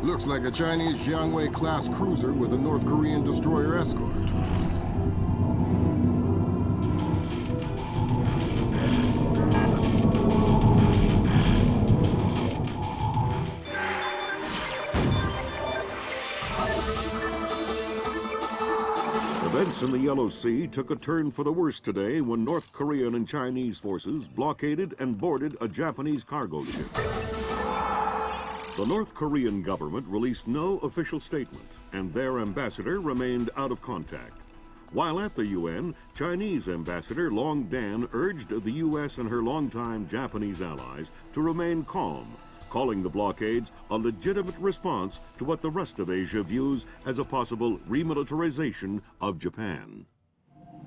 Looks like a Chinese Jiangwei-class cruiser with a North Korean destroyer escort. Events in the Yellow Sea took a turn for the worse today when North Korean and Chinese forces blockaded and boarded a Japanese cargo ship. The North Korean government released no official statement, and their ambassador remained out of contact. While at the UN, Chinese Ambassador Long Dan urged the U.S. and her longtime Japanese allies to remain calm, calling the blockades a legitimate response to what the rest of Asia views as a possible remilitarization of Japan.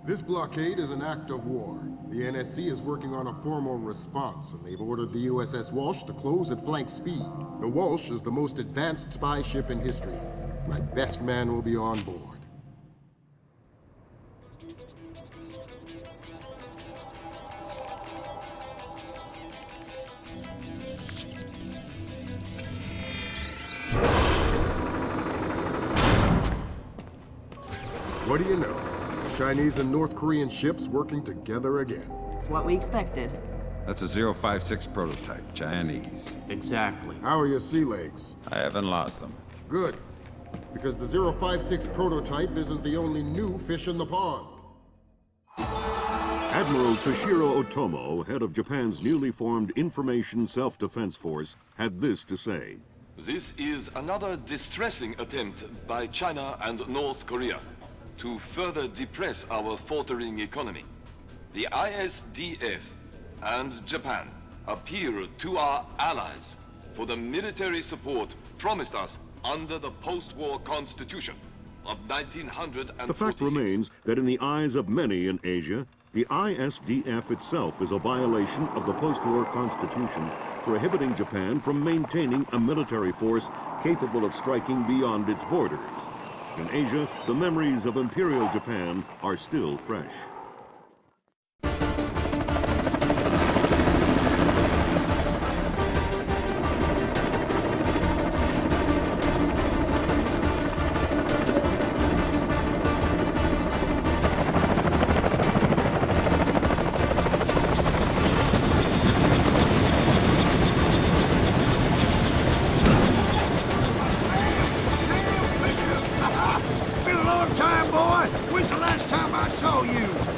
This blockade is an act of war. The NSC is working on a formal response, and they've ordered the USS Walsh to close at flank speed. The Walsh is the most advanced spy ship in history. My best man will be on board. What do you know? Chinese and North Korean ships working together again. It's what we expected. That's a 056 prototype, Chinese. Exactly. How are your sea legs? I haven't lost them. Good. Because the 056 prototype isn't the only new fish in the pond. Admiral Toshiro Otomo, head of Japan's newly formed Information Self-Defense Force, had this to say. This is another distressing attempt by China and North Korea to further depress our faltering economy. The ISDF and Japan appeal to our allies for the military support promised us under the post-war constitution of 1946. The fact remains that in the eyes of many in Asia, the ISDF itself is a violation of the post-war constitution, prohibiting Japan from maintaining a military force capable of striking beyond its borders. In Asia, the memories of Imperial Japan are still fresh.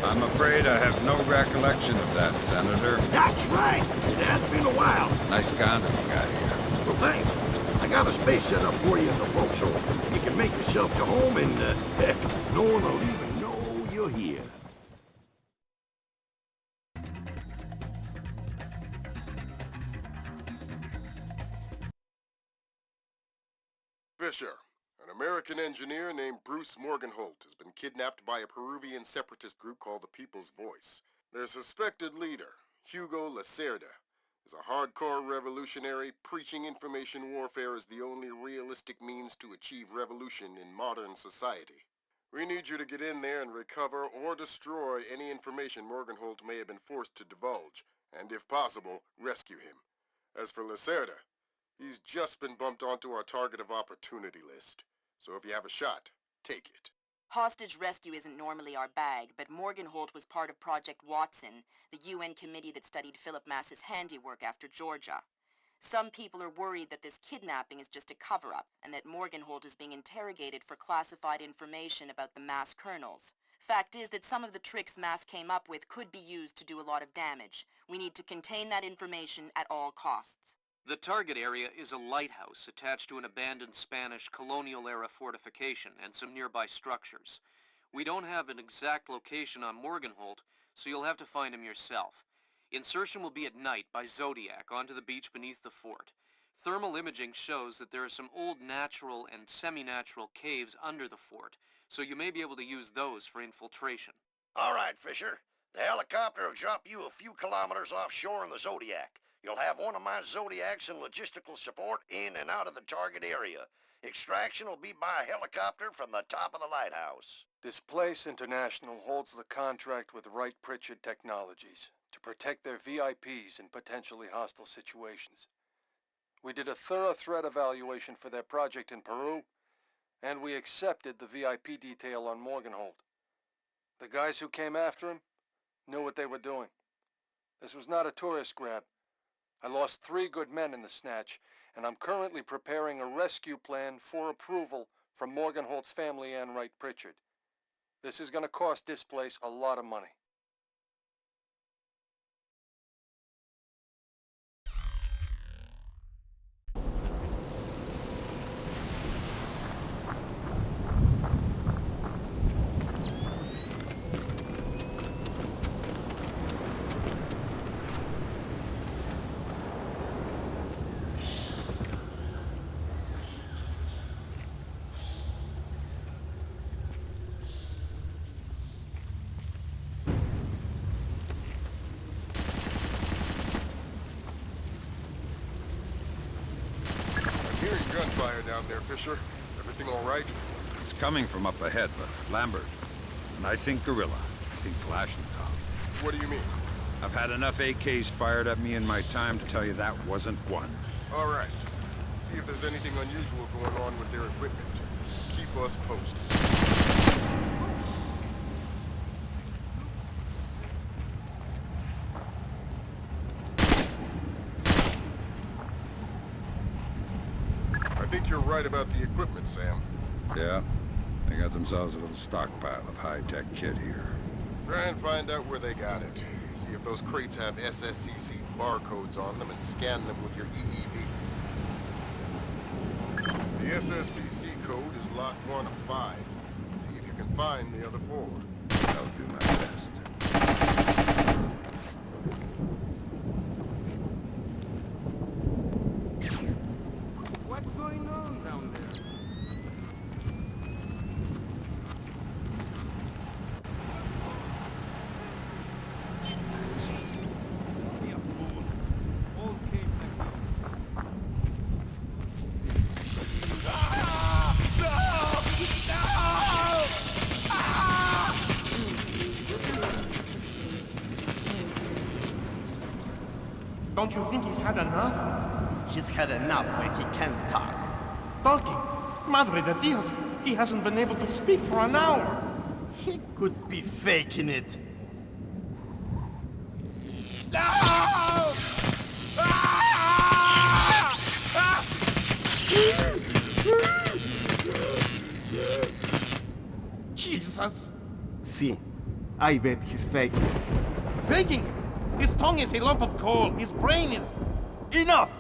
I'm afraid I have no recollection of that, Senator. That's right. It has been a while. Nice condom you got here. Well, thanks. I got a space set up for you in the forecastle. You can make yourself to home and, no one will even know you're here. Fisher, an American engineer named Bruce Morgenholt has been kidnapped by a Peruvian separatist group called the People's Voice. Their suspected leader, Hugo Lacerda, is a hardcore revolutionary preaching information warfare as the only realistic means to achieve revolution in modern society. We need you to get in there and recover or destroy any information Morgenholt may have been forced to divulge, and if possible, rescue him. As for Lacerda, he's just been bumped onto our target of opportunity list. So if you have a shot, take it. Hostage rescue isn't normally our bag, but Morgenholt was part of Project Watson, the UN committee that studied Philip Mass's handiwork after Georgia. Some people are worried that this kidnapping is just a cover-up, and that Morgenholt is being interrogated for classified information about the Mass kernels. Fact is that some of the tricks Mass came up with could be used to do a lot of damage. We need to contain that information at all costs. The target area is a lighthouse attached to an abandoned Spanish colonial-era fortification and some nearby structures. We don't have an exact location on Morgenholt, so you'll have to find him yourself. Insertion will be at night by Zodiac onto the beach beneath the fort. Thermal imaging shows that there are some old natural and semi-natural caves under the fort, so you may be able to use those for infiltration. All right, Fisher. The helicopter will drop you a few kilometers offshore in the Zodiac. You'll have one of my Zodiacs and logistical support in and out of the target area. Extraction will be by helicopter from the top of the lighthouse. Displace International holds the contract with Wright Pritchard Technologies to protect their VIPs in potentially hostile situations. We did a thorough threat evaluation for their project in Peru, and we accepted the VIP detail on Morgenhold. The guys who came after him knew what they were doing. This was not a tourist grab. I lost 3 good men in the snatch, and I'm currently preparing a rescue plan for approval from Morgenholt's family and Wright Pritchard. This is going to cost Displace a lot of money. Hearing gunfire down there, Fisher. Everything all right? It's coming from up ahead, but Lambert. And I think Gorilla. I think Kalashnikov. What do you mean? I've had enough AKs fired at me in my time to tell you that wasn't one. All right. See if there's anything unusual going on with their equipment. Keep us posted. I think you're right about the equipment, Sam. Yeah? They got themselves a little stockpile of high-tech kit here. Try and find out where they got it. See if those crates have SSCC barcodes on them and scan them with your EEV. The SSCC code is lot 1 of 5. See if you can find the other 4. I'll do my best. What's going on down there? Don't you think he's had enough? He's had enough when he can't talk. Talking? Madre de Dios, he hasn't been able to speak for an hour. He could be faking it. Jesus. See, I bet he's faking it. Faking it. His tongue is a lump of coal. His brain is... Enough!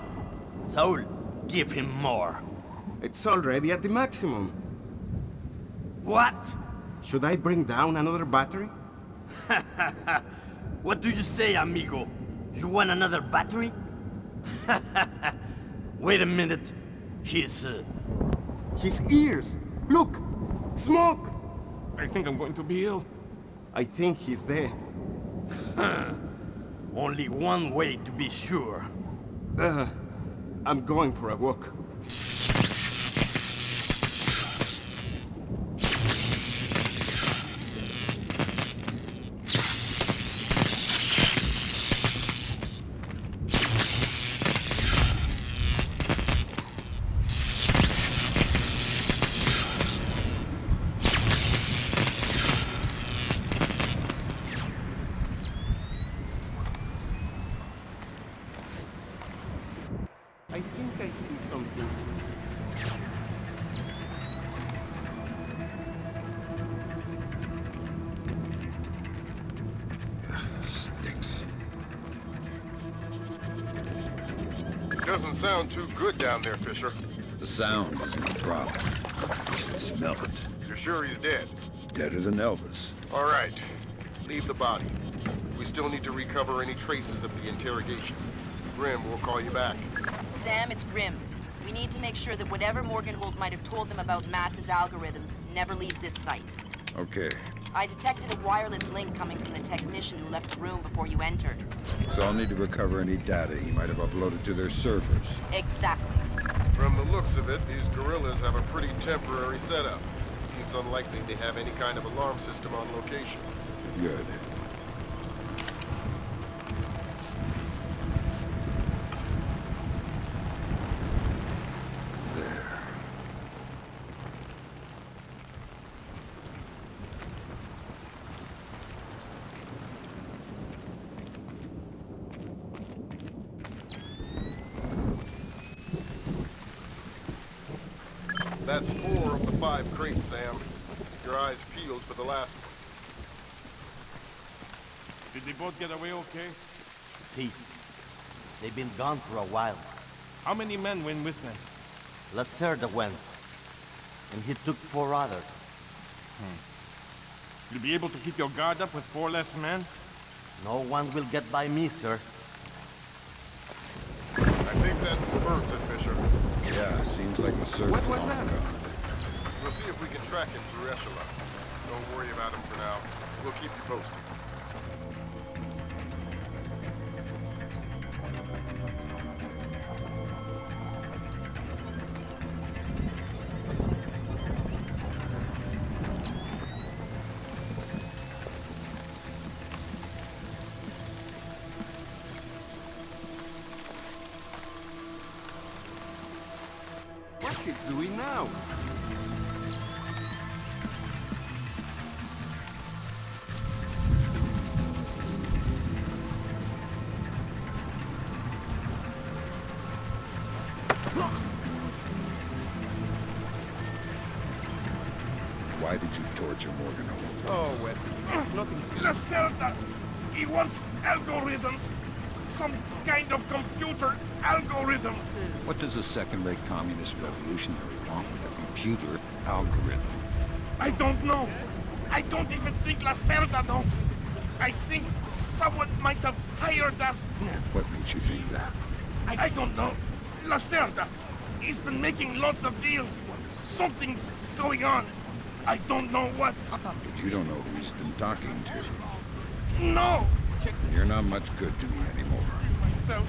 Saul, give him more. It's already at the maximum. What? Should I bring down another battery? What do you say, amigo? You want another battery? Wait a minute. His ears! Look! Smoke! I think I'm going to be ill. I think he's dead. Only one way to be sure. I'm going for a walk. I think I see something. Stinks. Doesn't sound too good down there, Fisher. The sound isn't the problem. I can smell it. You're sure he's dead? Deader than Elvis. All right. Leave the body. We still need to recover any traces of the interrogation. Grim, we'll call you back. Sam, it's Grim. We need to make sure that whatever Morgenhold might have told them about Mass's algorithms never leaves this site. Okay. I detected a wireless link coming from the technician who left the room before you entered. So I'll need to recover any data he might have uploaded to their servers. Exactly. From the looks of it, these guerrillas have a pretty temporary setup. Seems unlikely they have any kind of alarm system on location. Good. That's 4 of the 5 crates, Sam. Your eyes peeled for the last one. Did they both get away okay? See, they've been gone for a while. How many men went with them? Lacerda went, and he took 4 others. You'll be able to keep your guard up with 4 less men? No one will get by me, sir. I think that confirms it, Fisher. Yeah, seems like Lacerda's What was long that? gone. We'll see if we can track him through Echelon. Don't worry about him for now. We'll keep you posted. What's it doing now? Why did you torture Morgan Holt? Oh, well, nothing. Lacerda! He wants algorithms. Some kind of computer algorithm. What does a second-rate communist revolutionary want with a computer algorithm? I don't know. I don't even think Lacerda knows. I think someone might have hired us. What makes you think that? I don't know. Lacerda, he's been making lots of deals. Something's going on. I don't know what. But you don't know who he's been talking to. No! You're not much good to me anymore. Myself.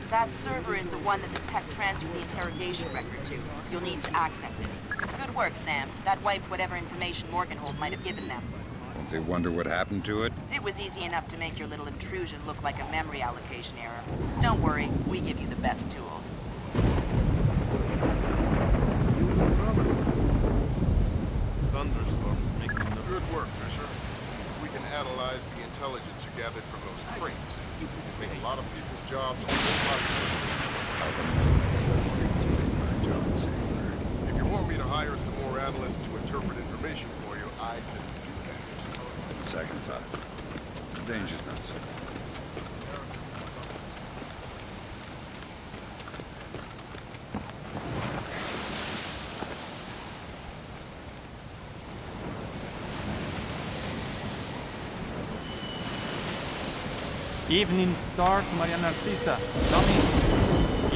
That server is the one that the tech transferred the interrogation record to. You'll need to access it. Good work, Sam. That wiped whatever information Morgenhold might have given them. Won't they wonder what happened to it? It was easy enough to make your little intrusion look like a memory allocation error. Don't worry, we give you the best tools. Thunderstorms making the... Good work, Fisher. We can analyze the intelligence you gathered from those crates. We can make a lot of people's jobs a whole lot simpler. How come none of those things make my job safer? If you want me to hire some more analysts to interpret information for you, I can do that. Second thought. The danger's not so. Evening Star to Maria Narcissa. Come in.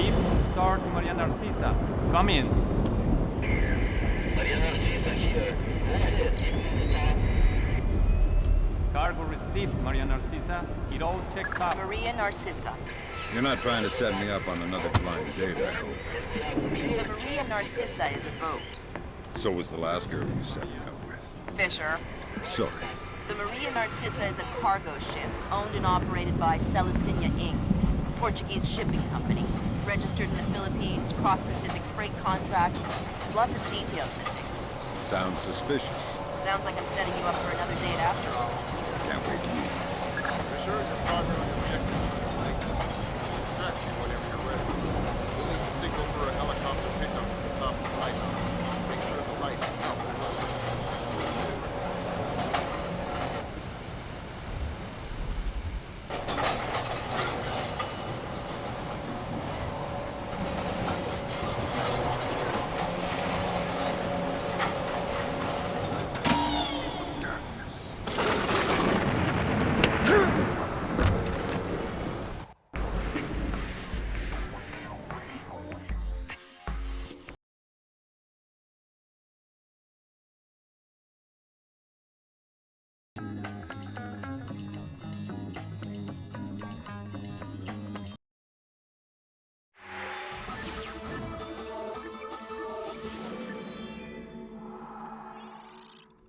Evening Star to Maria Narcissa. Come in. Maria Narcissa here. Cargo received, Maria Narcissa. It all checks out. Maria Narcissa. You're not trying to set me up on another blind date, I hope. The Maria Narcissa is a boat. So was the last girl you set me up with. Fisher. Sorry. The Maria Narcissa is a cargo ship, owned and operated by Celestina Inc., Portuguese shipping company, registered in the Philippines, cross-Pacific freight contracts, lots of details missing. Sounds suspicious. Sounds like I'm setting you up for another date after all. Can't wait to meet you. Fisher, your primary objective is complete. We'll extract you whenever you're ready. We'll need to signal for a helicopter pickup at the top of the lighthouse. Make sure the light is out close.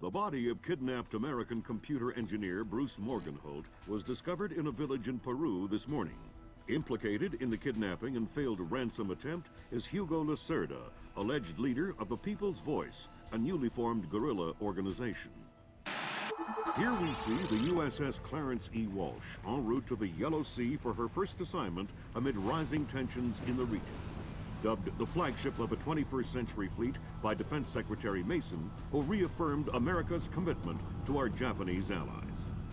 The body of kidnapped American computer engineer Bruce Morgenholt was discovered in a village in Peru this morning. Implicated in the kidnapping and failed ransom attempt is Hugo Lacerda, alleged leader of the People's Voice, a newly formed guerrilla organization. Here we see the USS Clarence E. Walsh en route to the Yellow Sea for her first assignment amid rising tensions in the region. Dubbed the flagship of a 21st century fleet by Defense Secretary Mason, who reaffirmed America's commitment to our Japanese allies.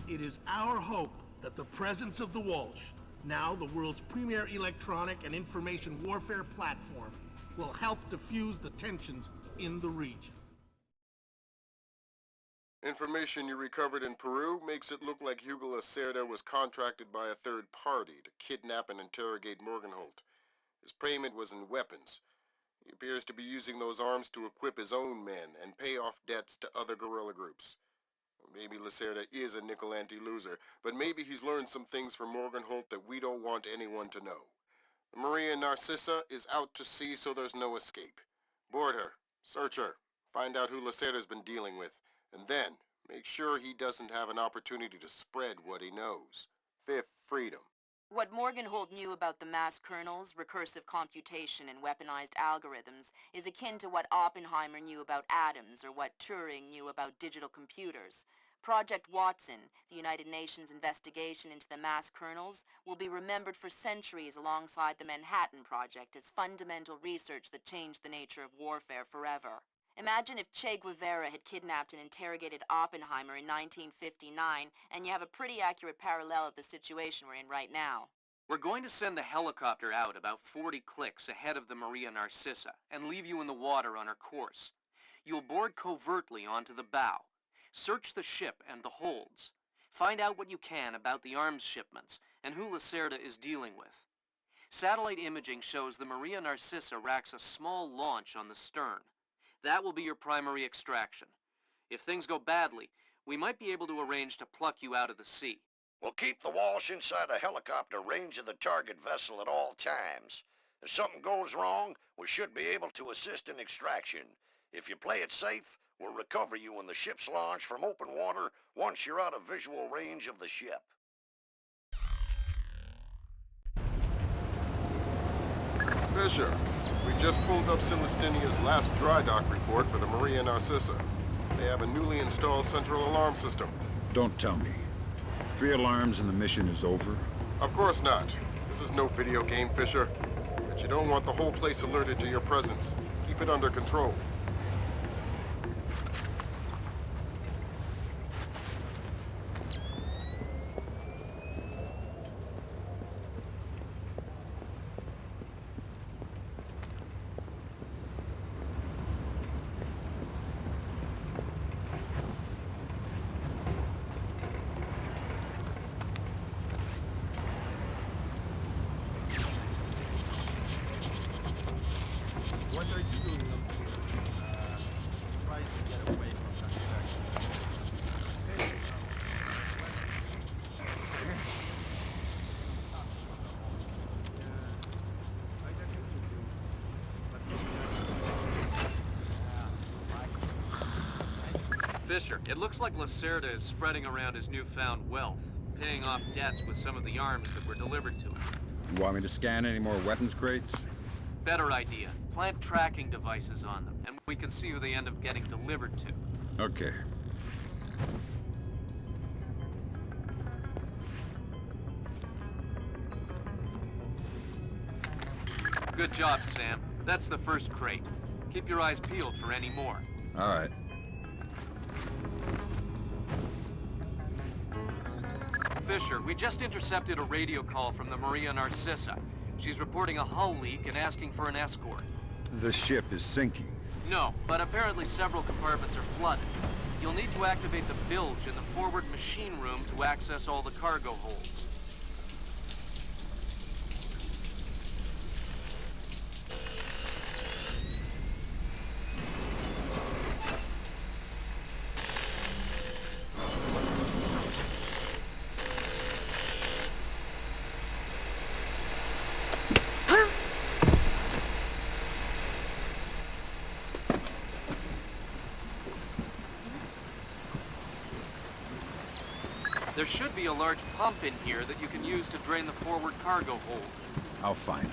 It is our hope that the presence of the Walsh, now the world's premier electronic and information warfare platform, will help diffuse the tensions in the region. Information you recovered in Peru makes it look like Hugo Lacerda was contracted by a third party to kidnap and interrogate Morgenholt. His payment was in weapons. He appears to be using those arms to equip his own men and pay off debts to other guerrilla groups. Maybe Lacerda is a nickel-ante loser, but maybe he's learned some things from Morgenholt that we don't want anyone to know. The Maria Narcissa is out to sea, so there's no escape. Board her, search her, find out who Lacerda's been dealing with, and then make sure he doesn't have an opportunity to spread what he knows. Fifth, freedom. What Morgenholt knew about the mass kernels, recursive computation, and weaponized algorithms is akin to what Oppenheimer knew about atoms or what Turing knew about digital computers. Project Watson, the United Nations investigation into the mass kernels, will be remembered for centuries alongside the Manhattan Project as fundamental research that changed the nature of warfare forever. Imagine if Che Guevara had kidnapped and interrogated Oppenheimer in 1959, and you have a pretty accurate parallel of the situation we're in right now. We're going to send the helicopter out about 40 clicks ahead of the Maria Narcissa and leave you in the water on her course. You'll board covertly onto the bow. Search the ship and the holds. Find out what you can about the arms shipments and who Lacerda is dealing with. Satellite imaging shows the Maria Narcissa racks a small launch on the stern. That will be your primary extraction. If things go badly, we might be able to arrange to pluck you out of the sea. We'll keep the Walsh inside a helicopter range of the target vessel at all times. If something goes wrong, we should be able to assist in extraction. If you play it safe, we'll recover you when the ship's launched from open water once you're out of visual range of the ship. Fisher, we just pulled up Celestinia's last dry dock report for the Maria Narcissa. They have a newly installed central alarm system. Don't tell me. 3 alarms and the mission is over? Of course not. This is no video game, Fisher. But you don't want the whole place alerted to your presence. Keep it under control. Fisher, it looks like Lacerda is spreading around his newfound wealth, paying off debts with some of the arms that were delivered to him. You want me to scan any more weapons crates? Better idea. Plant tracking devices on them, and we can see who they end up getting delivered to. Okay. Good job, Sam. That's the first crate. Keep your eyes peeled for any more. All right. Fisher, we just intercepted a radio call from the Maria Narcissa. She's reporting a hull leak and asking for an escort. The ship is sinking. No, but apparently several compartments are flooded. You'll need to activate the bilge in the forward machine room to access all the cargo holds. There should be a large pump in here that you can use to drain the forward cargo hold. I'll find it.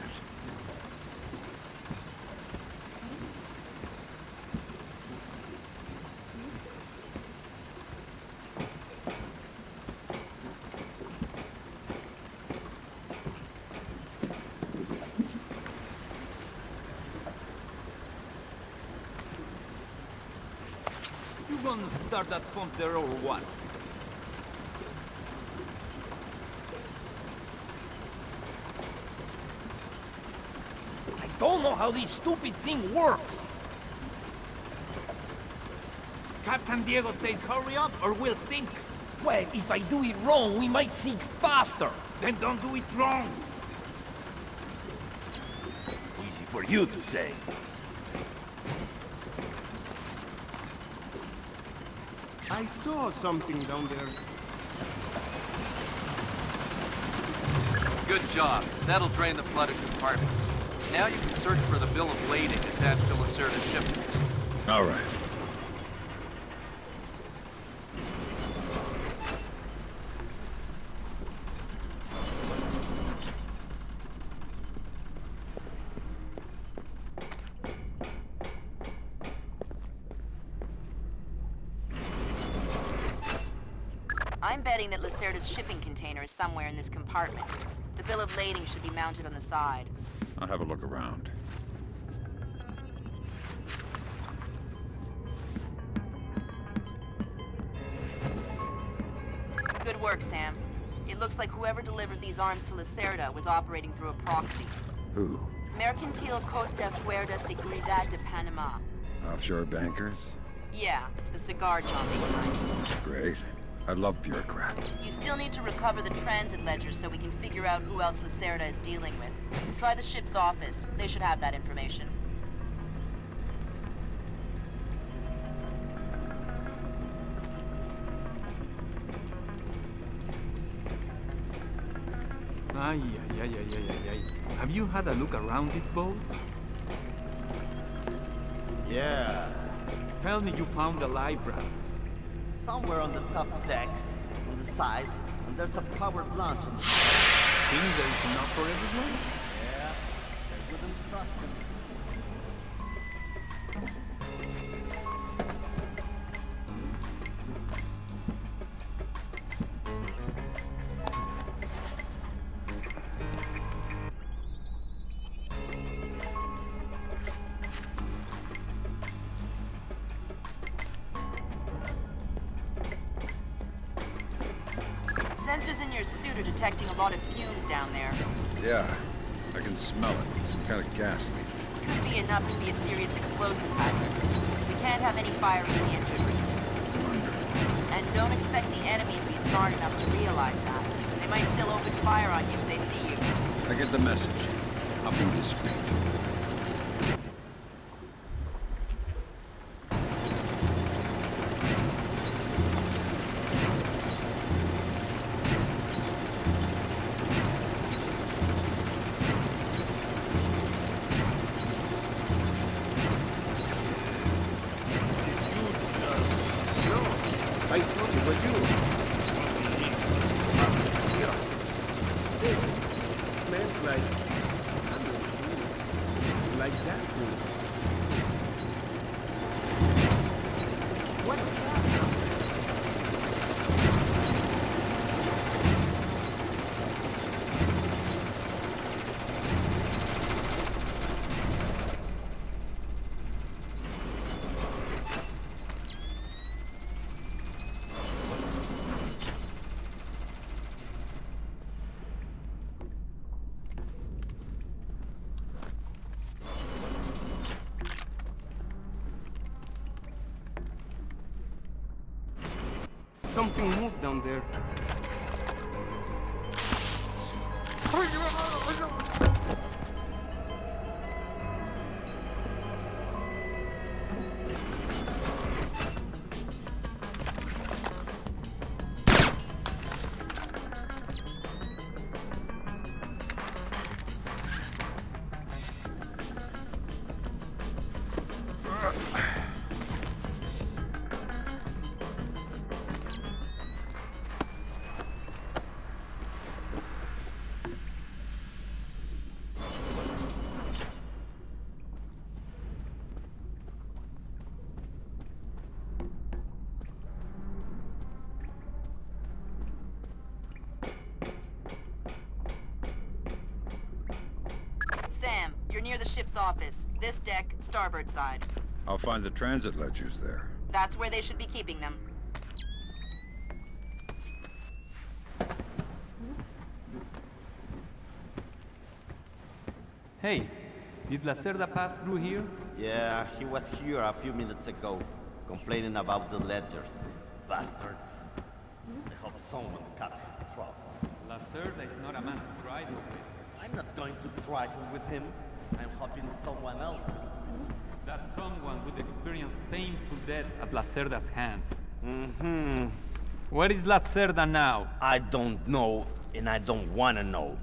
start that pump there or what? I don't know how this stupid thing works. Captain Diego says hurry up or we'll sink. Well, if I do it wrong, we might sink faster. Then don't do it wrong. Easy for you to say. I saw something down there. Good job. That'll drain the flooded compartments. Now you can search for the bill of lading attached to Lacerda's shipments. All right. I'm betting that Lacerda's shipping container is somewhere in this compartment. The bill of lading should be mounted on the side. I'll have a look around. Good work, Sam. It looks like whoever delivered these arms to Lacerda was operating through a proxy. Who? Mercantil Costa Fuerza Seguridad de Panama. Offshore bankers? Yeah, the cigar chomping kind. Great. I love bureaucrats. You still need to recover the transit ledger so we can figure out who else Lacerda is dealing with. Try the ship's office. They should have that information. Ay, ay, ay, ay, ay, ay, ay. Have you had a look around this boat? Yeah. Tell me you found the live routes. Somewhere on the top deck, on the side, and there's a powered launch. Think there's enough for everyone? Yeah, I wouldn't trust them. Sensors in your suit are detecting a lot of fumes down there. Yeah, I can smell it. Some kind of gas leak. Could be enough to be a serious explosive hazard. We can't have any firing in the engine room. Wonderful. And don't expect the enemy to be smart enough to realize that. They might still open fire on you if they see you. I get the message. I'll be discreet. I thought it was you. It smells like that food. What is that? Something moved down there. Sam, you're near the ship's office. This deck, starboard side. I'll find the transit ledgers there. That's where they should be keeping them. Hey, did Lacerda pass through here? Yeah, he was here a few minutes ago, complaining about the ledgers. Bastard. I hope someone cuts his throat. Lacerda is not a man to trifle with. I'm not going to trifle with him. I'm hoping someone else will. That someone would experience painful death at Lacerda's hands. Mm-hmm. Where is Lacerda now? I don't know, and I don't want to know.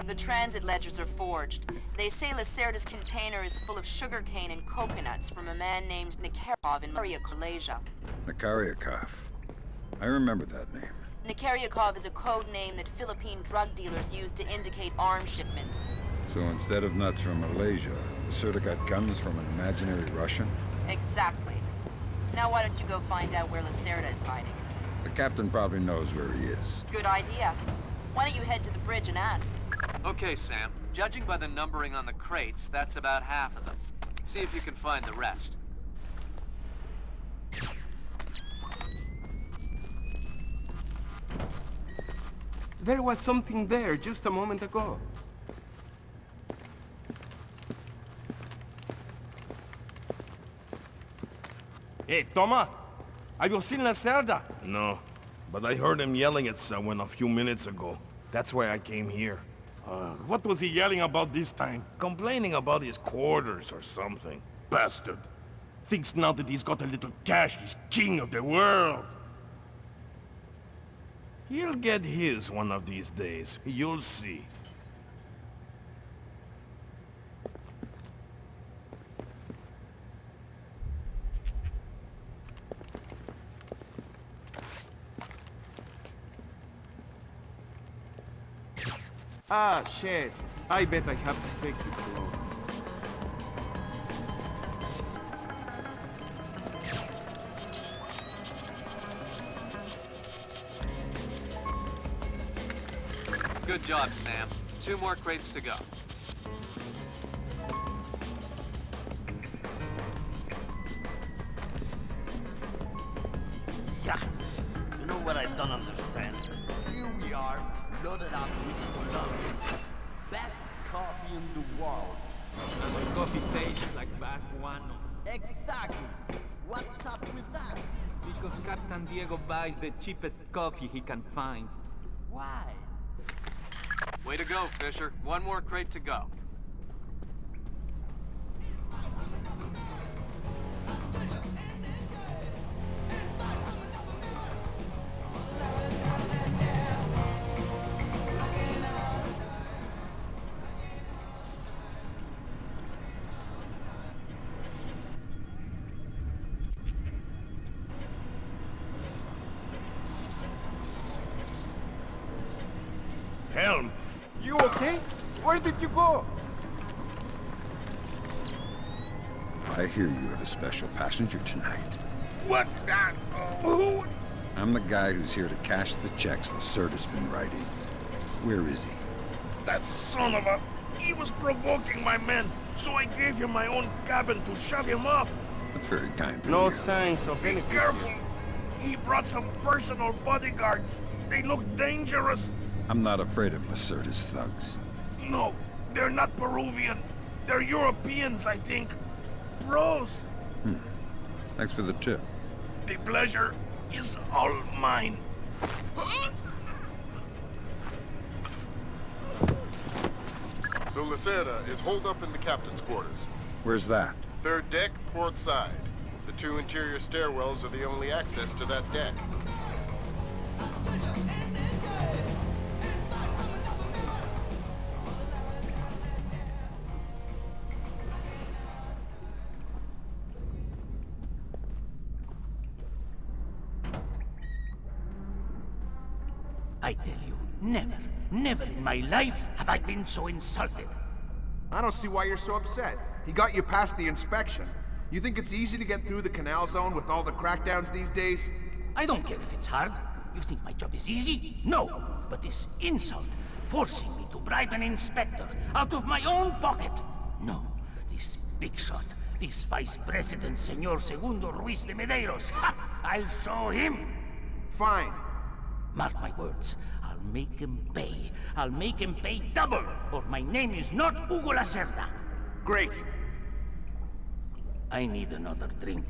The transit ledgers are forged. They say Lacerda's container is full of sugarcane and coconuts from a man named Nikaryakov in Malaysia. Nikaryakov. I remember that name. Nikaryakov is a code name that Philippine drug dealers use to indicate arms shipments. So instead of nuts from Malaysia, Lacerda got guns from an imaginary Russian? Exactly. Now why don't you go find out where Lacerda is hiding? The captain probably knows where he is. Good idea. Why don't you head to the bridge and ask? Okay, Sam. Judging by the numbering on the crates, that's about half of them. See if you can find the rest. There was something there just a moment ago. Hey, Toma! Have you seen Lacerda? No, but I heard him yelling at someone a few minutes ago. That's why I came here. What was he yelling about this time? Complaining about his quarters or something. Bastard. Thinks now that he's got a little cash, he's king of the world. He'll get his one of these days. You'll see. Ah, shit. I bet I have to fix it alone. Good job, Sam. 2 more crates to go. Yeah. You know what I don't understand? Here we are, loaded up with Cologne. Best coffee in the world. And the coffee tastes like bad guano. Exactly. What's up with that? Because Captain Diego buys the cheapest coffee he can find. Why? Way to go, Fisher. 1 more crate to go. Helm! You okay? Where did you go? I hear you have a special passenger tonight. What? Who? I'm the guy who's here to cash the checks Lacerda's been writing. Where is he? That son of a... He was provoking my men, so I gave him my own cabin to shove him up. That's very kind of No you. signs of Be anything. careful. He brought some personal bodyguards. They look dangerous. I'm not afraid of Lacerda's thugs. No, they're not Peruvian. They're Europeans, I think. Bros. Thanks for the tip. The pleasure is all mine. So Lacerda is holed up in the captain's quarters. Where's that? 3rd deck, port side. The 2 interior stairwells are the only access to that deck. I tell you, never in my life have I been so insulted. I don't see why you're so upset. He got you past the inspection. You think it's easy to get through the canal zone with all the crackdowns these days? I don't care if it's hard. You think my job is easy? No. But this insult, forcing me to bribe an inspector out of my own pocket. No, this big shot This Vice President, Señor Segundo Ruiz de Medeiros. Ha! I'll show him! Fine. Mark my words. I'll make him pay. I'll make him pay double, or my name is not Hugo Lacerda. Great. I need another drink.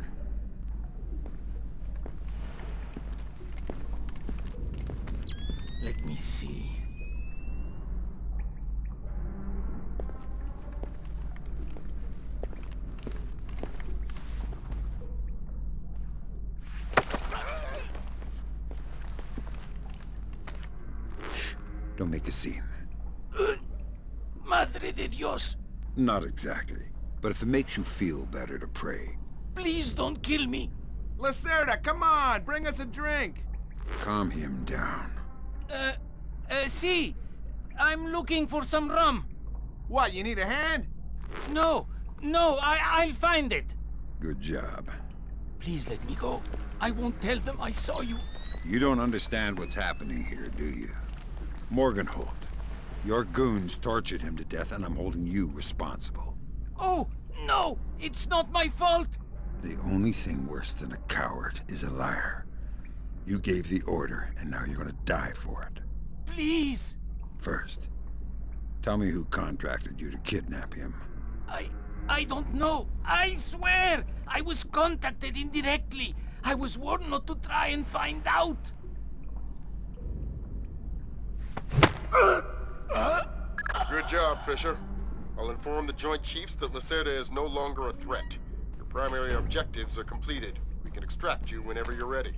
Let me see. Don't make a scene. Madre de Dios! Not exactly. But if it makes you feel better to pray, Please don't kill me! Lacerda, come on! Bring us a drink! calm him down. See! I'm looking for some rum. What, you need a hand? No, I'll find it. Good job. Please let me go. I won't tell them I saw you. You don't understand what's happening here, do you? Morgenholt, your goons tortured him to death, and I'm holding you responsible. Oh, no! It's not my fault! The only thing worse than a coward is a liar. You gave the order, and now you're gonna die for it. Please! First, tell me who contracted you to kidnap him. I don't know. I swear! I was contacted indirectly. I was warned not to try and find out. Good job, Fisher. I'll inform the Joint Chiefs that Lacerda is no longer a threat. Your primary objectives are completed. We can extract you whenever you're ready.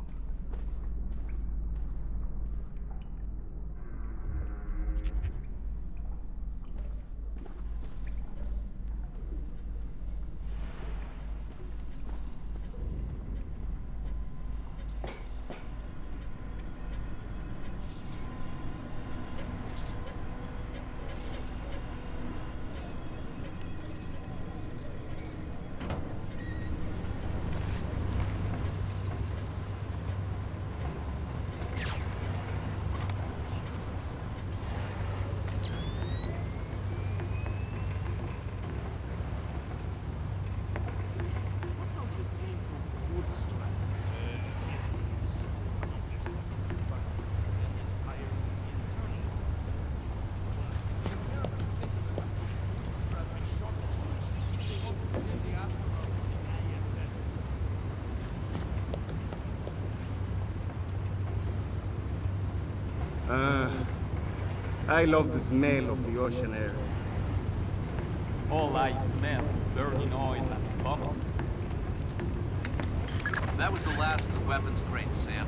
I love the smell of the ocean air. All I smell is burning oil and bubbles. That was the last of the weapons crates, Sam.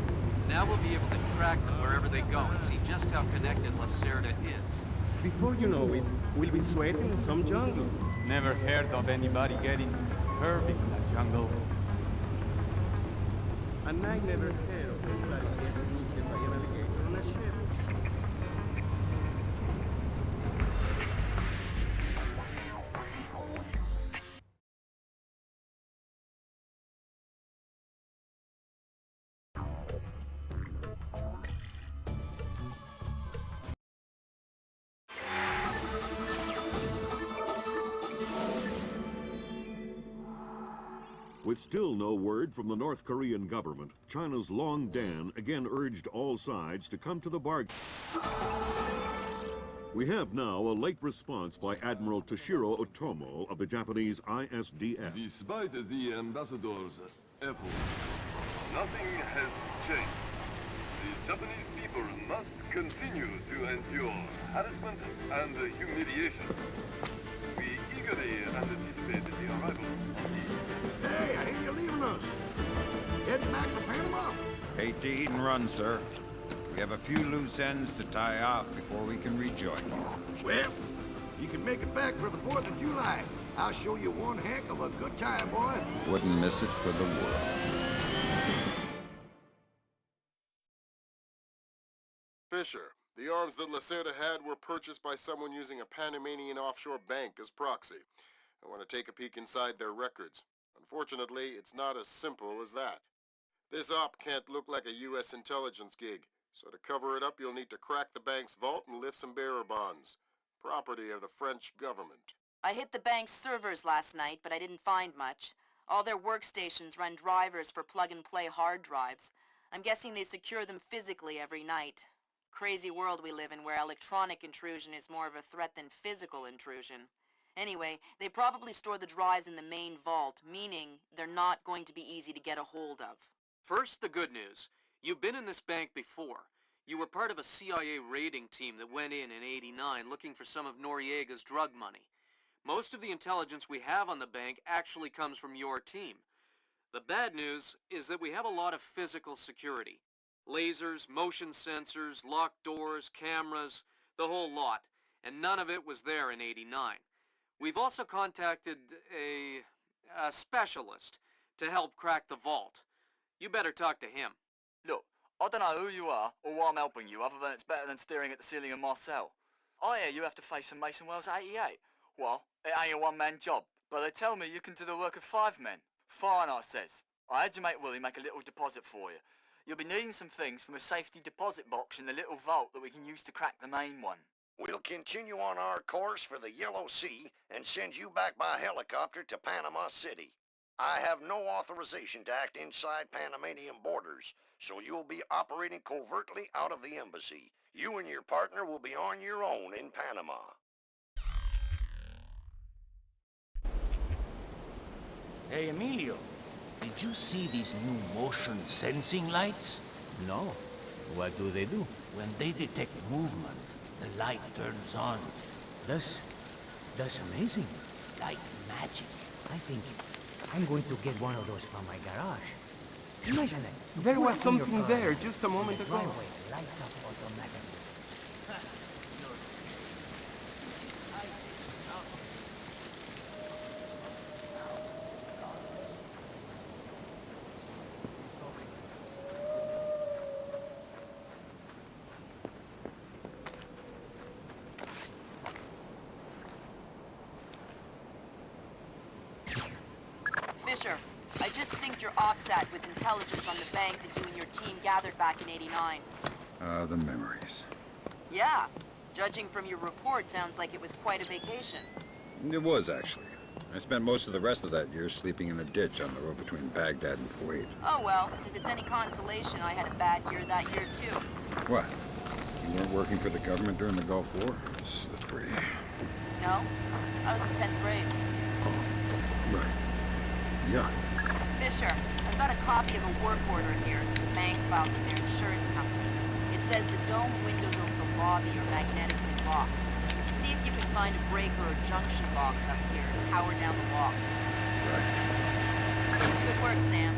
Now we'll be able to track them wherever they go and see just how connected Lacerda is. Before you know it, we'll be sweating in some jungle. Never heard of anybody getting scurvy in the jungle. And I never heard of anybody getting eaten by an alligator on a ship. With still no word from the North Korean government, China's Long Dan again urged all sides to come to the bargain. We have now a late response by Admiral Toshiro Otomo of the Japanese ISDF. Despite the ambassador's efforts, nothing has changed. The Japanese people must continue to endure harassment and humiliation. We eagerly anticipate the arrival of the... Hey, I hear you're leaving us. Heading back to Panama? Hate to eat and run, sir. We have a few loose ends to tie off before we can rejoin you. Well, you can make it back for the 4th of July. I'll show you one heck of a good time, boy. Wouldn't miss it for the world. Fisher, the arms that Lacerda had were purchased by someone using a Panamanian offshore bank as proxy. I want to take a peek inside their records. Unfortunately, it's not as simple as that. This op can't look like a U.S. intelligence gig, so to cover it up you'll need to crack the bank's vault and lift some bearer bonds. Property of the French government. I hit the bank's servers last night, but I didn't find much. All their workstations run drivers for plug-and-play hard drives. I'm guessing they secure them physically every night. Crazy world we live in where electronic intrusion is more of a threat than physical intrusion. Anyway, they probably store the drives in the main vault, meaning they're not going to be easy to get a hold of. First, the good news. You've been in this bank before. You were part of a CIA raiding team that went in '89 looking for some of Noriega's drug money. Most of the intelligence we have on the bank actually comes from your team. The bad news is that we have a lot of physical security. Lasers, motion sensors, locked doors, cameras, the whole lot. And none of it was there in '89. We've also contacted a specialist to help crack the vault. You better talk to him. Look, I don't know who you are or why I'm helping you, other than it's better than staring at the ceiling of my cell. I hear you have to face some Mason Wells 88. Well, it ain't a one-man job, but they tell me you can do the work of 5 men. Fine, I says. I had your mate Willie make a little deposit for you. You'll be needing some things from a safety deposit box in the little vault that we can use to crack the main one. We'll continue on our course for the Yellow Sea and send you back by helicopter to Panama City. I have no authorization to act inside Panamanian borders, so you'll be operating covertly out of the embassy. You and your partner will be on your own in Panama. Hey, Emilio, did you see these new motion sensing lights? No. What do? When they detect movement, the light turns on. That's amazing. Like magic. I think I'm going to get one of those from my garage. Imagine it. There was something there just a moment ago. Driveway lights up automatically. Fisher, I just synced your offsat with intelligence on the bank that you and your team gathered back in '89. The memories. Yeah. Judging from your report, sounds like it was quite a vacation. It was, actually. I spent most of the rest of that year sleeping in a ditch on the road between Baghdad and Kuwait. Oh well, if it's any consolation, I had a bad year that year too. What? You weren't working for the government during the Gulf War? Slippery. No, I was in 10th grade. Oh, right. Yeah. Fisher, I've got a copy of a work order here. The bank filed with their insurance company. It says the dome windows over the lobby are magnetically locked. See if you can find a breaker or junction box up here to power down the locks. Right. Good work, Sam.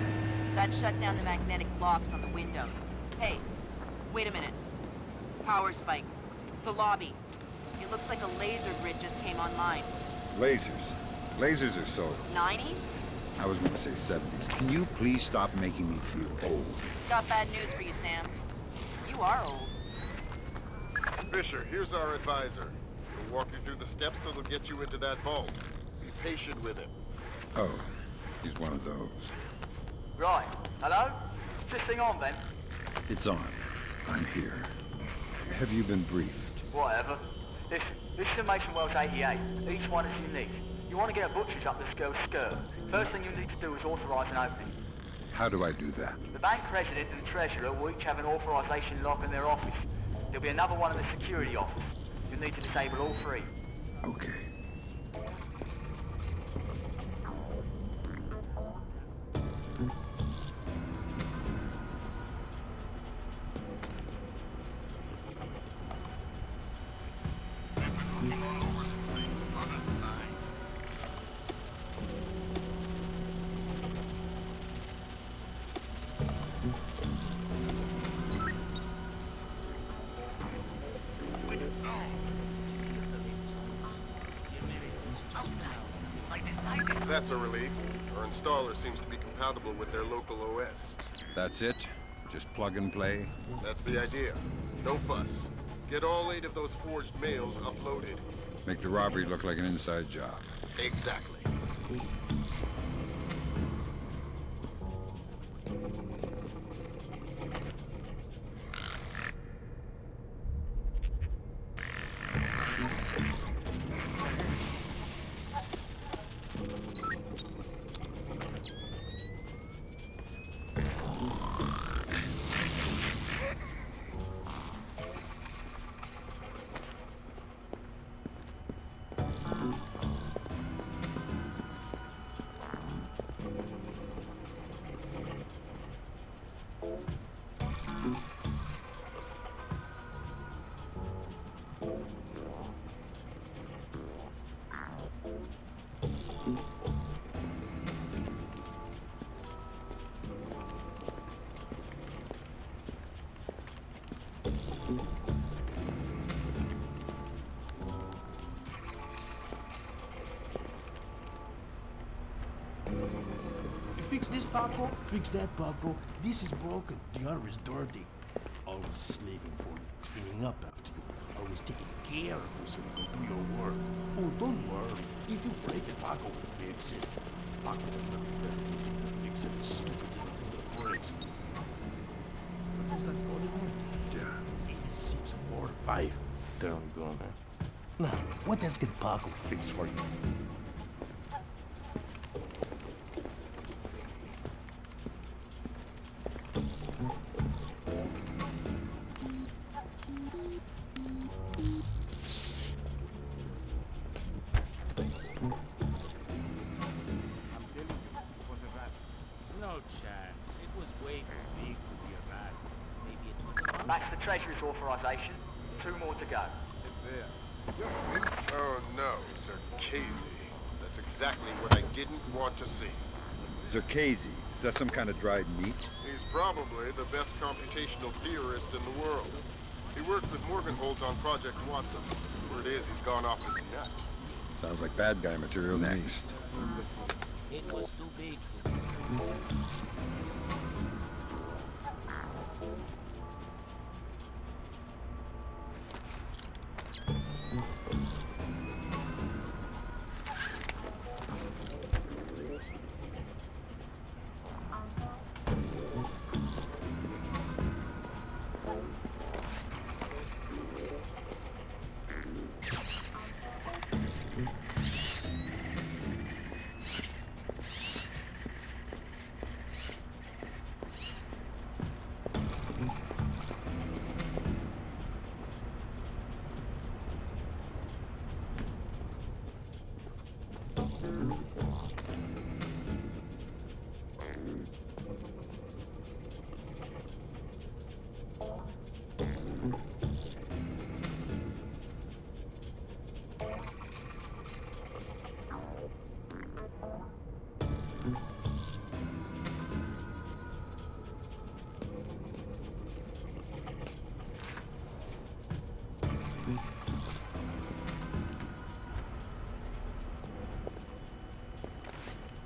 That shut down the magnetic locks on the windows. Hey, wait a minute. Power spike. The lobby. It looks like a laser grid just came online. Lasers. Lasers are so... 90s? I was going to say 70s. Can you please stop making me feel old? Got bad news for you, Sam. You are old. Fisher, here's our advisor. He'll walk you through the steps that'll get you into that vault. Be patient with him. Oh, he's one of those. Right. Hello? Is this thing on, then? It's on. I'm here. Have you been briefed? Whatever. This is the Mason Wells 88. Each one is unique. You want to get a butcher's up this girl's skirt. First thing you need to do is authorize an opening. How do I do that? The bank president and the treasurer will each have an authorization lock in their office. There'll be another one in the security office. You'll need to disable all 3. Okay. That's a relief. Our installer seems to be compatible with their local OS. That's it? Just plug and play? That's the idea. No fuss. Get all 8 of those forged mails uploaded. Make the robbery look like an inside job. Exactly. Paco, fix that, Paco. This is broken. The other is dirty. Always slaving for you, cleaning up after you. Always taking care of you so you can do your work. Oh, don't worry. If you break it, Paco will fix it. Paco has nothing better to do than fix every stupid little thing that breaks. What is that code again? Yeah. 8645. There we go, man. Now, what else can Paco fix for you? No chance. It was way too big to be a rat. Maybe it was... That's the Treasury's authorization. 2 more to go. Oh no, Circasi. That's exactly what I didn't want to see. Zerkazy. Is that some kind of dried meat? He's probably the best computational theorist in the world. He worked with Morgenholt on Project Watson. Word is he's gone off his nut. Sounds like bad guy material next. It was too big.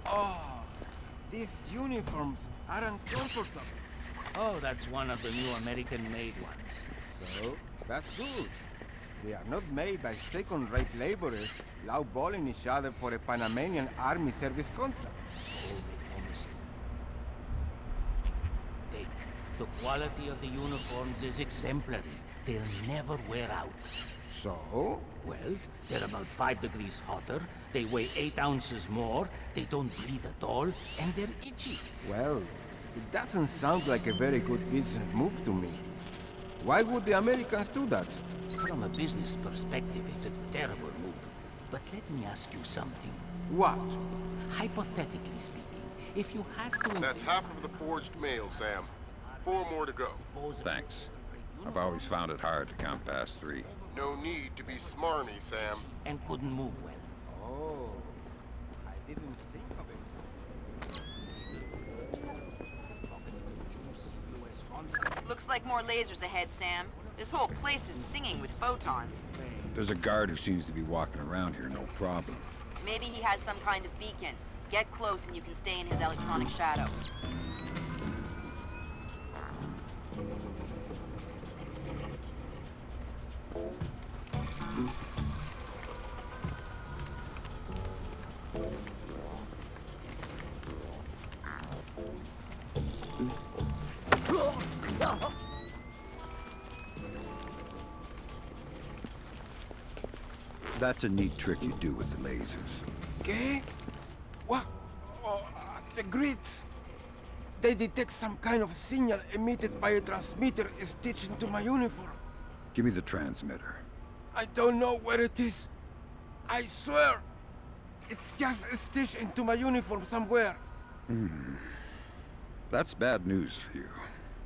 Oh, these uniforms are uncomfortable. Oh, that's one of the new American-made ones. So, that's good. They are not made by second-rate laborers lowballing each other for a Panamanian army service contract. Oh, they promised. The quality of the uniforms is exemplary. They'll never wear out. So? Well, they're about 5 degrees hotter, they weigh 8 ounces more, they don't breathe at all, and they're itchy. Well, it doesn't sound like a very good business move to me. Why would the Americans do that? From a business perspective, it's a terrible move. But let me ask you something. What? Hypothetically speaking, if you had to... That's half of the forged mail, Sam. 4 more to go. Thanks. I've always found it hard to count past 3. No need to be smarmy, Sam. And couldn't move well. Oh, I didn't think of it. Looks like more lasers ahead, Sam. This whole place is singing with photons. There's a guard who seems to be walking around here, no problem. Maybe he has some kind of beacon. Get close and you can stay in his electronic shadow. That's a neat trick you do with the lasers. ¿Qué? What? Oh, the grids. They detect some kind of signal emitted by a transmitter stitched into my uniform. Give me the transmitter. I don't know where it is. I swear. It's just stitched into my uniform somewhere. That's bad news for you,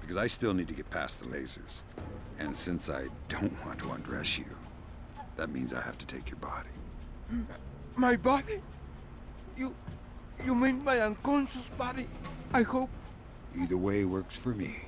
because I still need to get past the lasers. And since I don't want to undress you, that means I have to take your body. My body? You mean my unconscious body? I hope. Either way works for me.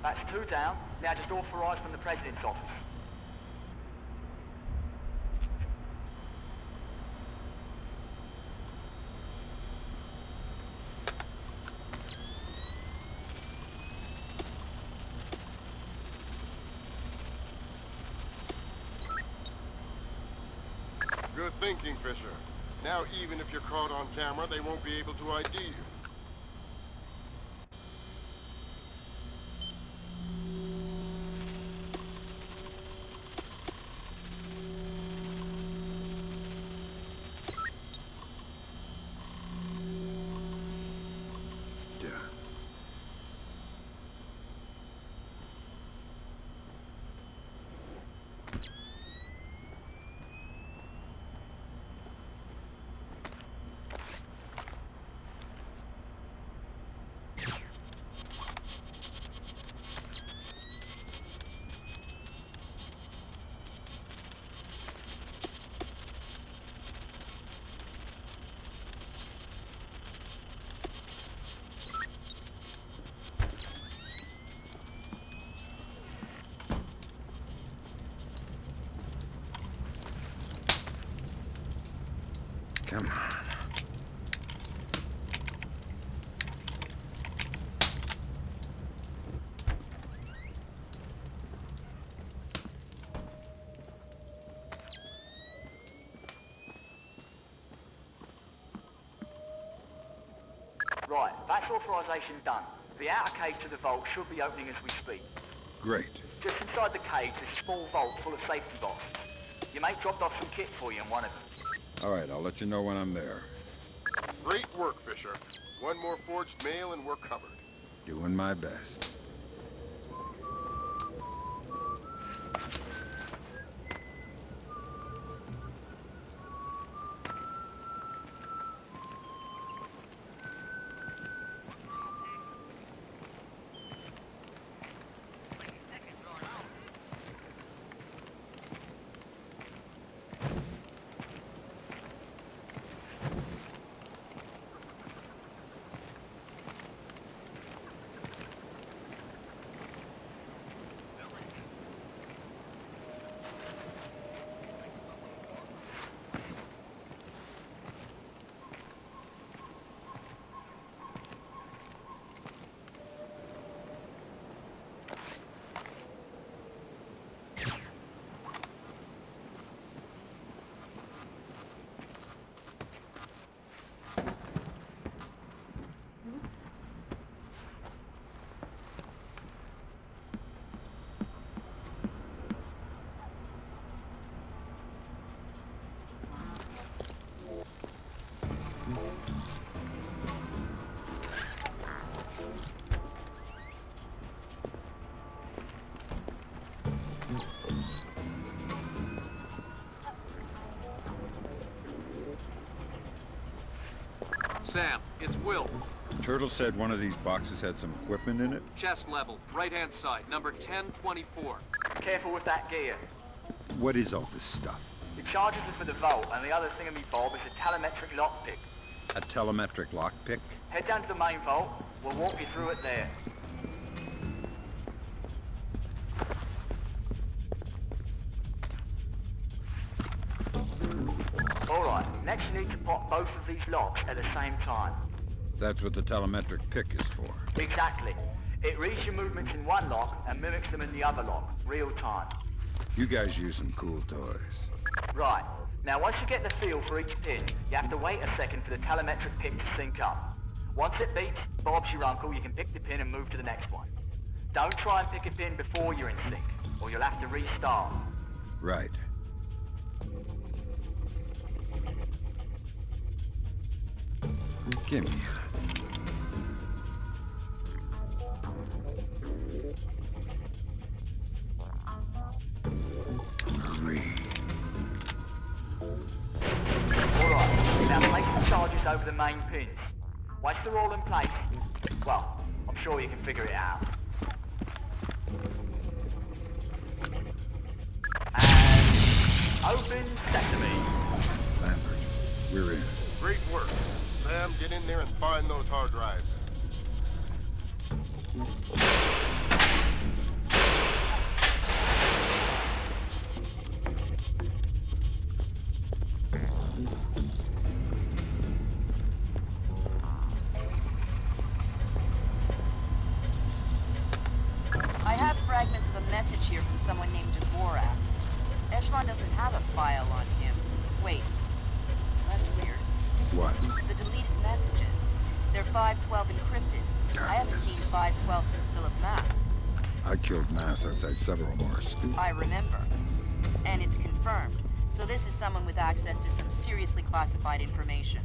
That's 2 down. Now just authorise from the President's office. Good thinking, Fisher. Now, even if you're caught on camera, they won't be able to ID you. Come on. Right, that's authorisation done. The outer cage to the vault should be opening as we speak. Great. Just inside the cage, there's a small vault full of safety boxes. Your mate dropped off some kit for you in one of them. All right, I'll let you know when I'm there. Great work, Fisher. One more forged mail and we're covered. Doing my best. Sam, it's Will. Turtle said one of these boxes had some equipment in it? Chest level, right-hand side, number 1024. Careful with that gear. What is all this stuff? The charges are for the vault, and the other thingamy-bob is a telemetric lockpick. A telemetric lockpick? Head down to the main vault. We'll walk you through it there. Alright, next you need to pop both of these locks at the same time. That's what the telemetric pick is for. Exactly. It reads your movements in one lock and mimics them in the other lock, real time. You guys use some cool toys. Right. Now once you get the feel for each pin, you have to wait a second for the telemetric pick to sync up. Once it beeps, Bob's your uncle, you can pick the pin and move to the next one. Don't try and pick a pin before you're in sync, or you'll have to restart. Right. Gimme. Alright, now place the charges over the main pins. Once they're all in place, well, I'm sure you can figure it out. And open sesame. Lambert, we're in. Great work. Sam, get in there and find those hard drives. I have fragments of a message here from someone named Dvorak. Echelon doesn't have a file on him. Wait, that's weird. What? The deleted messages. They're 512 encrypted. I haven't seen 512 since Philip Mass. I killed Mass outside several Morse. I remember. And it's confirmed. So this is someone with access to some seriously classified information.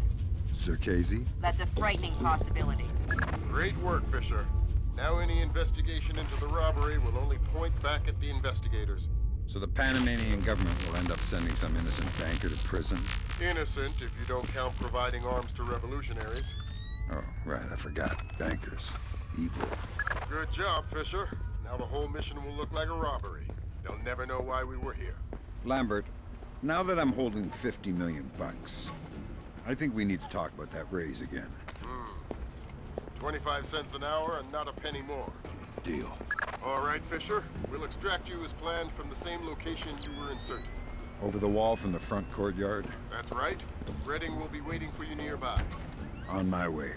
Circazi? That's a frightening possibility. Great work, Fisher. Now any investigation into the robbery will only point back at the investigators. So the Panamanian government will end up sending some innocent banker to prison? Innocent if you don't count providing arms to revolutionaries. Oh, right, I forgot. Bankers. Evil. Good job, Fisher. Now the whole mission will look like a robbery. They'll never know why we were here. Lambert, now that I'm holding 50 million bucks, I think we need to talk about that raise again. 25 cents an hour and not a penny more. Deal. All right, Fisher. We'll extract you as planned from the same location you were inserted. Over the wall from the front courtyard? That's right. Redding will be waiting for you nearby. On my way.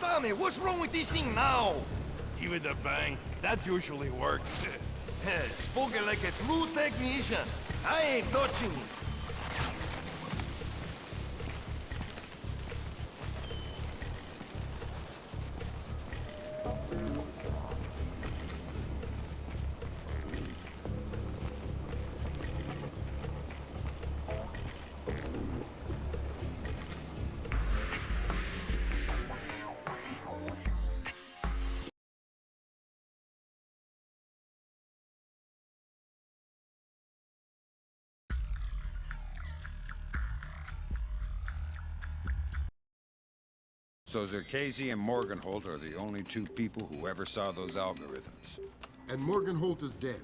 Tommy, what's wrong with this thing now? Give it a bang. That usually works. Spoken like a true technician. I ain't touching it. So Zerkazi and Morgenholt are the only two people who ever saw those algorithms. And Morgenholt is dead.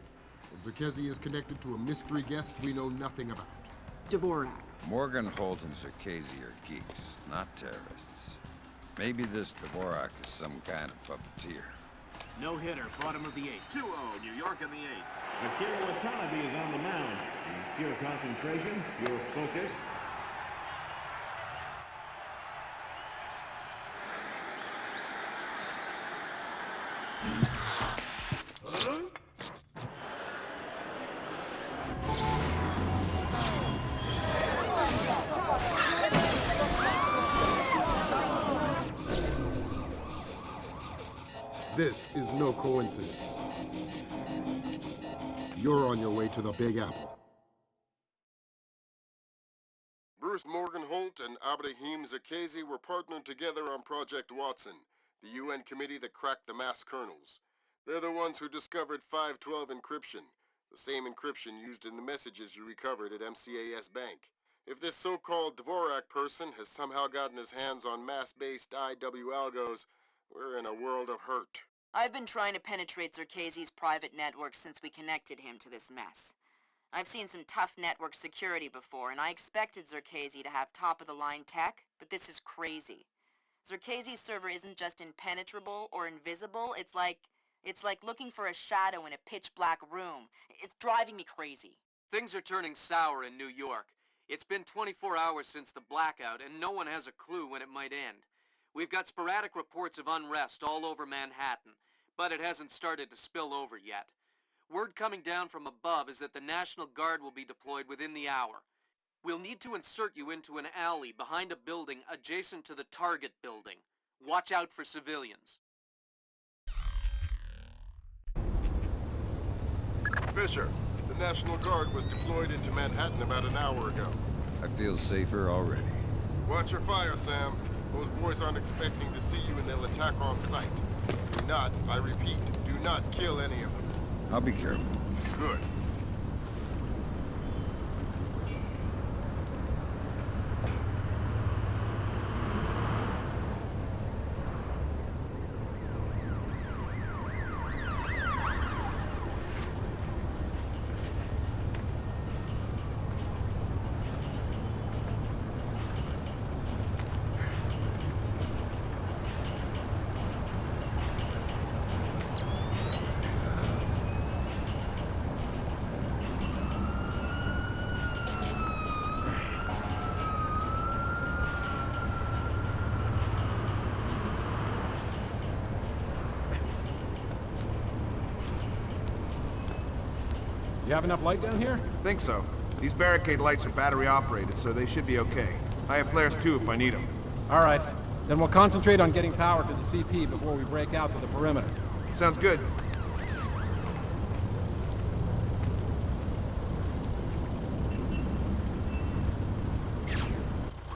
And Zerkezi is connected to a mystery guest we know nothing about. Dvorak. Morgenholt and Zerkazi are geeks, not terrorists. Maybe this Dvorak is some kind of puppeteer. No hitter, bottom of the 8th. 2-0, New York in the 8th. Akira Watanabe is on the mound. He's pure concentration, pure focus. This is no coincidence. You're on your way to the Big Apple. Bruce Morgenholt and Abraham Zerkazi were partnered together on Project Watson, the UN committee that cracked the mass kernels. They're the ones who discovered 512 encryption, the same encryption used in the messages you recovered at MCAS Bank. If this so-called Dvorak person has somehow gotten his hands on mass-based IW algos, we're in a world of hurt. I've been trying to penetrate Zerkazi's private network since we connected him to this mess. I've seen some tough network security before, and I expected Zerkazi to have top-of-the-line tech, but this is crazy. Zerkazi's server isn't just impenetrable or invisible, it's like looking for a shadow in a pitch-black room. It's driving me crazy. Things are turning sour in New York. It's been 24 hours since the blackout, and no one has a clue when it might end. We've got sporadic reports of unrest all over Manhattan, but it hasn't started to spill over yet. Word coming down from above is that the National Guard will be deployed within the hour. We'll need to insert you into an alley behind a building adjacent to the target building. Watch out for civilians. Fisher, the National Guard was deployed into Manhattan about an hour ago. I feel safer already. Watch your fire, Sam. Those boys aren't expecting to see you and they'll attack on sight. Do not, I repeat, do not kill any of them. I'll be careful. Good. You have enough light down here? Think so. These barricade lights are battery operated, so they should be okay. I have flares too if I need them. All right. Then we'll concentrate on getting power to the CP before we break out to the perimeter. Sounds good.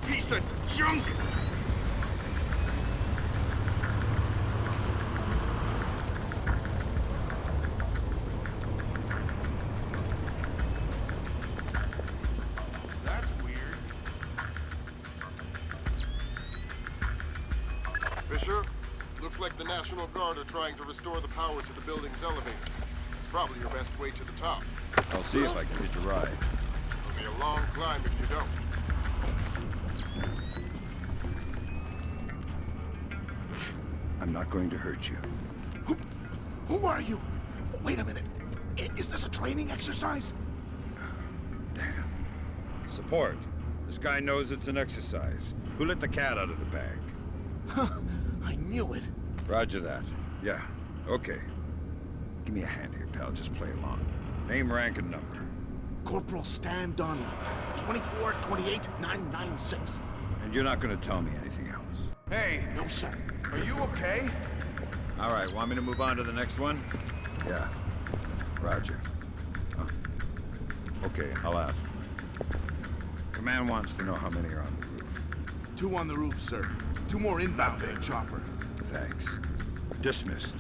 Piece of junk! Fisher, looks like the National Guard are trying to restore the power to the building's elevator. It's probably your best way to the top. I'll see if I can hitch a ride. It'll be a long climb if you don't. Shh. I'm not going to hurt you. Who are you? Wait a minute. Is this a training exercise? Damn. Support. This guy knows it's an exercise. Who let the cat out of the bag? Huh. I knew it. Roger that. Yeah. Okay. Give me a hand here, pal. Just play along. Name, rank, and number. Corporal Stan Donlin. 2428996. And you're not going to tell me anything else. Hey! No, sir. Are you okay? All right, want me to move on to the next one? Yeah. Roger. Huh. Okay, I'll ask. Command wants to know how many are on the roof. 2 on the roof, sir. 2 more inbound in a chopper. Thanks. Dismissed.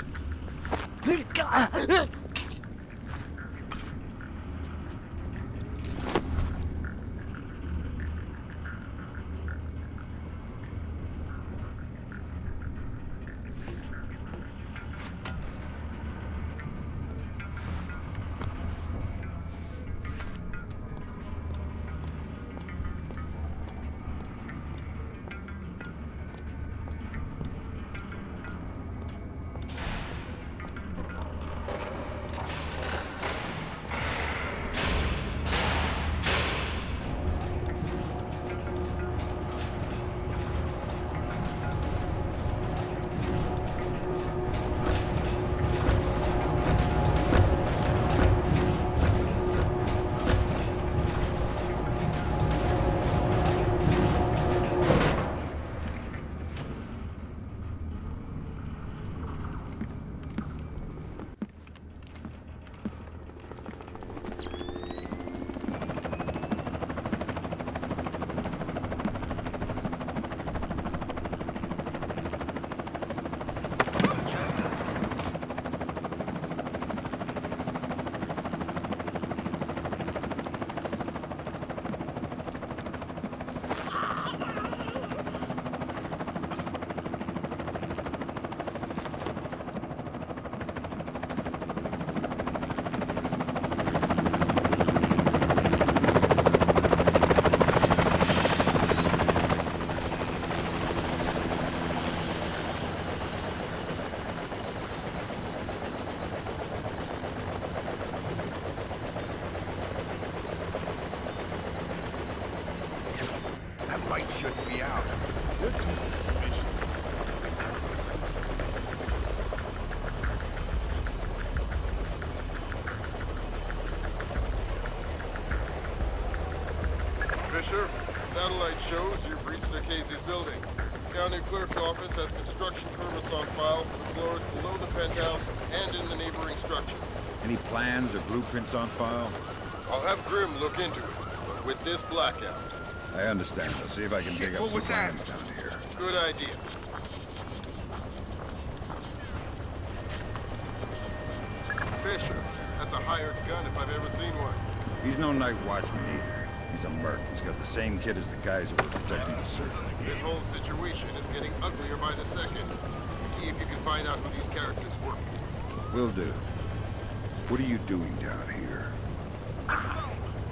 Light should be out. Good suspicion. Fisher, satellite shows you've reached the Casey's building. County Clerk's office has construction permits on file for the floors below the penthouse and in the neighboring structure. Any plans or blueprints on file? I'll have Grim look into it, but with this blackout, I understand. I'll see if I can dig up some plans down here. Good idea. Fisher, that's a hired gun if I've ever seen one. He's no night watchman either. He's a merc. He's got the same kit as the guys who were protecting the circle. This whole situation is getting uglier by the second. See if you can find out who these characters were. Will do. What are you doing down here?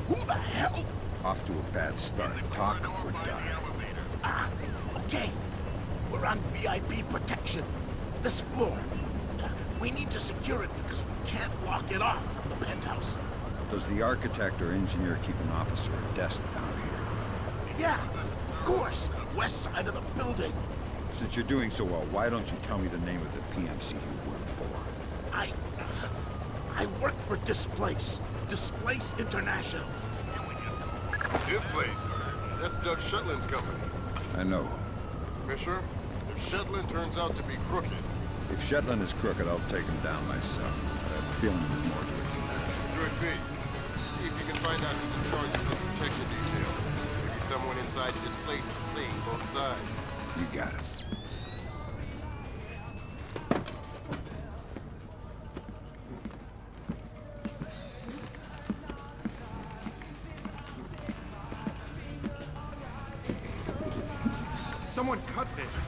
Who the hell? Off to a bad start. Talk or die. Okay. We're on VIP protection. This floor. We need to secure it because we can't lock it off from the penthouse. Does the architect or engineer keep an office or a desk down here? Yeah, of course. West side of the building. Since you're doing so well, why don't you tell me the name of the PMC you work for? I work for Displace International. Displace? That's Doug Shetland's company. I know. Fisher, if Shetland turns out to be crooked... If Shetland is crooked, I'll take him down myself. I have a feeling there's more to it than that. Could be. See if you can find out who's in charge of this protection detail. Maybe someone inside Displace is playing both sides. You got it. Someone cut this.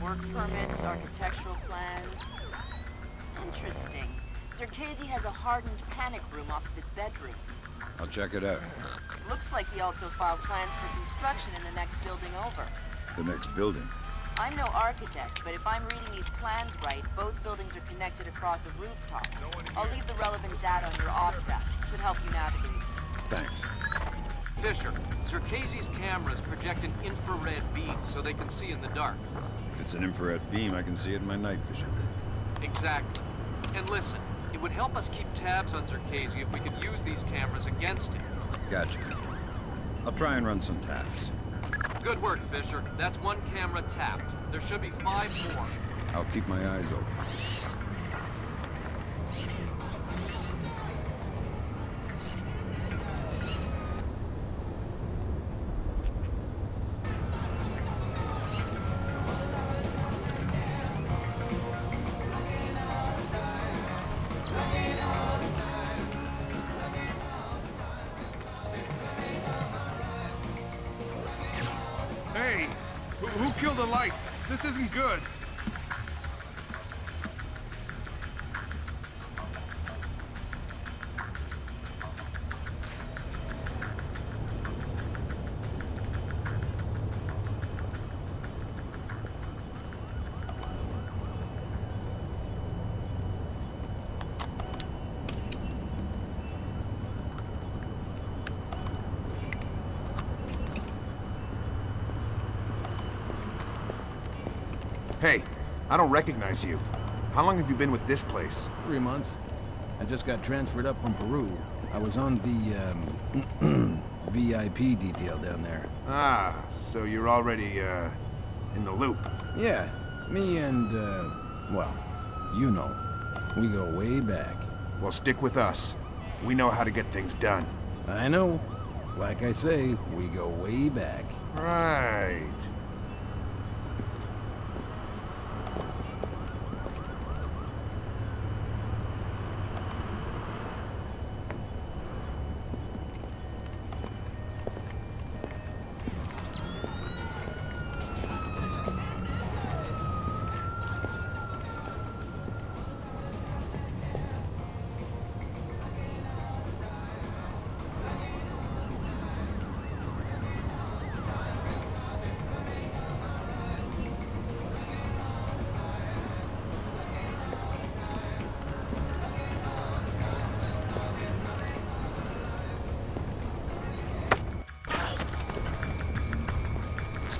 Work permits, architectural plans. Interesting. Zerkesi has a hardened panic room off of his bedroom. I'll check it out. Looks like he also filed plans for construction in the next building over. The next building? I'm no architect, but if I'm reading these plans right, both buildings are connected across a rooftop. I'll leave the relevant data on your offset. Should help you navigate. Thanks. Fisher, Zerkesi's cameras project an infrared beam so they can see in the dark. If it's an infrared beam, I can see it in my night vision. Exactly. And listen, it would help us keep tabs on Zerkesi if we could use these cameras against him. Gotcha. I'll try and run some taps. Good work, Fisher. That's one camera tapped. There should be 5 more. I'll keep my eyes open. Hey, who killed the lights? This isn't good. Hey, I don't recognize you. How long have you been with this place? 3 months. I just got transferred up from Peru. I was on the, VIP detail down there. Ah, so you're already, in the loop. Yeah, me and, well, you know. We go way back. Well, stick with us. We know how to get things done. I know. Like I say, we go way back. Right.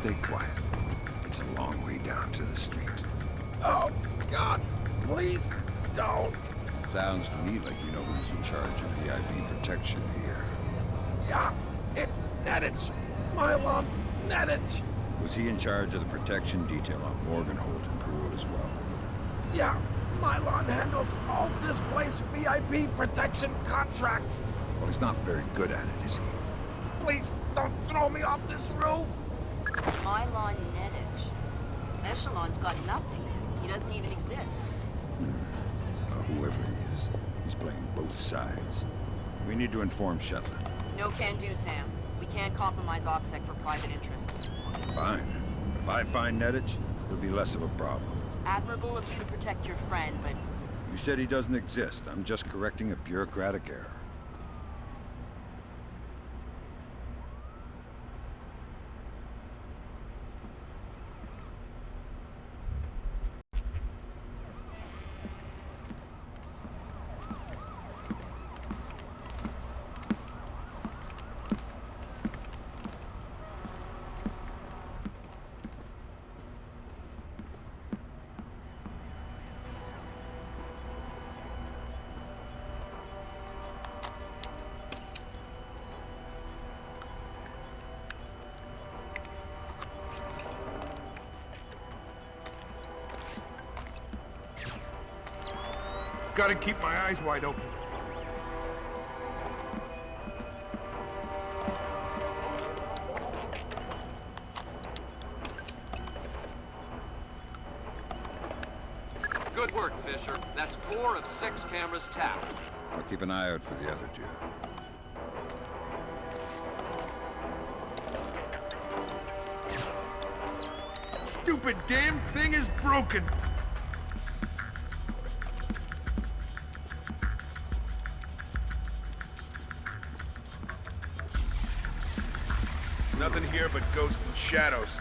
Stay quiet. It's a long way down to the street. Oh, God, please don't. Sounds to me like you know who's in charge of VIP protection here. Yeah, it's Nedich. Mylon Nedich. Was he in charge of the protection detail on Morgenholt in Peru as well? Yeah, Mylon handles all Displace VIP protection contracts. Well, he's not very good at it, is he? Please don't throw me off this roof. Mylon Nedich. Echelon's got nothing. He doesn't even exist. Whoever he is, he's playing both sides. We need to inform Shetland. No can do, Sam. We can't compromise OPSEC for private interests. Fine. If I find Nedich, it'll be less of a problem. Admirable of you to protect your friend, but... You said he doesn't exist. I'm just correcting a bureaucratic error. Gotta keep my eyes wide open. Good work, Fisher. That's 4 of 6 cameras tapped. I'll keep an eye out for the other 2. Stupid damn thing is broken! Nothing here but ghosts and shadows.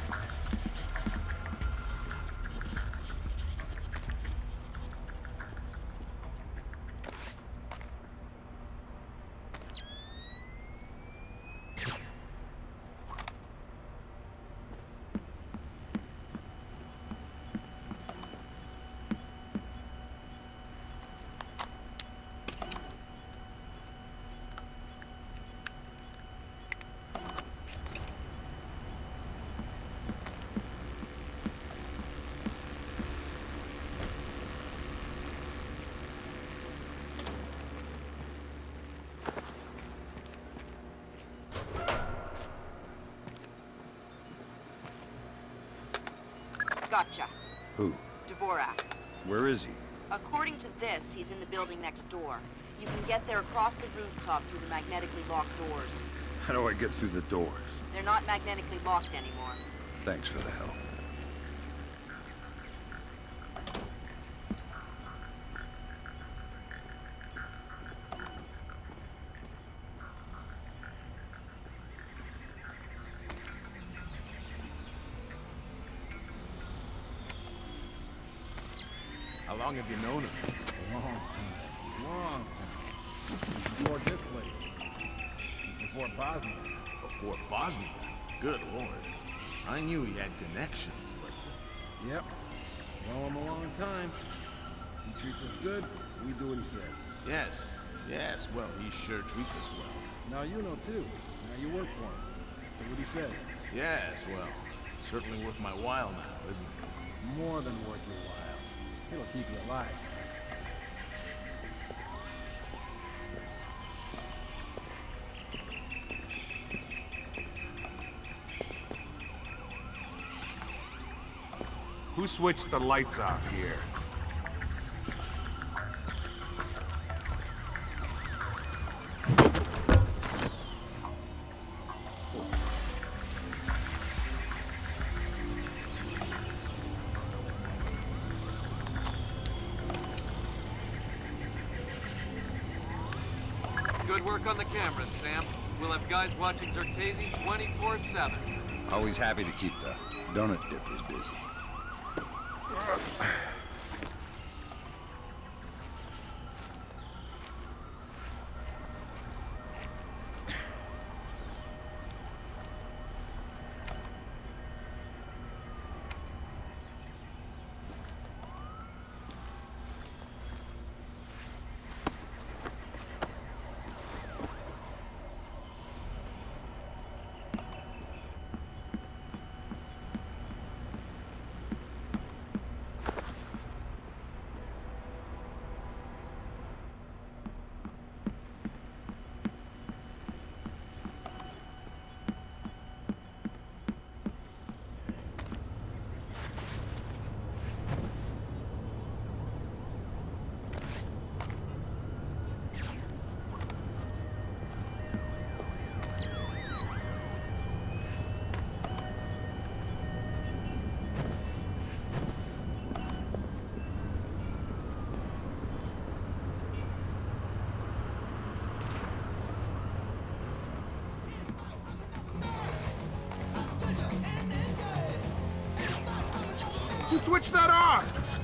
Gotcha. Who? Dvorak. Where is he? According to this, he's in the building next door. You can get there across the rooftop through the magnetically locked doors. How do I get through the doors? They're not magnetically locked anymore. Thanks for the help. How long have you known him? A long time. Long time. Before this place. Before Bosnia. Before Bosnia? Good lord. I knew he had connections, but... Yep. Know him a long time. He treats us good, we do what he says. Yes, well, he sure treats us well. Now you know too. Now you work for him. Do what he says. Yes, well, certainly worth my while now, isn't it? More than worth your while. He'll keep you alive. Who switched the lights off here? Good work on the cameras, Sam. We'll have guys watching Zerkezi 24/7. Always happy to keep the donut dippers busy. Switch that off!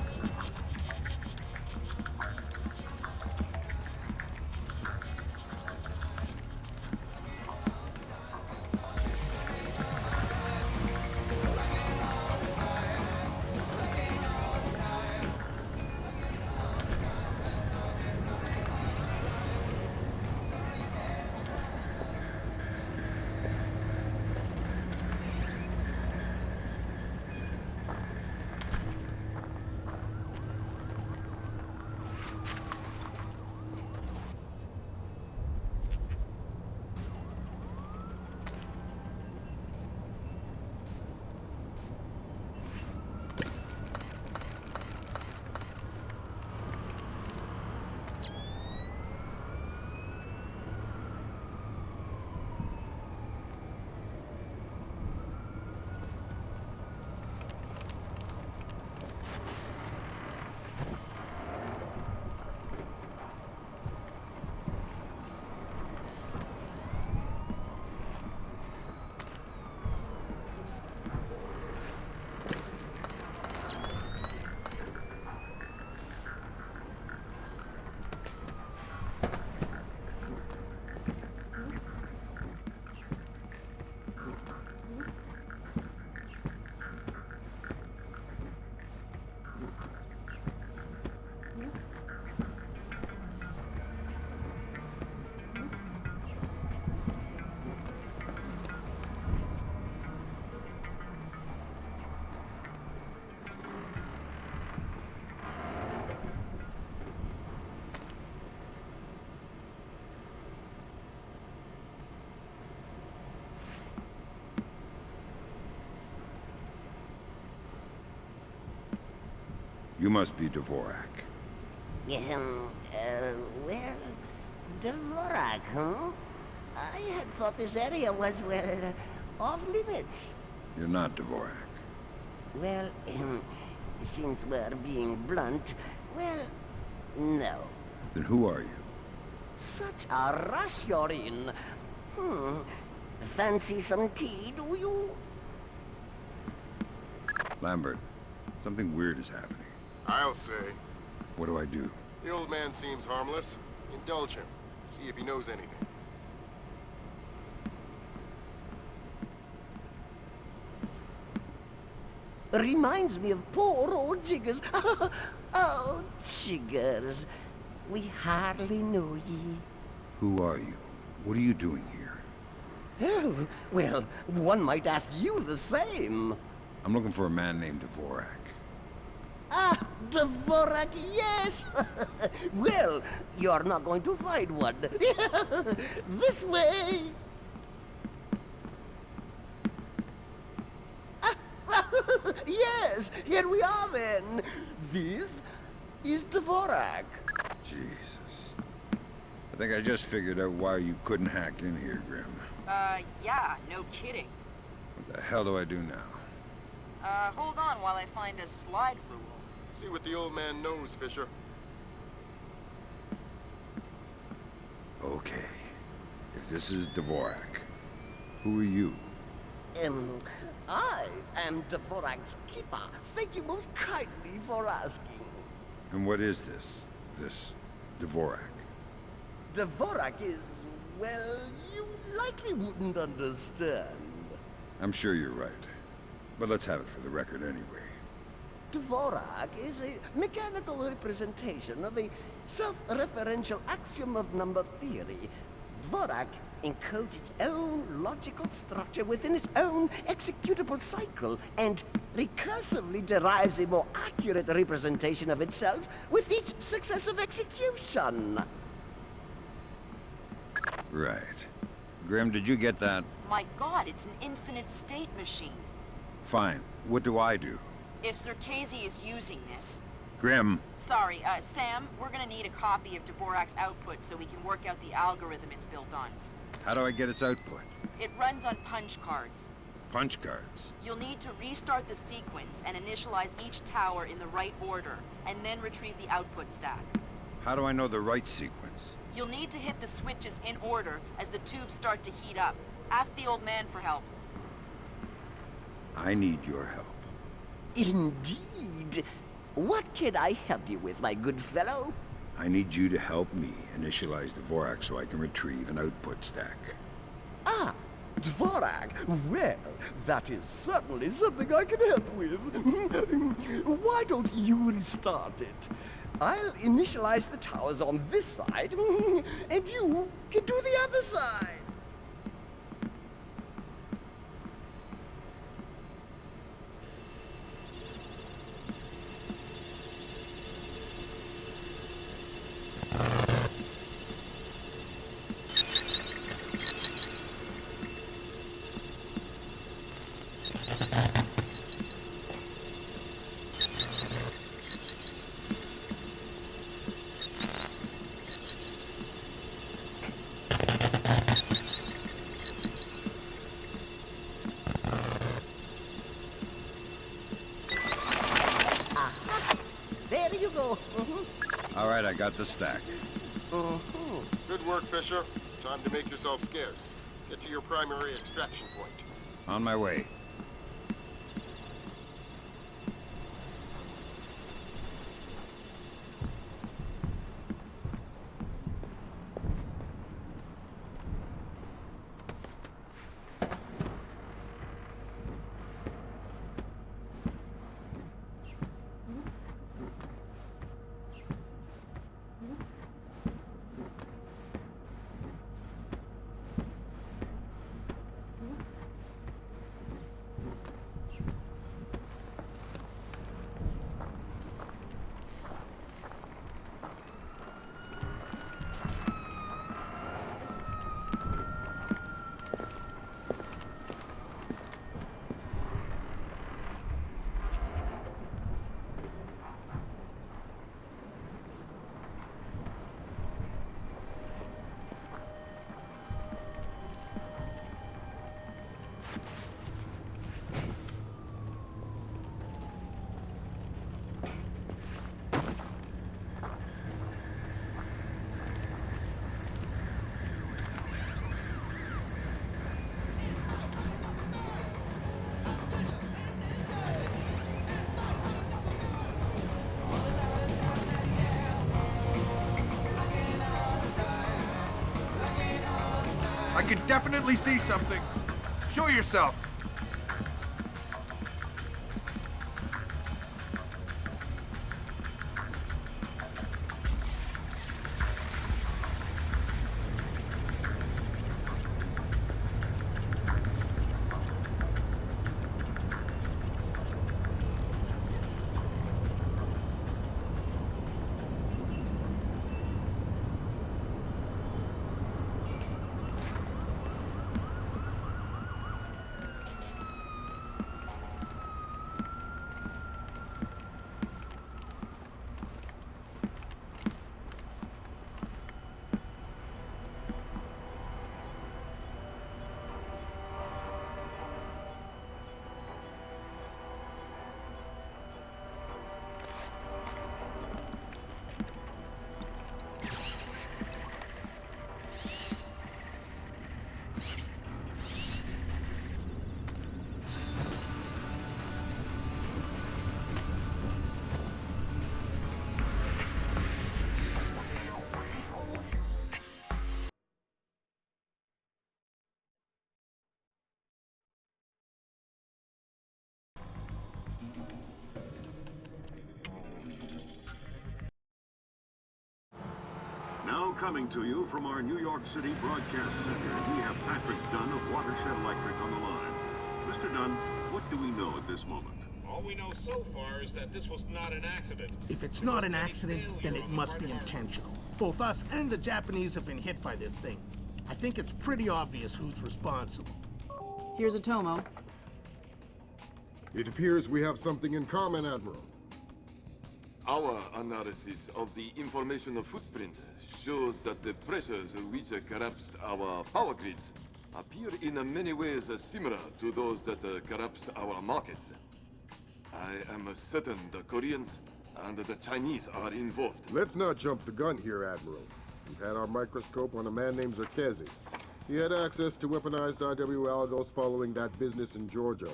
You must be Dvorak. Well, Dvorak, huh? I had thought this area was, well, off limits. You're not Dvorak. Well, since we're being blunt, well, no. Then who are you? Such a rush you're in. Fancy some tea, do you? Lambert, something weird is happening. I'll say. What do I do? The old man seems harmless. Indulge him. See if he knows anything. Reminds me of poor old Jiggers. Oh, Jiggers. We hardly knew ye. Who are you? What are you doing here? Oh, well, one might ask you the same. I'm looking for a man named Dvorak. Ah, Dvorak, yes! Well, you're not going to find one. This way! Yes, here we are then. This is Dvorak. Jesus. I think I just figured out why you couldn't hack in here, Grim. Yeah, no kidding. What the hell do I do now? Hold on while I find a slide rule. See what the old man knows, Fisher. Okay. If this is Dvorak, who are you? I am Dvorak's keeper. Thank you most kindly for asking. And what is this? This Dvorak? Dvorak is, well, you likely wouldn't understand. I'm sure you're right. But let's have it for the record anyway. Dvorak is a mechanical representation of a self-referential axiom of number theory. Dvorak encodes its own logical structure within its own executable cycle, and recursively derives a more accurate representation of itself with each successive execution. Right. Grim, did you get that? My god, it's an infinite state machine. Fine. What do I do? If Circazi is using this... Grim. Sorry, Sam, we're gonna need a copy of Dvorak's output so we can work out the algorithm it's built on. How do I get its output? It runs on punch cards. Punch cards? You'll need to restart the sequence and initialize each tower in the right order, and then retrieve the output stack. How do I know the right sequence? You'll need to hit the switches in order as the tubes start to heat up. Ask the old man for help. I need your help. Indeed. What can I help you with, my good fellow? I need you to help me initialize Dvorak so I can retrieve an output stack. Ah, Dvorak. Well, that is certainly something I can help with. Why don't you restart it? I'll initialize the towers on this side, and you can do the other side. There you go. All right, I got the stack. Good work, Fisher. Time to make yourself scarce. Get to your primary extraction point. On my way. I can definitely see something. Show yourself. Now coming to you from our New York City broadcast center, we have Patrick Dunn of Watershed Electric on the line. Mr. Dunn, what do we know at this moment? All we know so far is that this was not an accident. If it's not an accident, then it must be intentional. Both us and the Japanese have been hit by this thing. I think it's pretty obvious who's responsible. Here's a Tomo. It appears we have something in common, Admiral. Our analysis of the information footprint shows that the pressures which collapsed our power grids appear in many ways similar to those that collapsed our markets. I am certain the Koreans and the Chinese are involved. Let's not jump the gun here, Admiral. We've had our microscope on a man named Zerkezi. He had access to weaponized IW algos following that business in Georgia.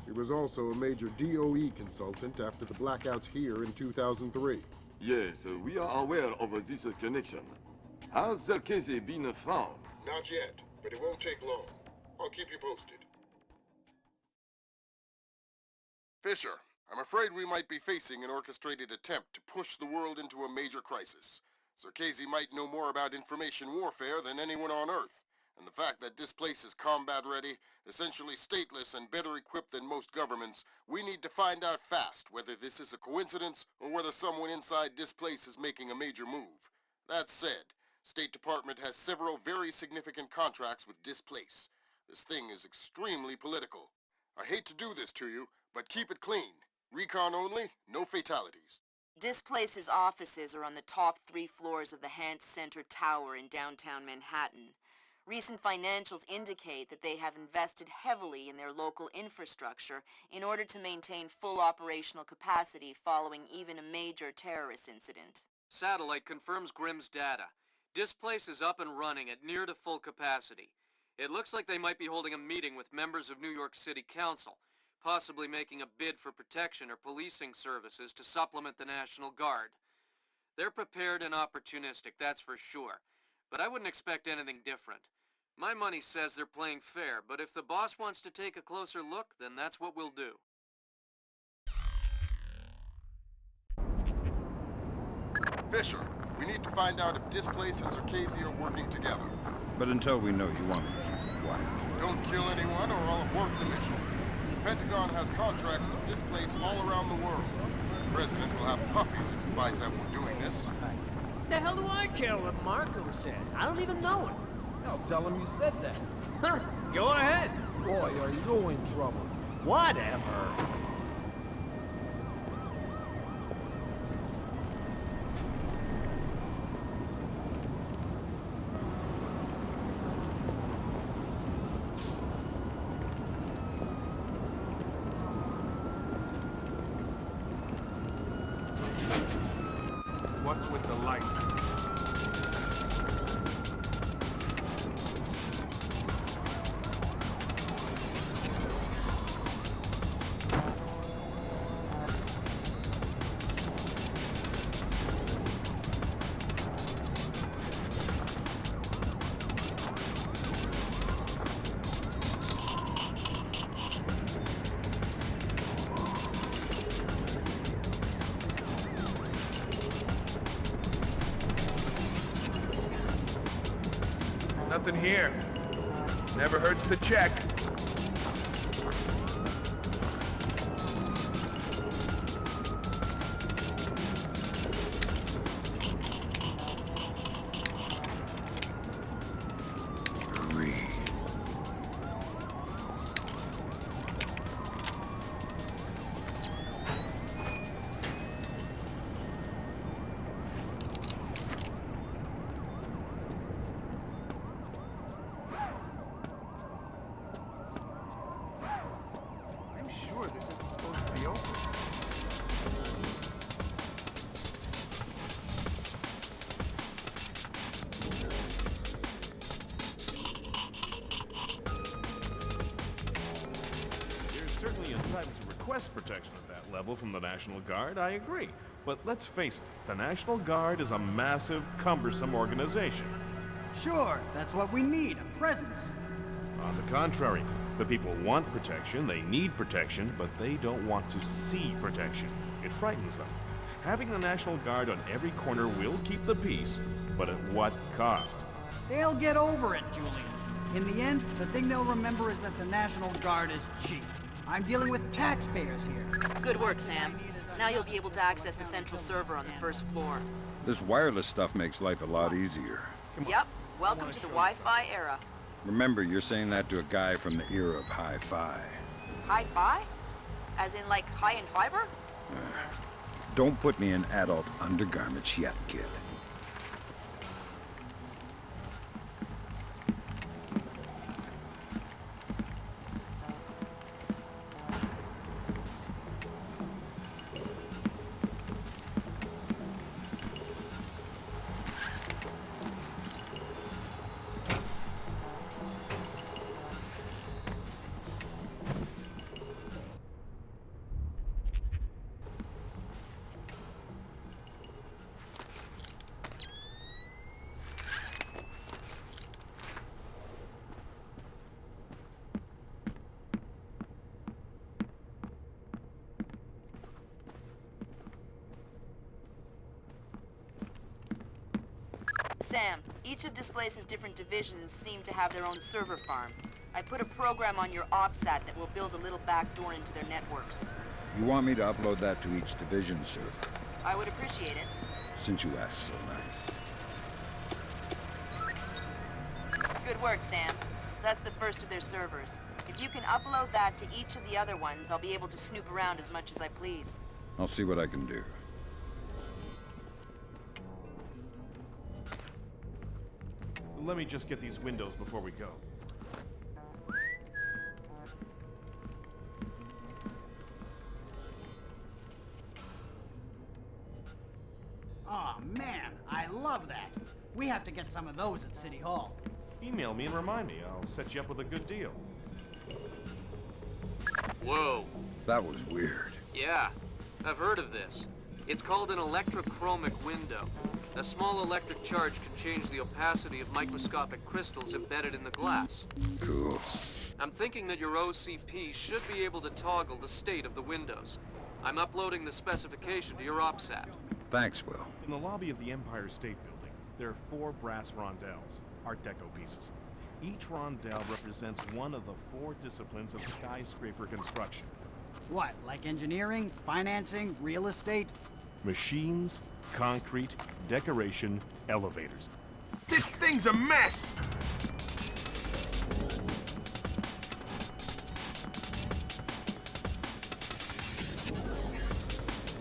He was also a major DOE consultant after the blackouts here in 2003. Yes, we are aware of this connection. Has the case been found? Not yet, but it won't take long. I'll keep you posted. Fisher, I'm afraid we might be facing an orchestrated attempt to push the world into a major crisis. Zarkesi might know more about information warfare than anyone on Earth, and the fact that this place is combat-ready, essentially stateless and better equipped than most governments, we need to find out fast whether this is a coincidence or whether someone inside this place is making a major move. That said, State Department has several very significant contracts with Displace. This thing is extremely political. I hate to do this to you, but keep it clean. Recon only, no fatalities. Displace's offices are on the top 3 floors of the Hance Center Tower in downtown Manhattan. Recent financials indicate that they have invested heavily in their local infrastructure in order to maintain full operational capacity following even a major terrorist incident. Satellite confirms Grimm's data. Displace is up and running at near to full capacity. It looks like they might be holding a meeting with members of New York City Council, possibly making a bid for protection or policing services to supplement the National Guard. They're prepared and opportunistic, that's for sure. But I wouldn't expect anything different. My money says they're playing fair, but if the boss wants to take a closer look, then that's what we'll do. Fisher, we need to find out if Displace and Zarkesi are working together. But until we know, you want me to keep it quiet. Don't kill anyone or I'll abort the mission. The Pentagon has contracts with Displace all around the world. The President will have puppies if he finds out we're doing this. The hell do I care what Marco says? I don't even know him. I'll tell him you said that. Go ahead. Boy, are you in trouble. Whatever. What's with the lights? Nothing here. Never hurts to check. I'm sure this isn't supposed to be open. You're certainly entitled to request protection at that level from the National Guard, I agree. But let's face it, the National Guard is a massive, cumbersome organization. Sure, that's what we need, a presence. On the contrary, the people want protection, they need protection, but they don't want to see protection. It frightens them. Having the National Guard on every corner will keep the peace, but at what cost? They'll get over it, Julian. In the end, the thing they'll remember is that the National Guard is cheap. I'm dealing with taxpayers here. Good work, Sam. Now you'll be able to access the central server on the first floor. This wireless stuff makes life a lot easier. Yep. Welcome to the Wi-Fi era. Remember, you're saying that to a guy from the era of hi-fi. Hi-fi? As in, like, high-end fiber? Don't put me in adult undergarments yet, kid. Sam, each of Displace's different divisions seem to have their own server farm. I put a program on your OPSAT that will build a little backdoor into their networks. You want me to upload that to each division server? I would appreciate it. Since you asked so nice. Good work, Sam. That's the first of their servers. If you can upload that to each of the other ones, I'll be able to snoop around as much as I please. I'll see what I can do. Let me just get these windows before we go. Aw, man, I love that. We have to get some of those at City Hall. Email me and remind me. I'll set you up with a good deal. Whoa. That was weird. Yeah, I've heard of this. It's called an electrochromic window. A small electric charge can change the opacity of microscopic crystals embedded in the glass. Cool. I'm thinking that your OCP should be able to toggle the state of the windows. I'm uploading the specification to your OPSAT. Thanks, Will. In the lobby of the Empire State Building, there are 4 brass rondelles, Art Deco pieces. Each rondelle represents one of the 4 disciplines of skyscraper construction. What, like engineering, financing, real estate? Machines, concrete, decoration, elevators. This thing's a mess!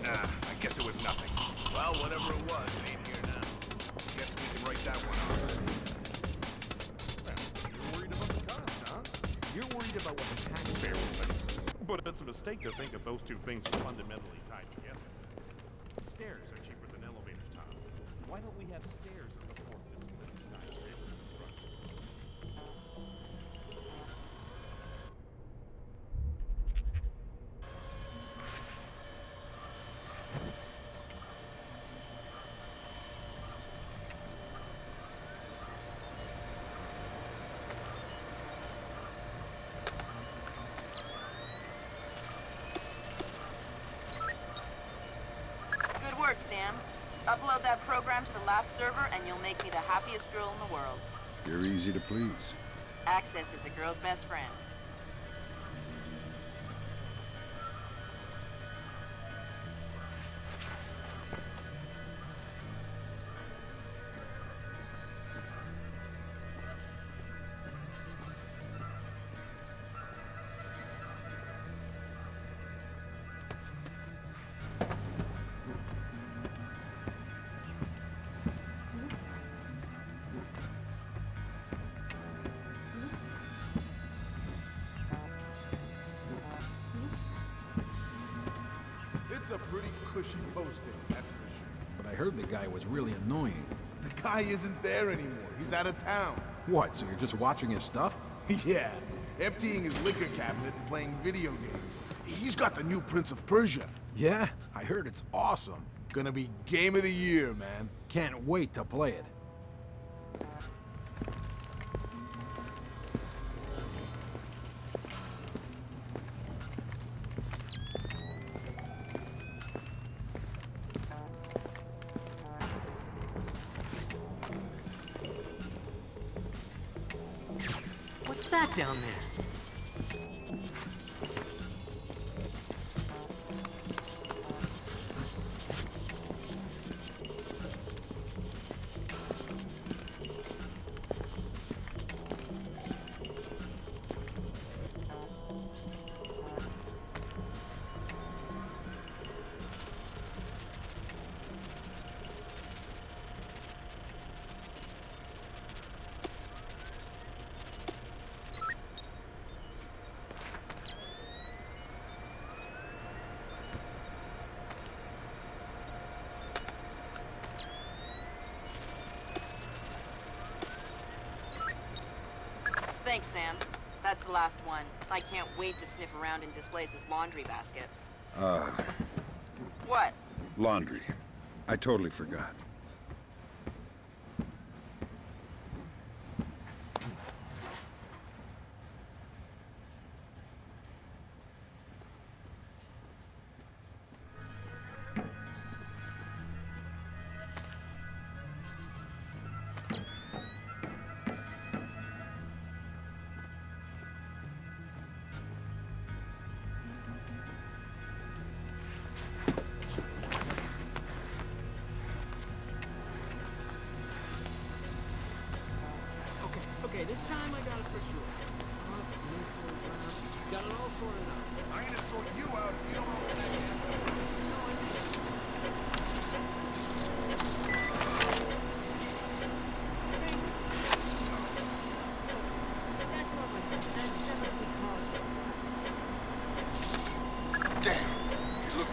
Nah, I guess it was nothing. Well, whatever it was, it ain't here now. Guess we can write that one off. You're worried about the cost, huh? You're worried about what the taxpayer will think. But it's a mistake to think of those two things are fundamentally tied together. Stairs are cheaper than elevators, Tom. Why don't we have stairs as the 4th discipline of skyscraper construction? Good work, Sam. Upload that program to the last server and you'll make me the happiest girl in the world. You're easy to please. Access is a girl's best friend. It's a pretty cushy posting, that's for sure. But I heard the guy was really annoying. The guy isn't there anymore. He's out of town. What, so you're just watching his stuff? Yeah, emptying his liquor cabinet and playing video games. He's got the new Prince of Persia. Yeah, I heard it's awesome. Gonna be game of the year, man. Can't wait to play it. What's that down there? Thanks, Sam. That's the last one. I can't wait to sniff around in Displace's laundry basket. What? Laundry. I totally forgot.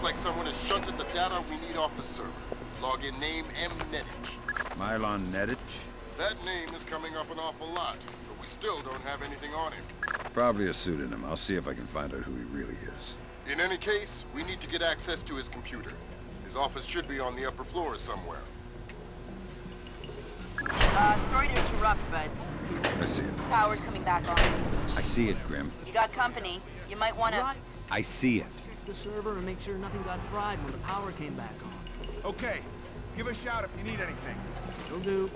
like someone has shunted the data we need off the server. Login name M. Nedich. Mylon Nedich? That name is coming up an awful lot, but we still don't have anything on him. Probably a pseudonym. I'll see if I can find out who he really is. In any case, we need to get access to his computer. His office should be on the upper floor somewhere. Sorry to interrupt, but I see it. power's coming back on. I see it, Grim. You got company. You might want to... Right. I see it. Check the server and make sure nothing got fried when the power came back on. Okay, give a shout if you need anything. Will do.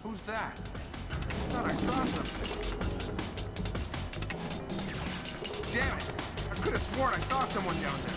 Who's that? I thought I saw something. Damn it! I could have sworn I saw someone down there.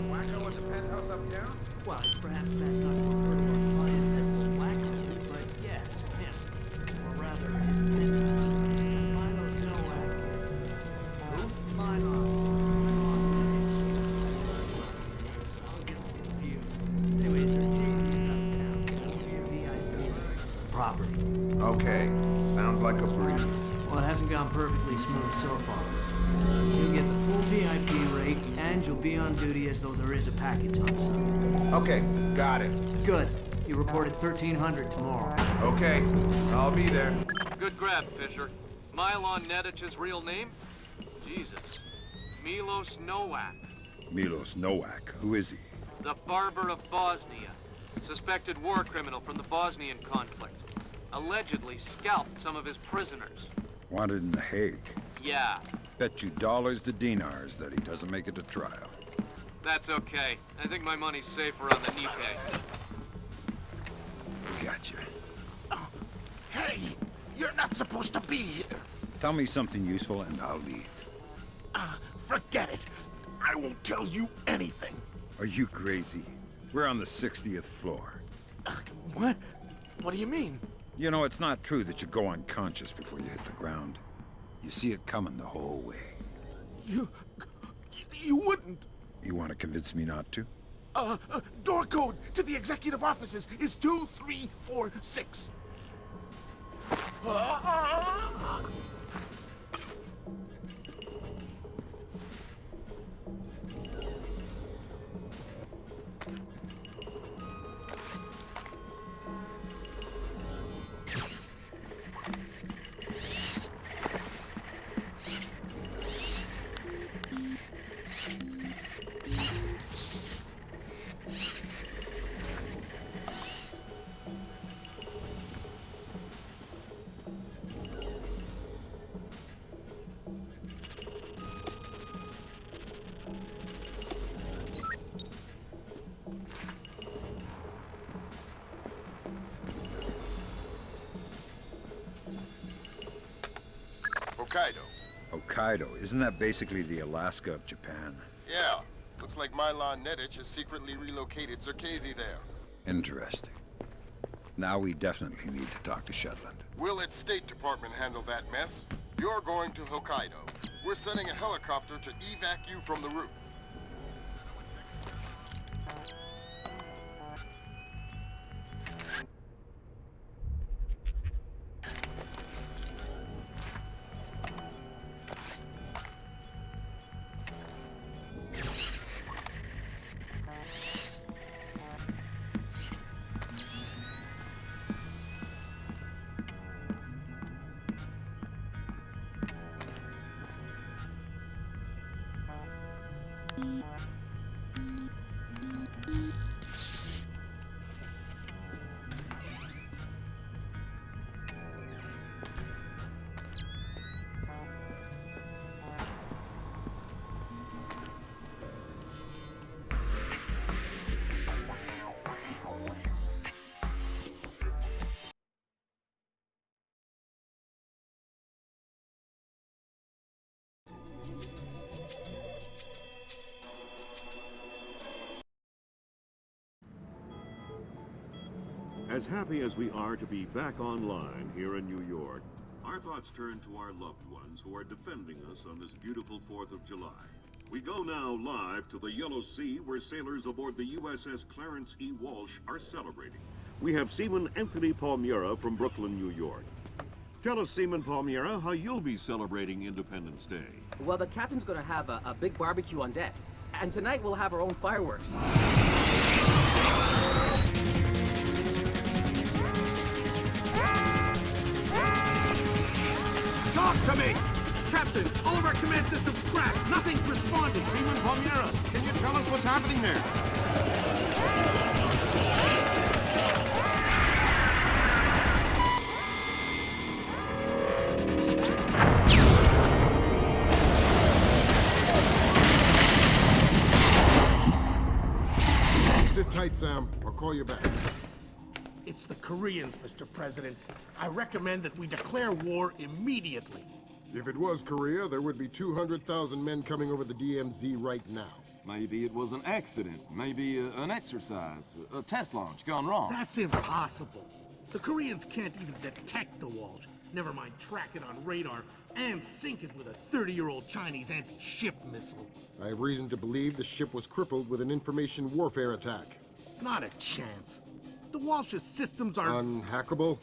Wacko in the penthouse uptown? Well, it's perhaps best not to refer to our client as the blackout, but yes, him. Or rather, his penthouse. Milo's Nowak. Who? Milo. I'll get him a review. Anyways, there's JVs uptown. It'll be a VIP property. Okay, sounds like a breeze. Well, it hasn't gone perfectly smooth so far. You'll get the full VIP rate, and you'll be on duty as though there is a package on site. Okay, got it. Good. You reported 1300 tomorrow. Okay, I'll be there. Good grab, Fisher. Mylon Nedich's real name? Jesus. Milos Nowak. Milos Nowak. Who is he? The Barber of Bosnia. Suspected war criminal from the Bosnian conflict. Allegedly scalped some of his prisoners. Wanted in The Hague. Yeah, Bet you dollars to dinars that he doesn't make it to trial. that's okay. I think my money's safer on the Nikkei. Gotcha. Hey, you're not supposed to be here. Tell me something useful and I'll leave. Forget it. I won't tell you anything. Are you crazy? We're on the 60th floor. What? What do you mean? You know, it's not true that you go unconscious before you hit the ground. You see it coming the whole way. You wouldn't. You want to convince me not to? Door code to the executive offices is 2346. Hokkaido. Hokkaido. Isn't that basically the Alaska of Japan? Yeah. Looks like Mylon Nedich has secretly relocated Zerkezi there. Interesting. Now we definitely need to talk to Shetland. Will its State Department handle that mess? You're going to Hokkaido. We're sending a helicopter to evac you from the roof. As happy as we are to be back online here in New York, our thoughts turn to our loved ones who are defending us on this beautiful 4th of July. We go now live to the Yellow Sea, where sailors aboard the USS Clarence E. Walsh are celebrating. We have Seaman Anthony Palmiera from Brooklyn, New York. Tell us, Seaman Palmiera, how you'll be celebrating Independence Day. Well, the captain's gonna have a big barbecue on deck. And tonight we'll have our own fireworks. Talk to me! Captain, all of our command systems crashed. Nothing's responding. Seaman Palmiera, can you tell us what's happening there? Sit tight, Sam. I'll call you back. It's the Koreans, Mr. President. I recommend that we declare war immediately. If it was Korea, there would be 200,000 men coming over the DMZ right now. Maybe it was an accident. Maybe an exercise. A test launch gone wrong. That's impossible. The Koreans can't even detect the Walsh. Never mind track it on radar and sink it with a 30-year-old Chinese anti-ship missile. I have reason to believe the ship was crippled with an information warfare attack. Not a chance. The Walsh's systems are... Unhackable?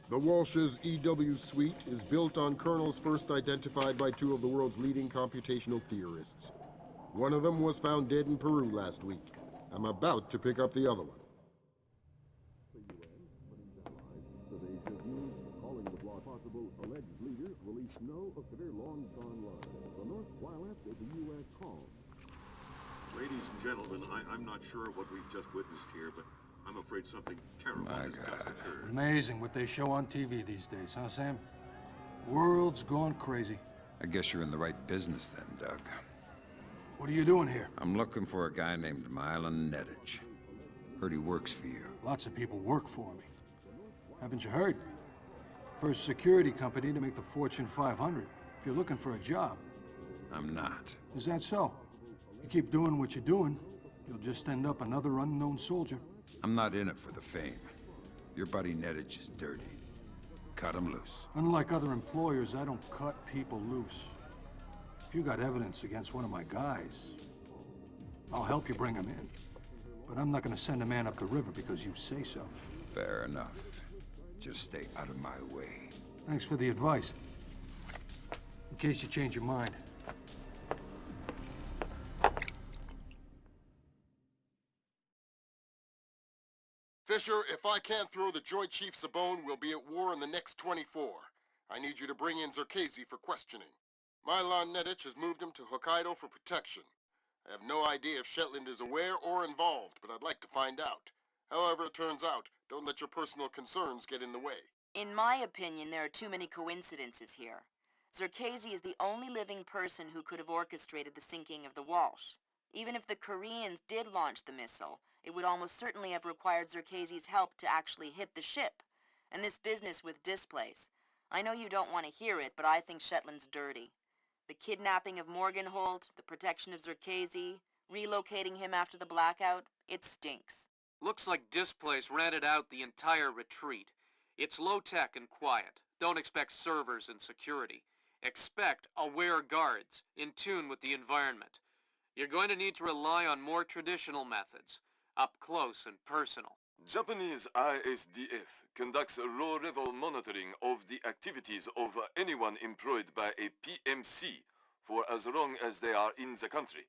The Walsh's EW suite is built on kernels first identified by two of the world's leading computational theorists. One of them was found dead in Peru last week. I'm about to pick up the other one. Possible alleged leader released no of their long-gone lives. The North, while after the U.S. called. Ladies and gentlemen, I'm not sure what we've just witnessed here, but I'm afraid something terrible has just occurred. Amazing what they show on TV these days, huh, Sam? World's gone crazy. I guess you're in the right business then, Doug. What are you doing here? I'm looking for a guy named Mylan Nedich. Heard he works for you. Lots of people work for me. Haven't you heard? First security company to make the Fortune 500. If you're looking for a job. I'm not. Is that so? You keep doing what you're doing, you'll just end up another unknown soldier. I'm not in it for the fame. Your buddy Nedich is dirty. Cut him loose. Unlike other employers, I don't cut people loose. If you got evidence against one of my guys, I'll help you bring him in. But I'm not gonna send a man up the river because you say so. Fair enough. Just stay out of my way. Thanks for the advice. In case you change your mind. Fisher, if I can't throw the Joint Chiefs a bone, we'll be at war in the next 24. I need you to bring in Zerkezi for questioning. Mylan Nedich has moved him to Hokkaido for protection. I have no idea if Shetland is aware or involved, but I'd like to find out. However it turns out, don't let your personal concerns get in the way. In my opinion, there are too many coincidences here. Zerkezi is the only living person who could have orchestrated the sinking of the Walsh. Even if the Koreans did launch the missile, it would almost certainly have required Zerkezi's help to actually hit the ship. And this business with Displace, I know you don't want to hear it, but I think Shetland's dirty. The kidnapping of Morgenholt, the protection of Zerkezi, relocating him after the blackout, it stinks. Looks like Displace rented out the entire retreat. It's low-tech and quiet. Don't expect servers and security. Expect aware guards, in tune with the environment. You're going to need to rely on more traditional methods, up close and personal. Japanese ISDF conducts low-level monitoring of the activities of anyone employed by a PMC for as long as they are in the country.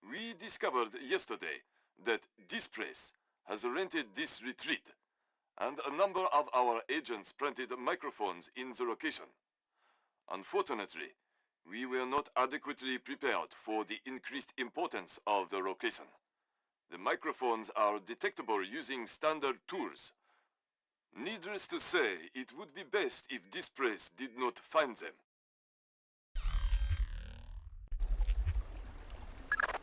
We discovered yesterday that Displace has rented this retreat, and a number of our agents planted microphones in the location. Unfortunately, we were not adequately prepared for the increased importance of the location. The microphones are detectable using standard tools. Needless to say, it would be best if Displace did not find them.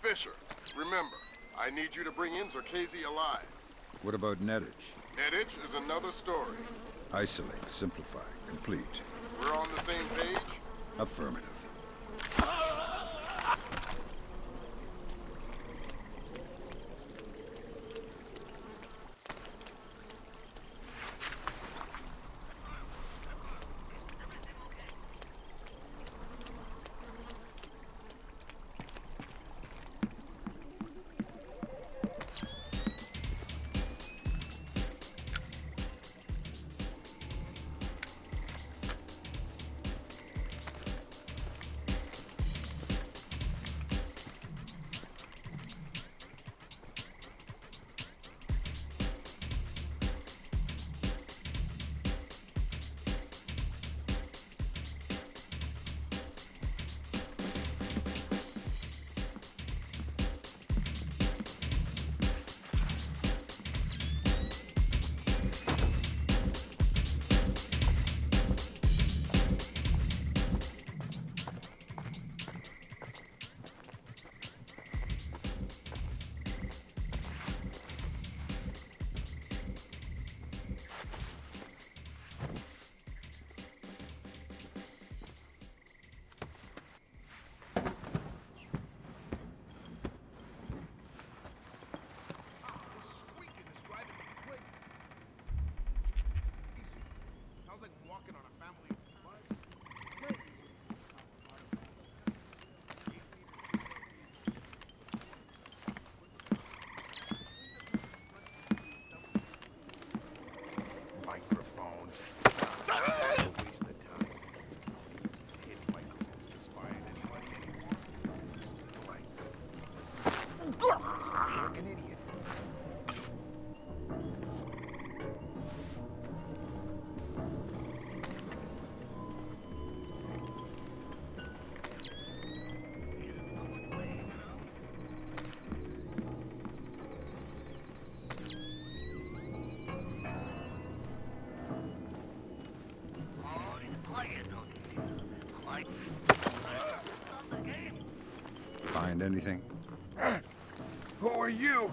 Fisher, remember, I need you to bring in Zerkezi alive. What about Nedich? Nedich is another story. Isolate, simplify, complete. We're on the same page? Affirmative. Ah! an idiot. Find anything? Who are you?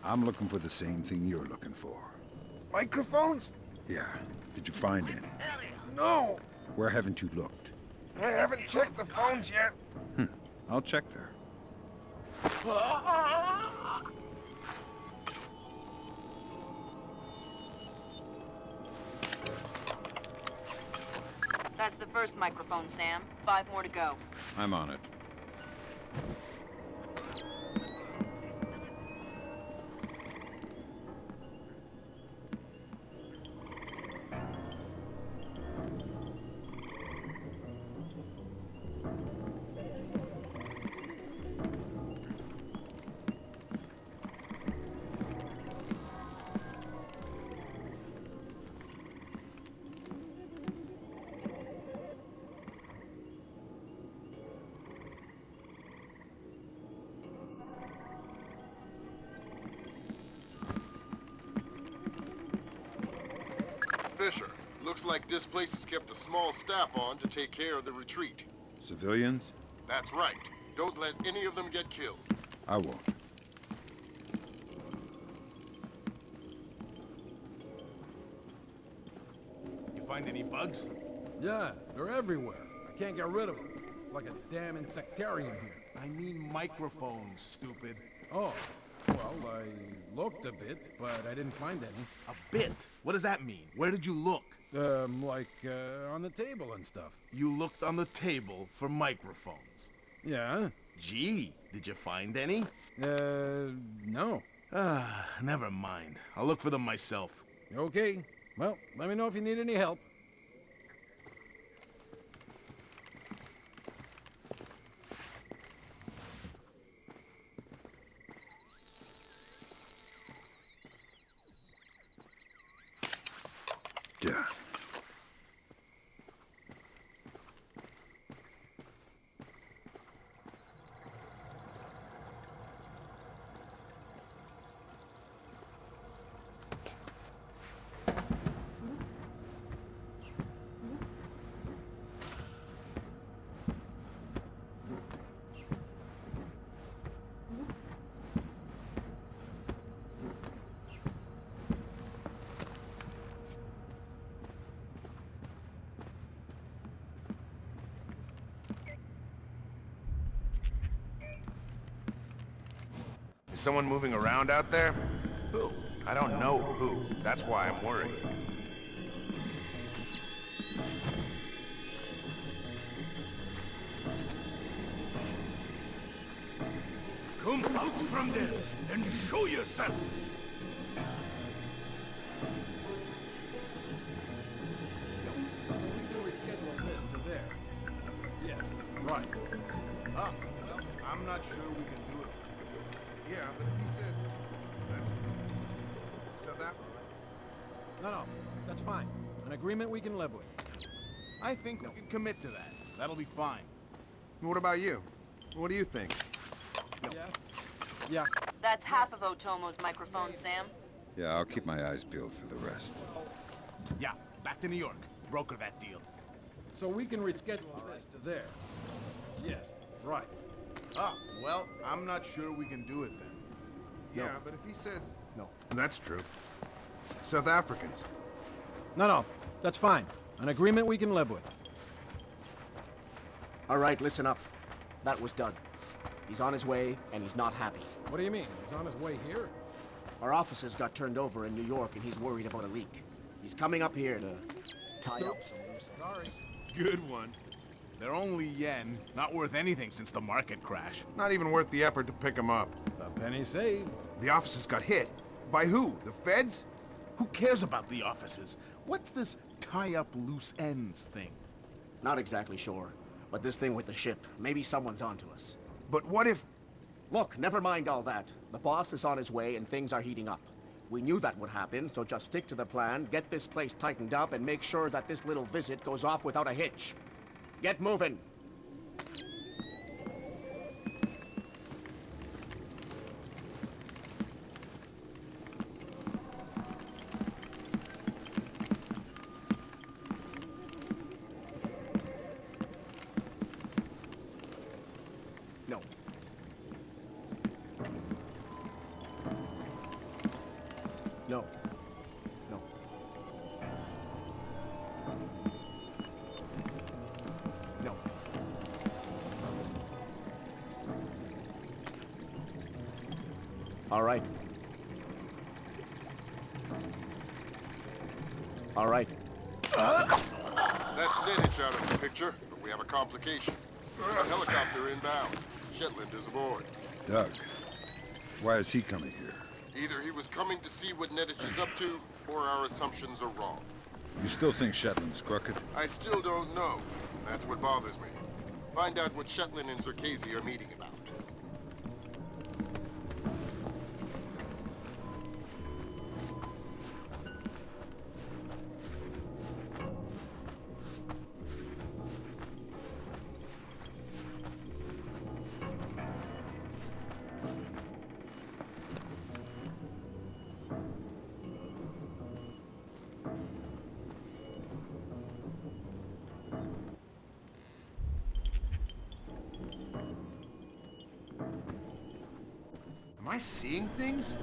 I'm looking for the same thing you're looking for. Microphones? Yeah. Did you find any? No! Where haven't you looked? I haven't checked the phones yet. I'll check there. That's the first microphone, Sam. 5 more to go. I'm on it. Fisher, looks like Displace has kept a small staff on to take care of the retreat. Civilians? That's right. Don't let any of them get killed. I won't. You find any bugs? Yeah, they're everywhere. I can't get rid of them. It's like a damn insectarium here. I mean microphones, stupid. Oh, well, I looked a bit, but I didn't find any. A bit? What does that mean? Where did you look? On the table and stuff. You looked on the table for microphones. Yeah? Gee, did you find any? No. Never mind. I'll look for them myself. Okay. Well, let me know if you need any help. Yeah. Is someone moving around out there? Who? I don't know who. That's why I'm worried. Come out from there and show yourself! So we can reschedule this to there. Yes, right. Well, I'm not sure we can do it. Yeah, but if he says... That's... So that... No, that's fine. An agreement we can live with. I think we can commit to that. That'll be fine. What about you? What do you think? Yeah. That's half of Otomo's microphone, Sam. Yeah, I'll keep my eyes peeled for the rest. Yeah, back to New York. Broker that deal. So we can reschedule this to there. Yes, right. Well, I'm not sure we can do it then. No. Yeah, but if he says... No. That's true. South Africans. No, that's fine. An agreement we can live with. All right, listen up. That was Doug. He's on his way, and he's not happy. What do you mean? He's on his way here? Our offices got turned over in New York, and he's worried about a leak. He's coming up here to tie up some loose ends. Sorry. Good one. They're only yen, not worth anything since the market crash. Not even worth the effort to pick them up. A penny saved. The offices got hit. By who? The feds? Who cares about the offices? What's this tie up loose ends thing? Not exactly sure, but this thing with the ship, maybe someone's onto us. But what if... Look, never mind all that. The boss is on his way and things are heating up. We knew that would happen, so just stick to the plan, get this place tightened up, and make sure that this little visit goes off without a hitch. Get moving! No. No. No. No. All right. All right. That's Nedich out of the picture, but we have a complication. There's a helicopter inbound. Shetland is aboard. Doug, why is he coming here? Either he was coming to see what Nedich is up to, or our assumptions are wrong. You still think Shetland's crooked? I still don't know. That's what bothers me. Find out what Shetland and Zerkezi are meeting about. Am I seeing things?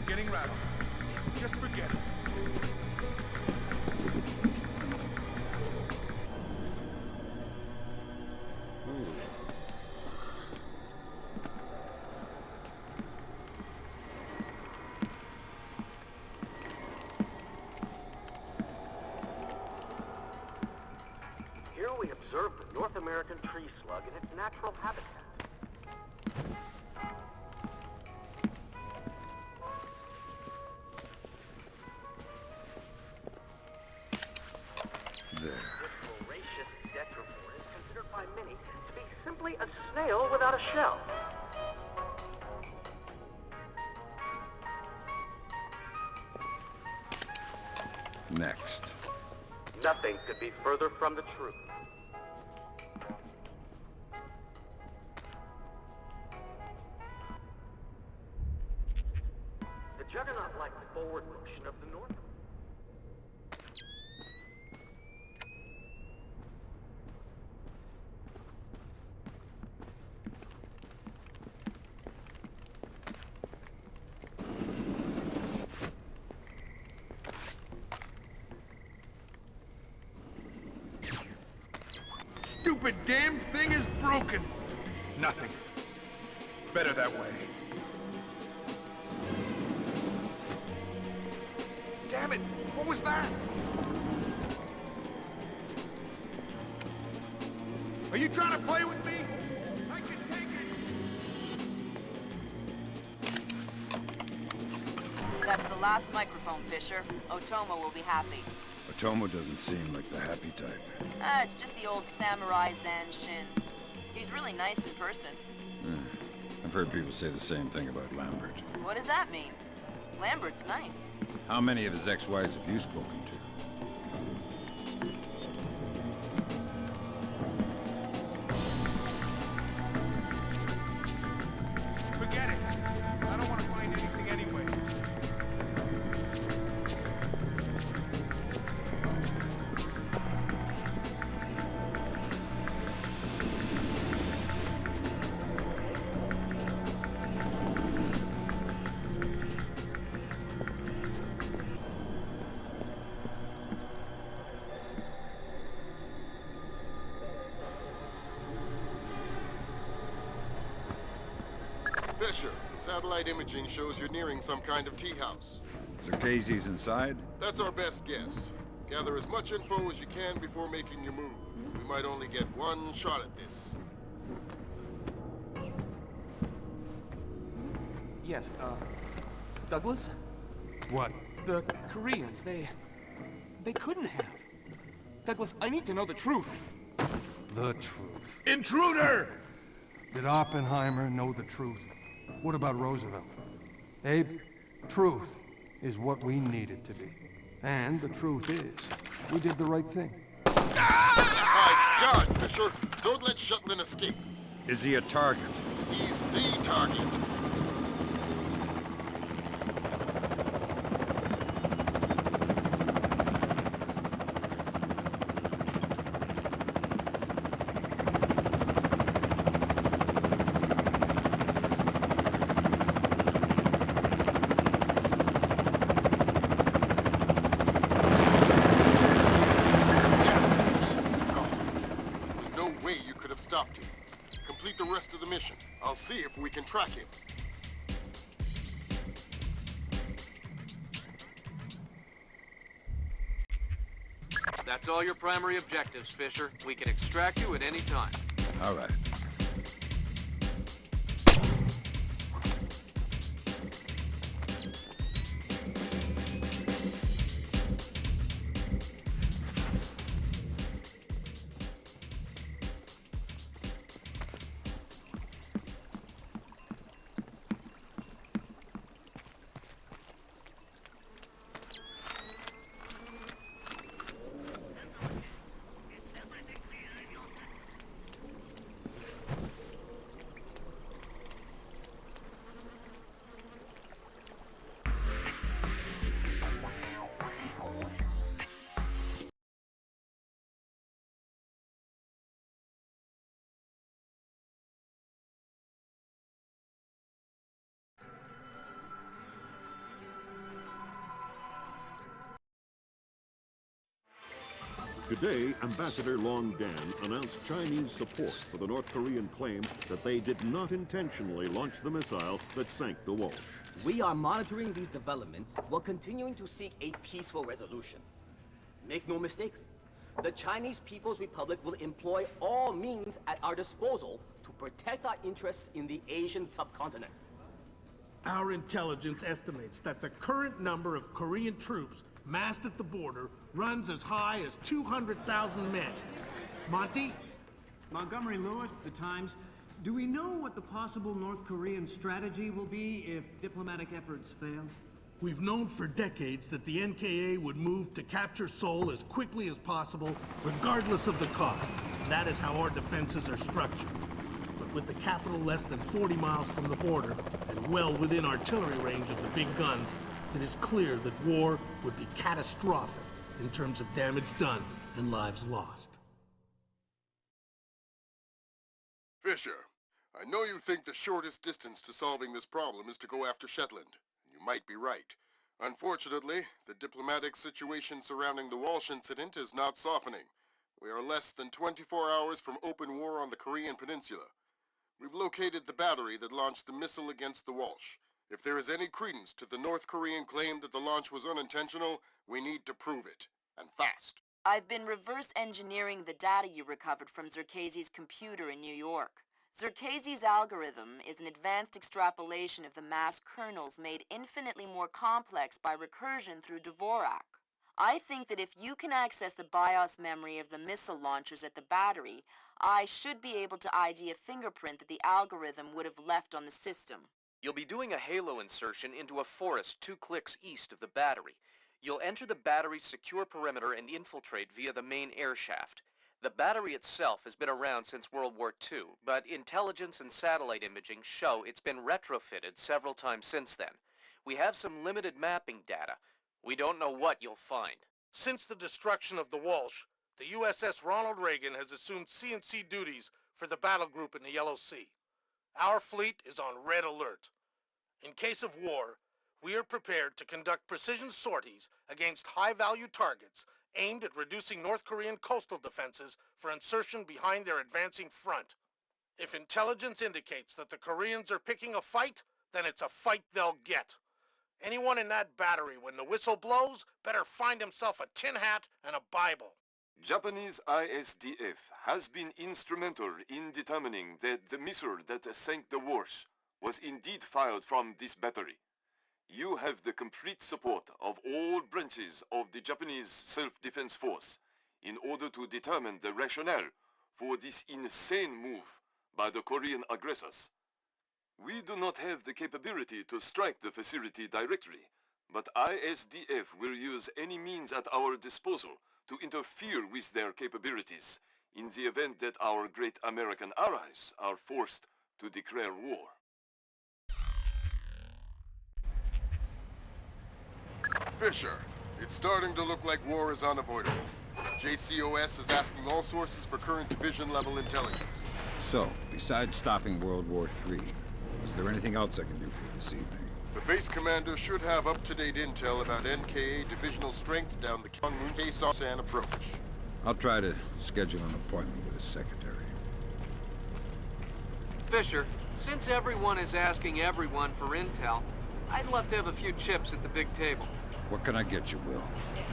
Getting rattled. Just forget it. Here we observe the North American tree slug in its natural habitat. There. This voracious detrivore is considered by many to be simply a snail without a shell. Next. Nothing could be further from the truth. The juggernaut-like forward motion of the North. Stupid damn thing is broken. Nothing. Better that way. Damn it! What was that? Are you trying to play with me? I can take it. That's the last microphone, Fisher. Otomo will be happy. Otomo doesn't seem like the happy type. Ah, it's just the old samurai Zanshin. He's really nice in person. I've heard people say the same thing about Lambert. What does that mean? Lambert's nice. How many of his ex-wives have you spoken to? Forget it. I don't want to find anything anyway. Fisher, satellite imaging shows you're nearing some kind of tea house. Zerkezi's inside? That's our best guess. Gather as much info as you can before making your move. We might only get one shot at this. Yes, Douglas? What? The Koreans, they couldn't have. Douglas, I need to know the truth. The truth. Intruder! Did Oppenheimer know the truth? What about Roosevelt? Abe, truth is what we need it to be. And the truth is, we did the right thing. My God, Fisher! Don't let Shetland escape. Is he a target? He's the target. Stopped him. Complete the rest of the mission. I'll see if we can track him. That's all your primary objectives, Fisher. We can extract you at any time. All right. Today, Ambassador Long Dan announced Chinese support for the North Korean claim that they did not intentionally launch the missile that sank the Walsh. We are monitoring these developments while continuing to seek a peaceful resolution. Make no mistake, the Chinese People's Republic will employ all means at our disposal to protect our interests in the Asian subcontinent. Our intelligence estimates that the current number of Korean troops massed at the border runs as high as 200,000 men. Monty? Montgomery Lewis, The Times. Do we know what the possible North Korean strategy will be if diplomatic efforts fail? We've known for decades that the NKA would move to capture Seoul as quickly as possible, regardless of the cost. That is how our defenses are structured. But with the capital less than 40 miles from the border, and well within artillery range of the big guns, it is clear that war would be catastrophic in terms of damage done and lives lost. Fisher, I know you think the shortest distance to solving this problem is to go after Shetland, and you might be right. Unfortunately, the diplomatic situation surrounding the Walsh incident is not softening. We are less than 24 hours from open war on the Korean Peninsula. We've located the battery that launched the missile against the Walsh. If there is any credence to the North Korean claim that the launch was unintentional, we need to prove it, and fast. I've been reverse engineering the data you recovered from Zerkezi's computer in New York. Zerkezi's algorithm is an advanced extrapolation of the mass kernels made infinitely more complex by recursion through Dvorak. I think that if you can access the BIOS memory of the missile launchers at the battery, I should be able to ID a fingerprint that the algorithm would have left on the system. You'll be doing a halo insertion into a forest 2 clicks east of the battery. You'll enter the battery's secure perimeter and infiltrate via the main air shaft. The battery itself has been around since World War II, but intelligence and satellite imaging show it's been retrofitted several times since then. We have some limited mapping data. We don't know what you'll find. Since the destruction of the Walsh, the USS Ronald Reagan has assumed CNC duties for the battle group in the Yellow Sea. Our fleet is on red alert. In case of war, we are prepared to conduct precision sorties against high-value targets aimed at reducing North Korean coastal defenses for insertion behind their advancing front. If intelligence indicates that the Koreans are picking a fight, then it's a fight they'll get. Anyone in that battery, when the whistle blows, better find himself a tin hat and a Bible. Japanese ISDF has been instrumental in determining that the missile that sank the Walsh was indeed fired from this battery. You have the complete support of all branches of the Japanese self-defense force in order to determine the rationale for this insane move by the Korean aggressors. We do not have the capability to strike the facility directly, but ISDF will use any means at our disposal to interfere with their capabilities in the event that our great American allies are forced to declare war. Fisher, it's starting to look like war is unavoidable. JCOS is asking all sources for current division-level intelligence. So, besides stopping World War III, is there anything else I can do for you this evening? The base commander should have up-to-date intel about NKA divisional strength down the Gyeongmun-Daesan approach. I'll try to schedule an appointment with his secretary. Fisher, since everyone is asking everyone for intel, I'd love to have a few chips at the big table. What can I get you, Will?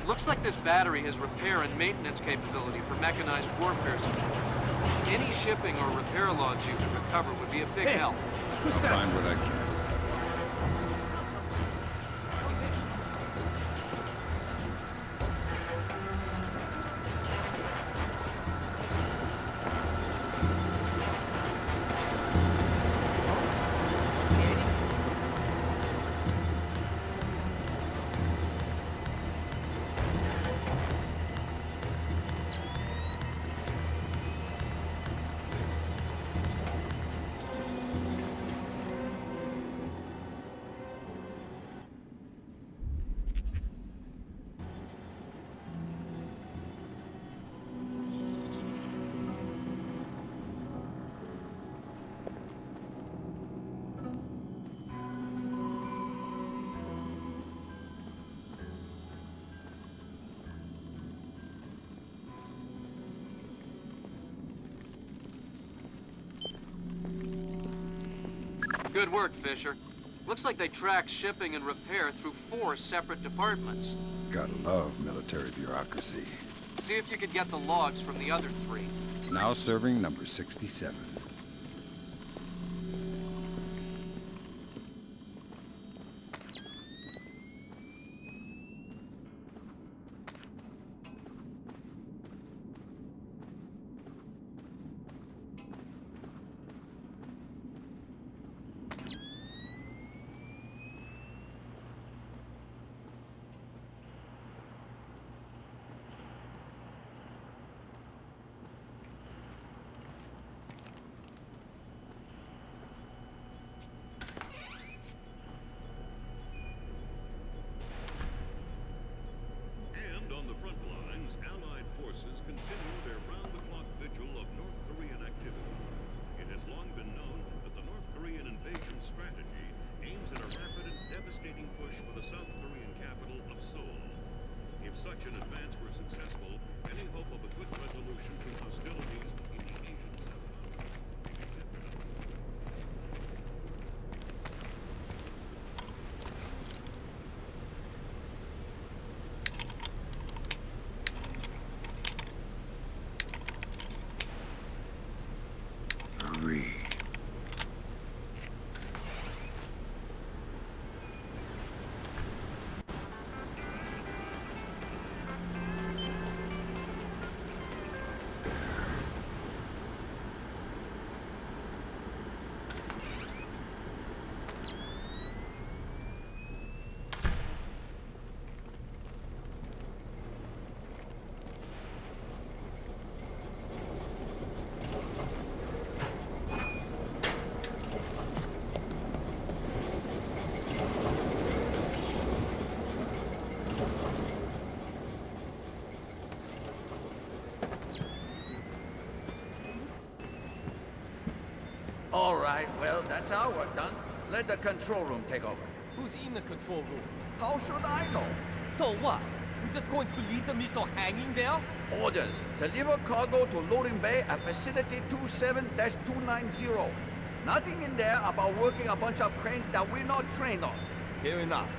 Looks like this battery has repair and maintenance capability for mechanized warfare support. Any shipping or repair logs you can recover would be a big help. I'll find what I can. Good work, Fisher. Looks like they track shipping and repair through 4 separate departments. Gotta love military bureaucracy. See if you could get the logs from the other 3. Now serving number 67. All right, well, that's our work done. Let the control room take over. Who's in the control room? How should I know? So what? We're just going to leave the missile hanging there? Orders. Deliver cargo to loading bay at facility 27-290. Nothing in there about working a bunch of cranes that we're not trained on. Fair enough.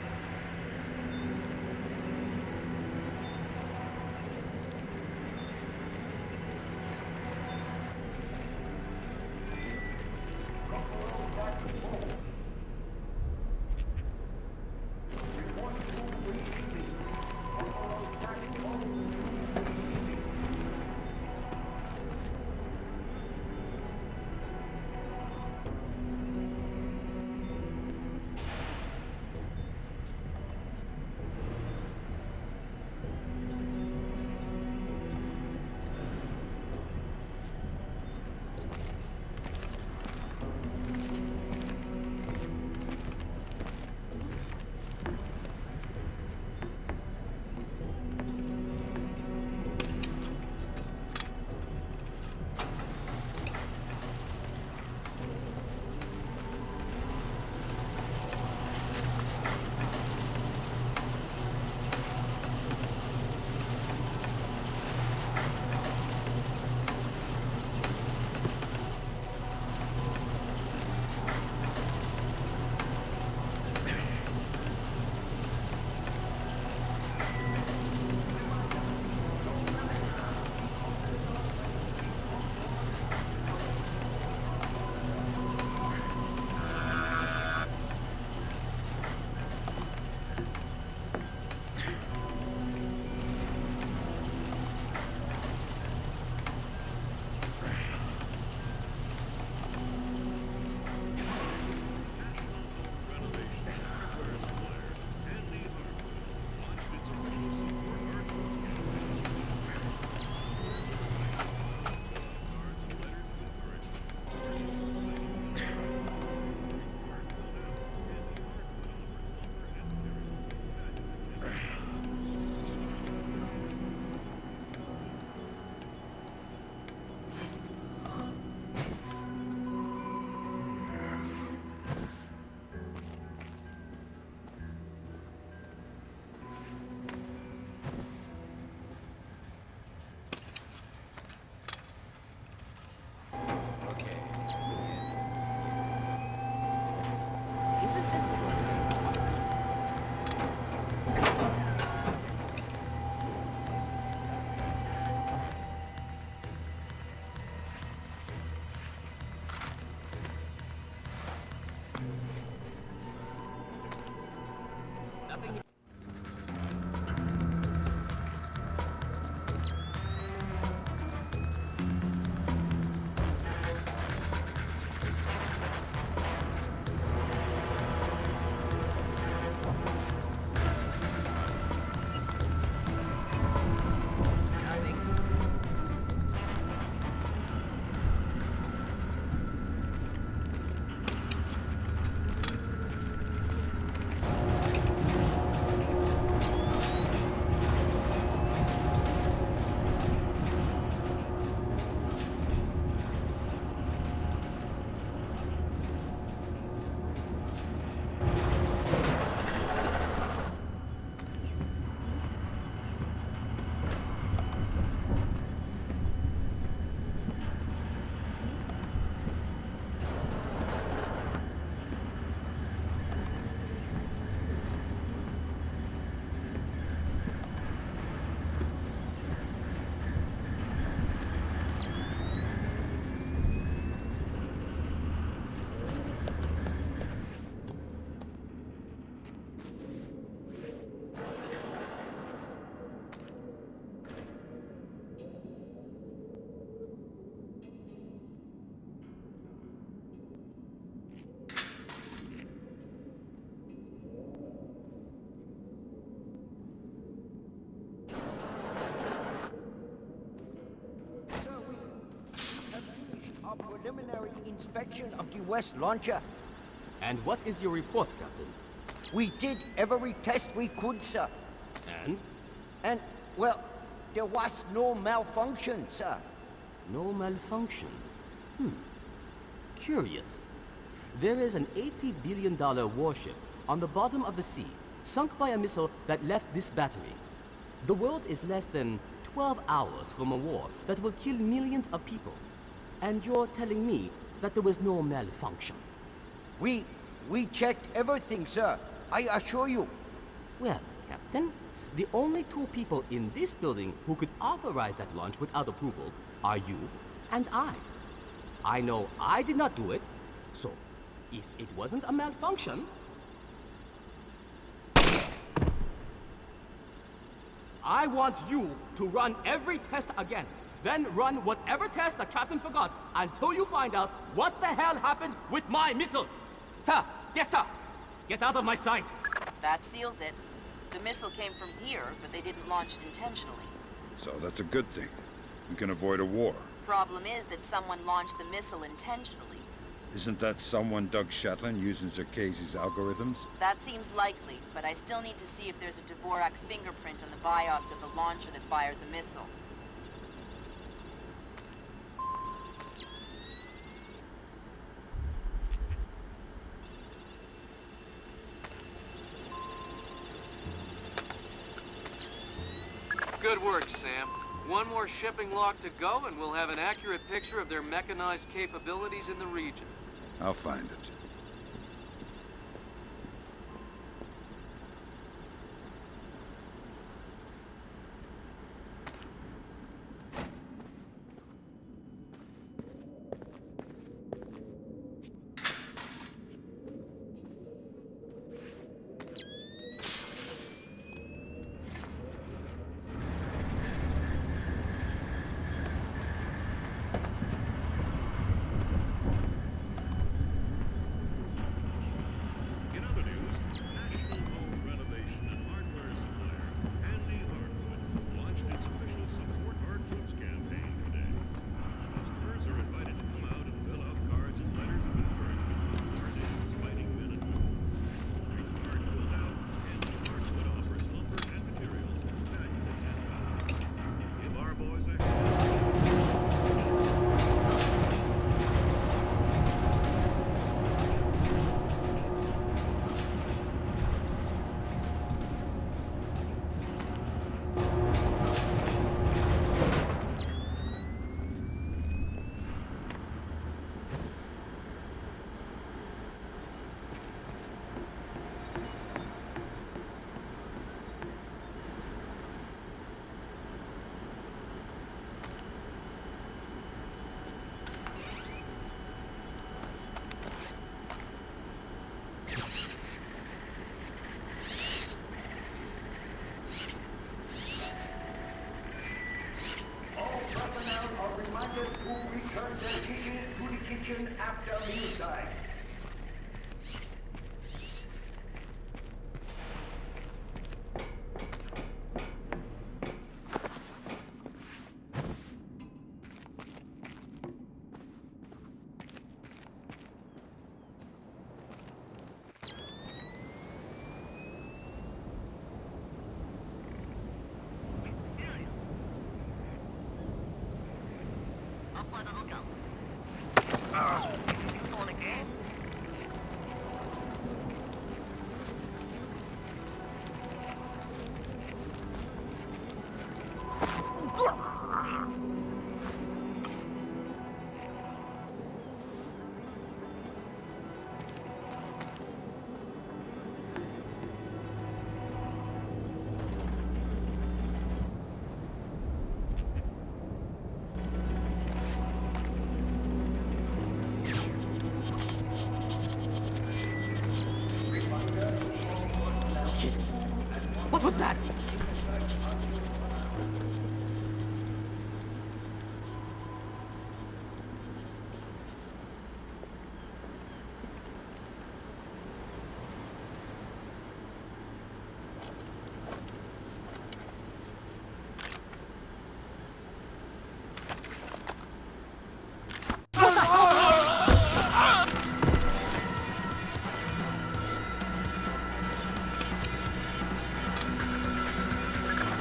preliminary inspection of the West launcher. And what is your report, Captain? We did every test we could, sir. And? And, well, there was no malfunction, sir. No malfunction? Curious. There is an $80 billion warship on the bottom of the sea, sunk by a missile that left this battery. The world is less than 12 hours from a war that will kill millions of people. And you're telling me that there was no malfunction? We checked everything, sir. I assure you. Well, Captain, the only two people in this building who could authorize that launch without approval are you and I. I know I did not do it, so if it wasn't a malfunction... I want you to run every test again. Then run whatever test the captain forgot until you find out what the hell happened with my missile. Sir! Yes, sir! Get out of my sight! That seals it. The missile came from here, but they didn't launch it intentionally. So that's a good thing. We can avoid a war. Problem is that someone launched the missile intentionally. Isn't that someone Doug Shetland using Zerkese's algorithms? That seems likely, but I still need to see if there's a Dvorak fingerprint on the BIOS of the launcher that fired the missile. Good work, Sam. One more shipping lock to go, and we'll have an accurate picture of their mechanized capabilities in the region. I'll find it. After mealtime. What was that?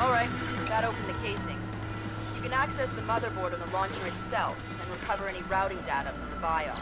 Alright, that opened the casing. You can access the motherboard on the launcher itself and recover any routing data from the BIOS.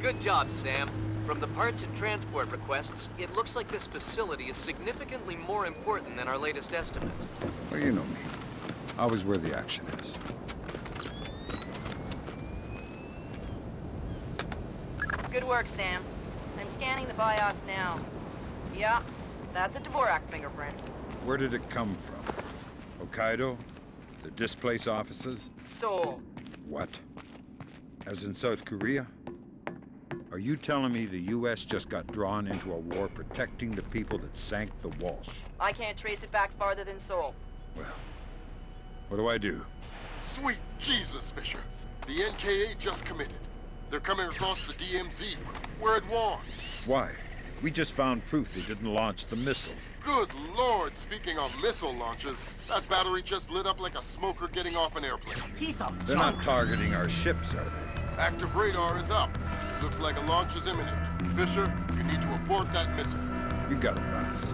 Good job, Sam. From the parts and transport requests, it looks like this facility is significantly more important than our latest estimates. Well, you know me. Always where the action is. Good work, Sam. I'm scanning the BIOS now. Yeah, that's a Dvorak fingerprint. Where did it come from? Hokkaido? The displace offices? Seoul. What? As in South Korea? Are you telling me the U.S. just got drawn into a war protecting the people that sank the Walsh? I can't trace it back farther than Seoul. Well, what do I do? Sweet Jesus, Fisher. The NKA just committed. They're coming across the DMZ. We're at war. Why? We just found proof they didn't launch the missile. Good Lord, speaking of missile launches, that battery just lit up like a smoker getting off an airplane. They're not targeting our ships, are they? Active radar is up. Looks like a launch is imminent. Fisher, you need to abort that missile. You got it, boss.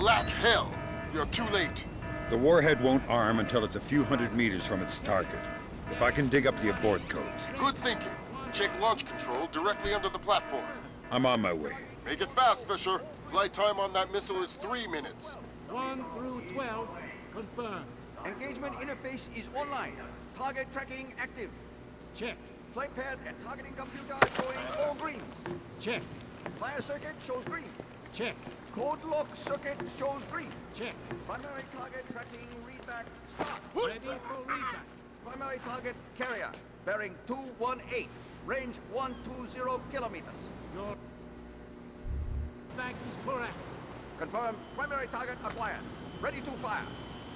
Black hell! You're too late. The warhead won't arm until it's a few hundred meters from its target. If I can dig up the abort codes. Good thinking. Check launch control directly under the platform. I'm on my way. Make it fast, Fisher. Flight time on that missile is 3 minutes. 1 through 12, confirmed. Engagement interface is online. Target tracking active. Check. Flight path and targeting computer showing all greens. Check. Fire circuit shows green. Check. Code lock circuit shows green. Check. Primary target tracking readback start. Ready for readback. Primary target carrier, bearing 218, range 120 kilometers. Your back is correct. Confirm primary target acquired. Ready to fire.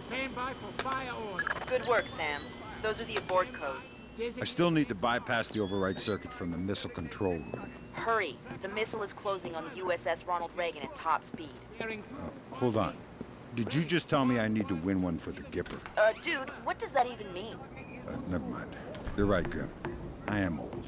Stand by for fire order. Good work, Sam. Those are the abort codes. I still need to bypass the override circuit from the missile control room. Hurry. The missile is closing on the USS Ronald Reagan at top speed. Hold on. Did you just tell me I need to win one for the Gipper? Dude, what does that even mean? Never mind. You're right, Grim. I am old.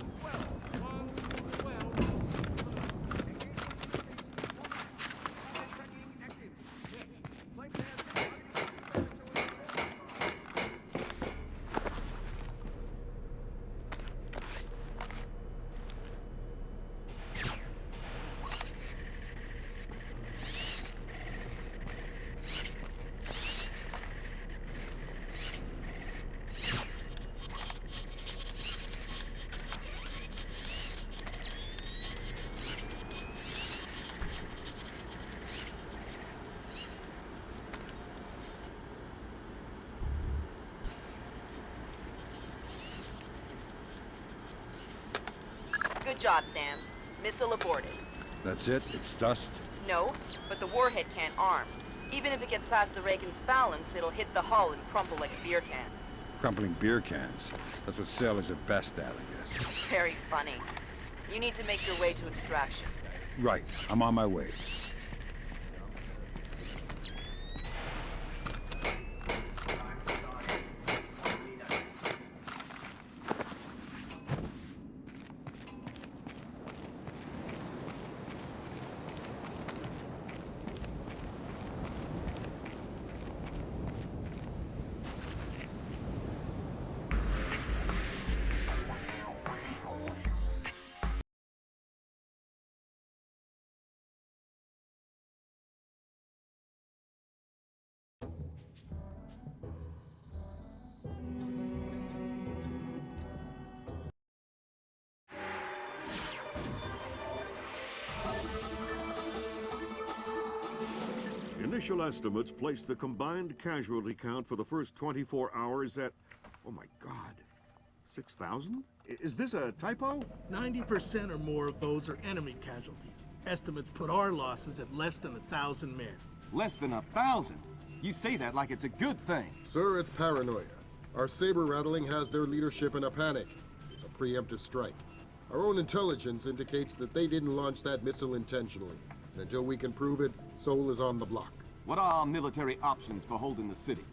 Good job, Sam. Missile aborted. That's it? It's dust? No, but the warhead can't arm. Even if it gets past the Reagan's phalanx, it'll hit the hull and crumple like a beer can. Crumpling beer cans. That's what sailors are best at, I guess. Very funny. You need to make your way to extraction. Right. I'm on my way. Initial estimates place the combined casualty count for the first 24 hours at, oh my God, 6,000? Is this a typo? 90% or more of those are enemy casualties. Estimates put our losses at less than 1,000 men. Less than 1,000? You say that like it's a good thing. Sir, it's paranoia. Our saber rattling has their leadership in a panic. It's a preemptive strike. Our own intelligence indicates that they didn't launch that missile intentionally. Until we can prove it, Seoul is on the block. What are our military options for holding the city?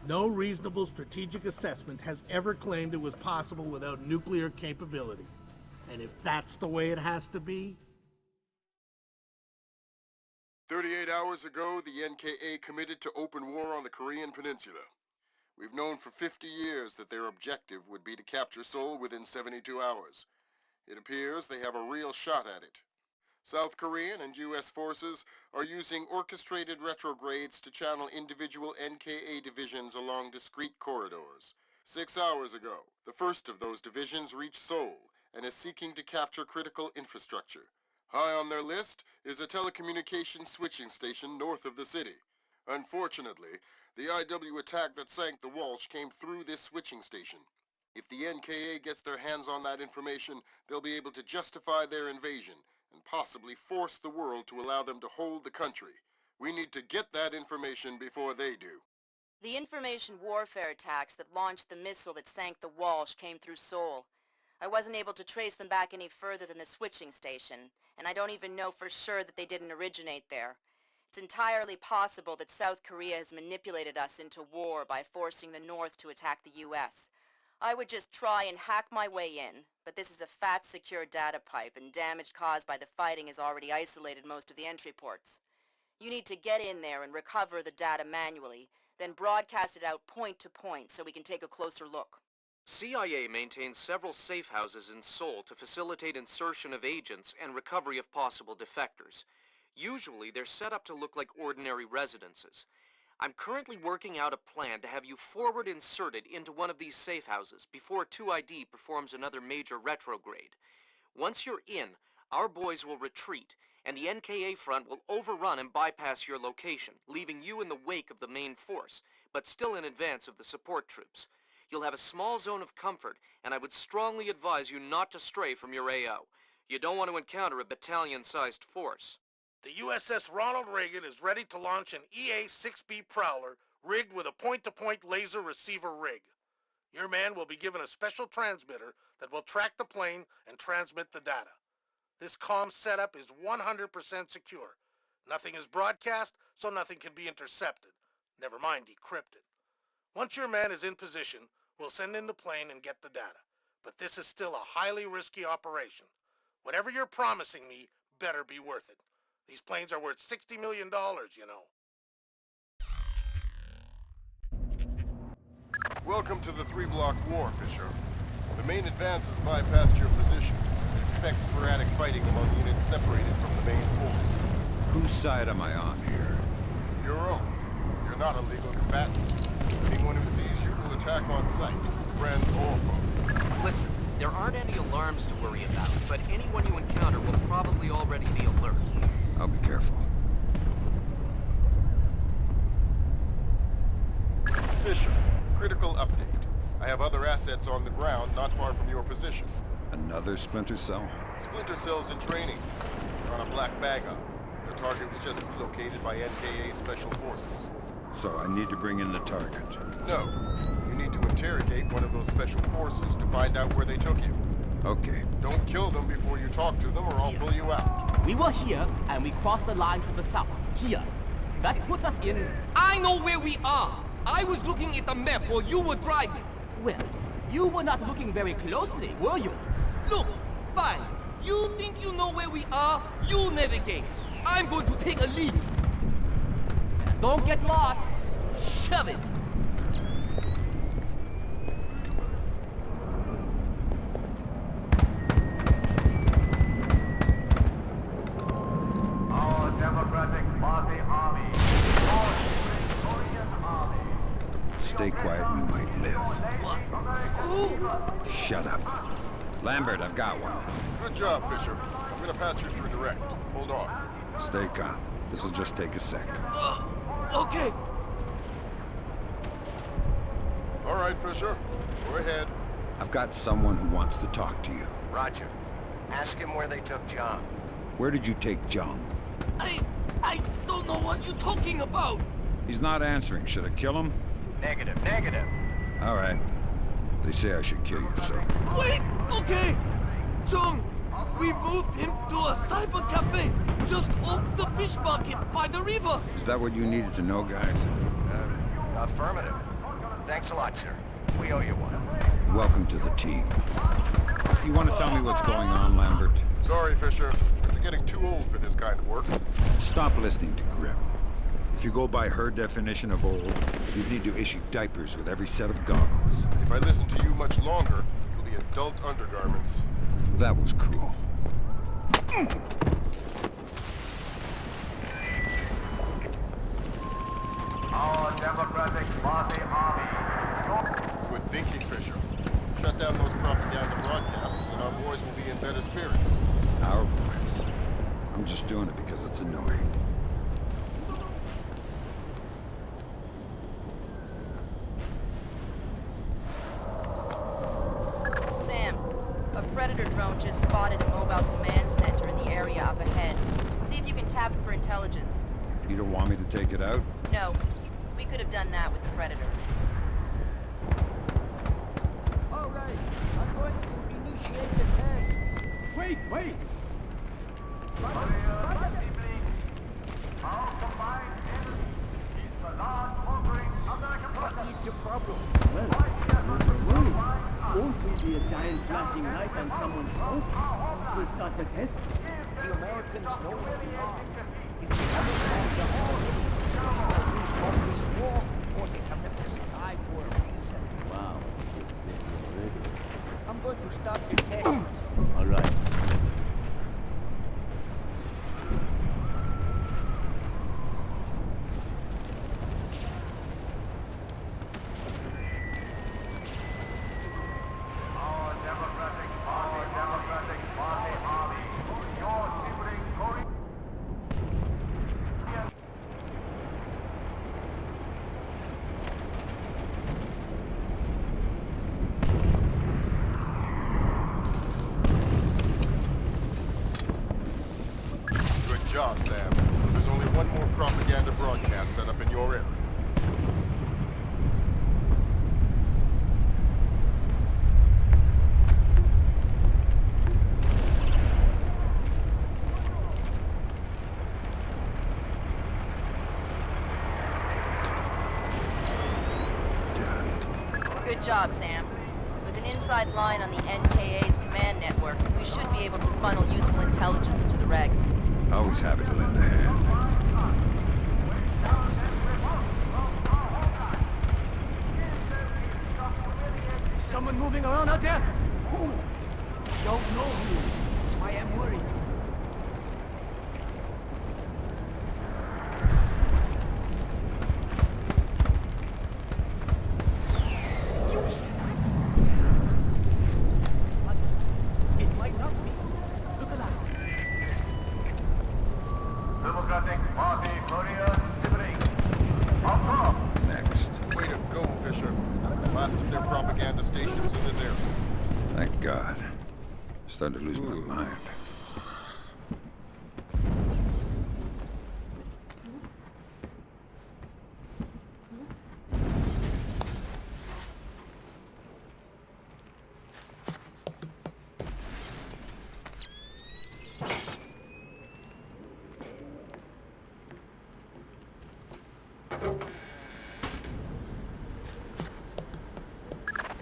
No reasonable strategic assessment has ever claimed it was possible without nuclear capability. And if that's the way it has to be... 38 hours ago, the NKA committed to open war on the Korean Peninsula. We've known for 50 years that their objective would be to capture Seoul within 72 hours. It appears they have a real shot at it. South Korean and U.S. forces are using orchestrated retrogrades to channel individual NKA divisions along discrete corridors. 6 hours ago, the first of those divisions reached Seoul and is seeking to capture critical infrastructure. High on their list is a telecommunications switching station north of the city. Unfortunately, the IW attack that sank the Walsh came through this switching station. If the NKA gets their hands on that information, they'll be able to justify their invasion and possibly force the world to allow them to hold the country. We need to get that information before they do. The information warfare attacks that launched the missile that sank the Walsh came through Seoul. I wasn't able to trace them back any further than the switching station, and I don't even know for sure that they didn't originate there. It's entirely possible that South Korea has manipulated us into war by forcing the North to attack the U.S. I would just try and hack my way in, but this is a fat secure data pipe, and damage caused by the fighting has already isolated most of the entry ports. You need to get in there and recover the data manually, then broadcast it out point to point so we can take a closer look. CIA maintains several safe houses in Seoul to facilitate insertion of agents and recovery of possible defectors. Usually, they're set up to look like ordinary residences. I'm currently working out a plan to have you forward inserted into one of these safe houses before 2ID performs another major retrograde. Once you're in, our boys will retreat, and the NKA front will overrun and bypass your location, leaving you in the wake of the main force, but still in advance of the support troops. You'll have a small zone of comfort, and I would strongly advise you not to stray from your AO. You don't want to encounter a battalion-sized force. The USS Ronald Reagan is ready to launch an EA-6B Prowler rigged with a point-to-point laser receiver rig. Your man will be given a special transmitter that will track the plane and transmit the data. This comm setup is 100% secure. Nothing is broadcast, so nothing can be intercepted. Never mind decrypted. Once your man is in position, we'll send in the plane and get the data. But this is still a highly risky operation. Whatever you're promising me better be worth it. These planes are worth $60 million, you know. Welcome to the 3-block war, Fisher. The main advance has bypassed your position. Expect sporadic fighting among units separated from the main force. Whose side am I on here? Your own. You're not a legal combatant. Anyone who sees you will attack on sight, friend or foe. Listen, there aren't any alarms to worry about, but anyone you encounter will probably already be alert. I'll be careful. Fisher, critical update. I have other assets on the ground not far from your position. Another Splinter Cell? Splinter Cell's in training. They're on a black bag up. The target was just relocated by NKA Special Forces. So I need to bring in the target. No. You need to interrogate one of those special forces to find out where they took you. Okay. Don't kill them before you talk to them or I'll pull you out. We were here, and we crossed the line to the south. Here. That puts us in... I know where we are! I was looking at the map while you were driving. Well, you were not looking very closely, were you? Look, fine. You think you know where we are? You navigate. I'm going to take a lead. Don't get lost. Shove it. Our Democratic Party Army. Our Korean Army. Stay quiet and you might live. What? Who? Shut up. Lambert, I've got one. Good job, Fisher. I'm gonna patch you through direct. Hold on. Stay calm. This'll just take a sec. Okay. All right, Fisher. Go ahead. I've got someone who wants to talk to you. Roger. Ask him where they took John. Where did you take John? I don't know what you're talking about. He's not answering. Should I kill him? Negative, negative. All right. They say I should kill you, so... Wait! Okay! John, we moved him to a cyber cafe just off the fish market by the river. Is that what you needed to know, guys? Affirmative. Thanks a lot, sir. We owe you one. Welcome to the team. You want to tell me what's going on, Lambert? Sorry, Fisher, but you're getting too old for this kind of work. Stop listening to Grim. If you go by her definition of old, you'd need to issue diapers with every set of goggles. If I listen to you much longer, you'll be adult undergarments. That was cruel. Our Democratic Party Army. Good thinking, Fisher. Shut down those propaganda broadcasts, and our boys will be in better spirits. Our boys. I'm just doing it because it's annoying. Sam, a Predator drone just spotted a mobile command center in the area up ahead. See if you can tap it for intelligence. You don't want me to take it out? No, we could have done that with the Predator. All right, I'm going to initiate the test. Wait! Our combined energy is the large conquering American force. What is your problem? Won't we be a giant flashing light on someone's hope? We'll start the test. The Americans know where we are. If they haven't found us already, we fought this war, or they have left us alive for a reason. Wow. I'm going to start the test. All right. Our Democratic Party Army. Your sibling Korean. Good job, Sam. There's only one more propaganda broadcast set up in your area. Good job, Sam. With an inside line on the NKA's command network, we should be able to funnel useful intelligence to the regs. Always happy to lend a hand. Is someone moving around out there? Who? Don't know who. That's why I'm worried. It might not be. Look alive. Democratic Party Korean sibling. Also. Next. Way to go, Fisher. That's the last of their propaganda stations in this area. Thank God. don't mind.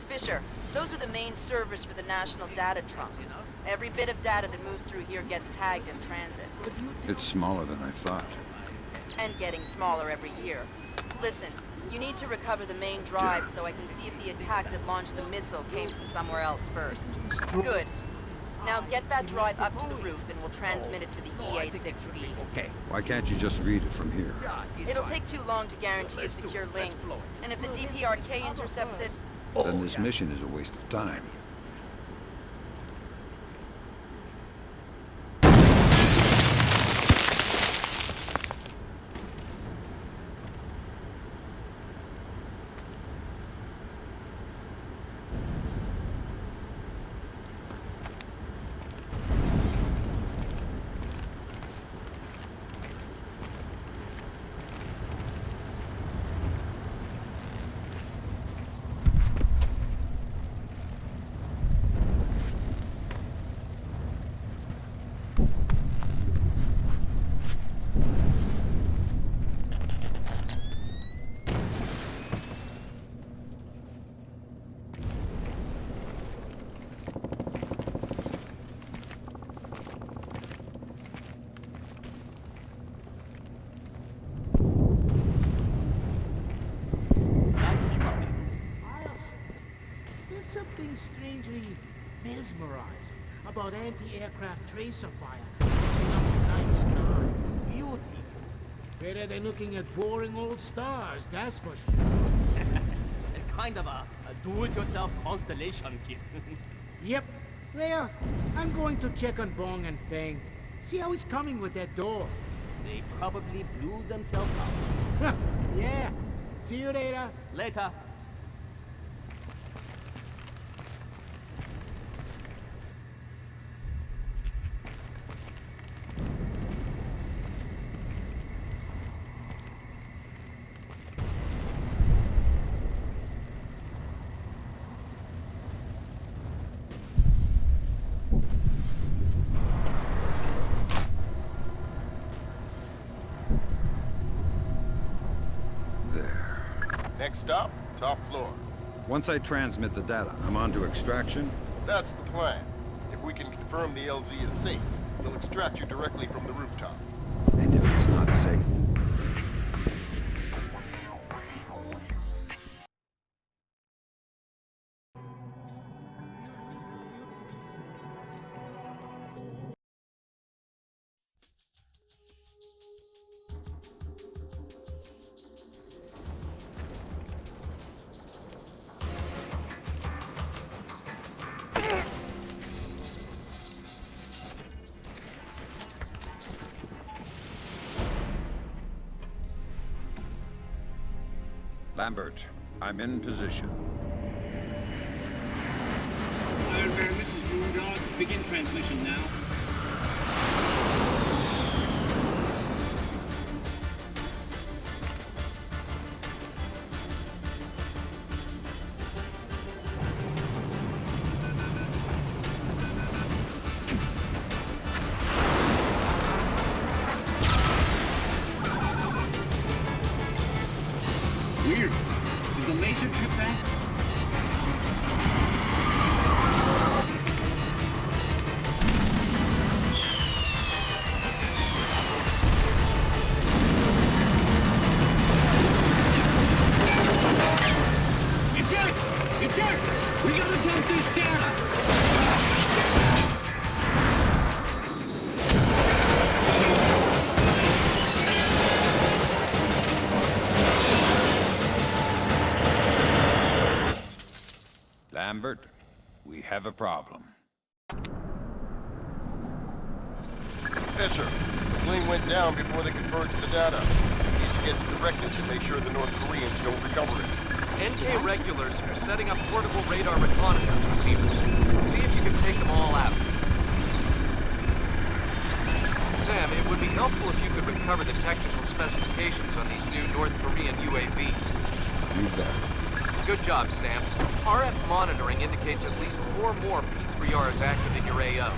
Fisher, those are the main servers for the National Data Trunk. Every bit of data that moves through here gets tagged in transit. It's smaller than I thought. And getting smaller every year. Listen, you need to recover the main drive so I can see if the attack that launched the missile came from somewhere else first. Good. Now get that drive up to the roof and we'll transmit it to the EA-6B. Okay. Why can't you just read it from here? It'll take too long to guarantee a secure link. And if the DPRK intercepts it... Then this mission is a waste of time. Something strangely mesmerizing about anti-aircraft tracer fire looking up the night sky. Beautiful. Better than looking at boring old stars, that's for sure. Kind of a do-it-yourself constellation, kid. Yep. There. I'm going to check on Bong and Feng. See how he's coming with that door. They probably blew themselves up. Yeah. See you later. Later. Next stop, top floor. Once I transmit the data, I'm on to extraction? That's the plan. If we can confirm the LZ is safe, we'll extract you directly from the rooftop. And if it's not safe? Lambert, I'm in position. Iron Man, this is Moondog. Begin transmission now. Weird. Did the laser trip that? Eject! Eject! We gotta dump this data! Lambert, we have a problem. Fisher, the plane went down before they could purge the data. We need to get to the wreckage and make sure the North Koreans don't recover it. NK regulars are setting up portable radar reconnaissance receivers. See if you can take them all out. Sam, it would be helpful if you could recover the technical specifications on these new North Korean UAVs. You bet. Good job, Sam. RF monitoring indicates at least 4 more P3Rs active in your AO.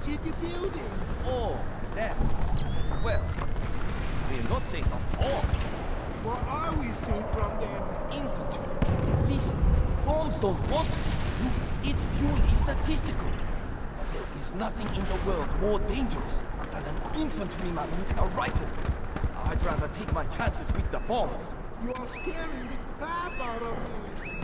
Hit the building. Oh, that. Well, we're not safe from bombs. What are we safe from them? Infantry. Listen, bombs don't want you. It's purely statistical. But there is nothing in the world more dangerous than an infantryman with a rifle. I'd rather take my chances with the bombs. You are scaring the crap out of me.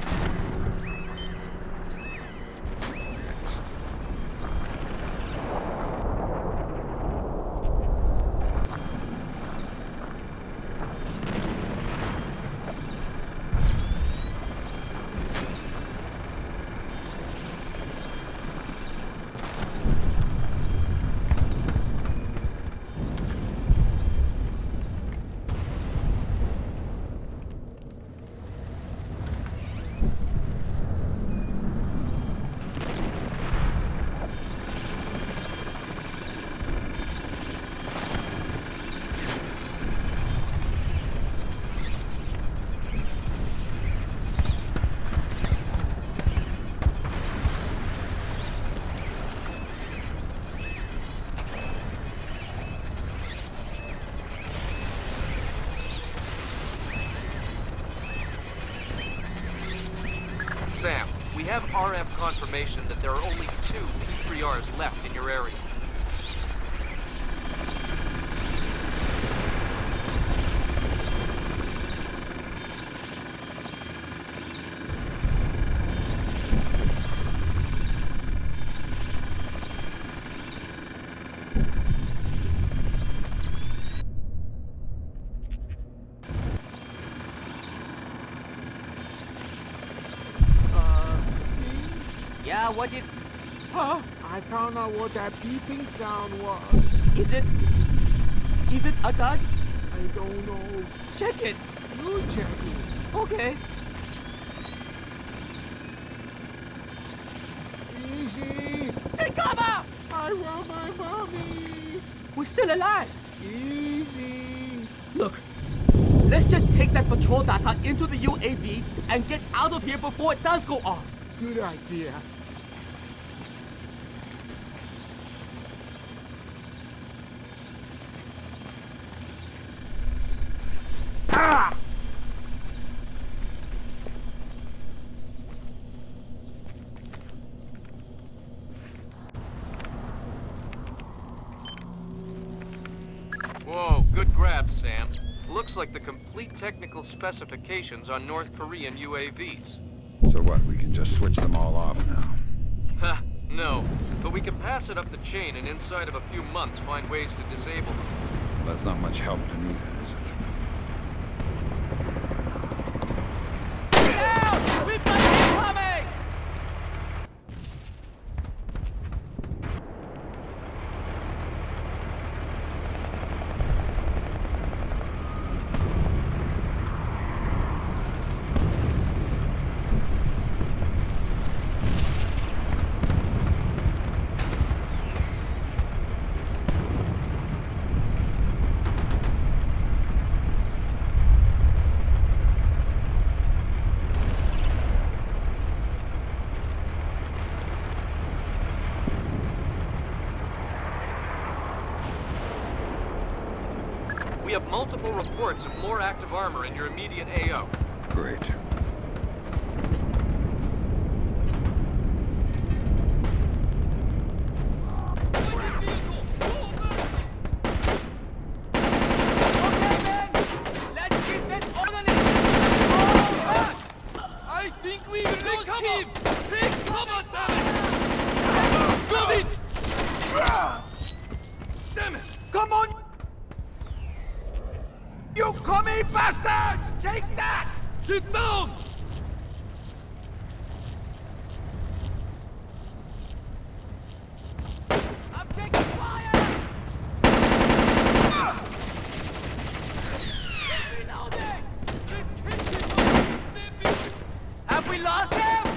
Sam, we have RF confirmation that there are only 2 P3Rs left in your area. Yeah, what is... Huh? I found out what that beeping sound was. Is it a gun? I don't know. Check it. You check it. Okay. Easy. Take cover! I want my mommy. We're still alive. Easy. Look, let's just take that patrol data into the UAV and get out of here before it does go off. Good idea. Ah! Whoa, good grab, Sam. Looks like the complete technical specifications on North Korean UAVs. So what, we can just switch them all off now? Ha, no. But we can pass it up the chain and inside of a few months find ways to disable them. That's not much help to me then, is it? We've got him coming! We have multiple reports of more active armor in your immediate AO. Great. I think we lost him! Take cover, damn it! Move it! Damn it! Come on! You commie bastards! Take that! Get down! I'm taking fire! Reloading! Have we lost him?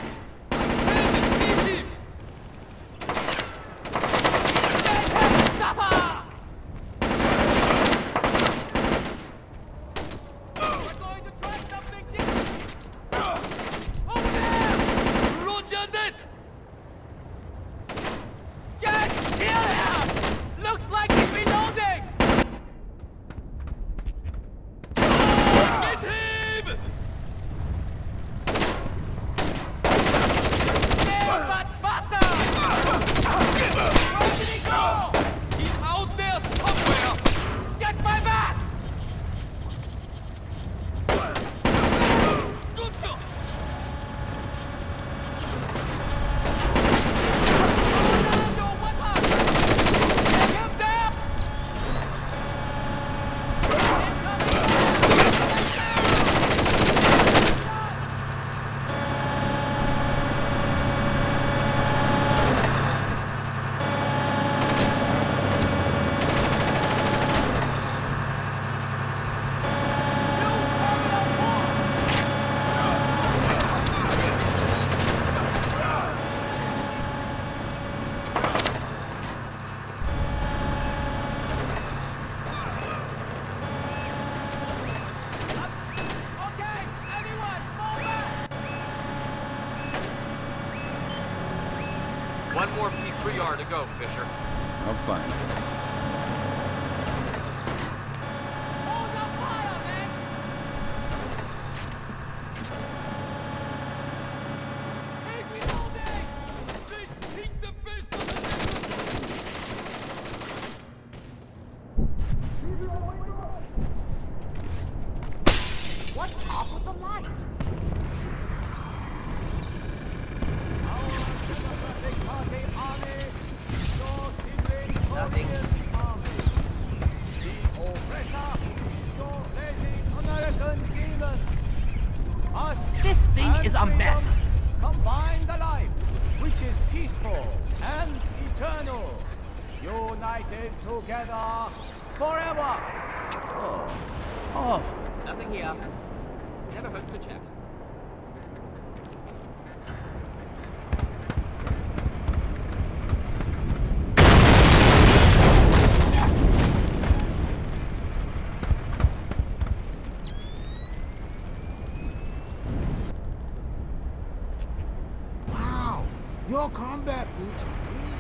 One more P3R to go, Fisher. I'm fine. What's up with the lights? Nothing. This thing is a mess. Combine the life, which is peaceful and eternal, united together forever. Oh, awful. Nothing here. Never hurts to check. Wow, your combat boots are really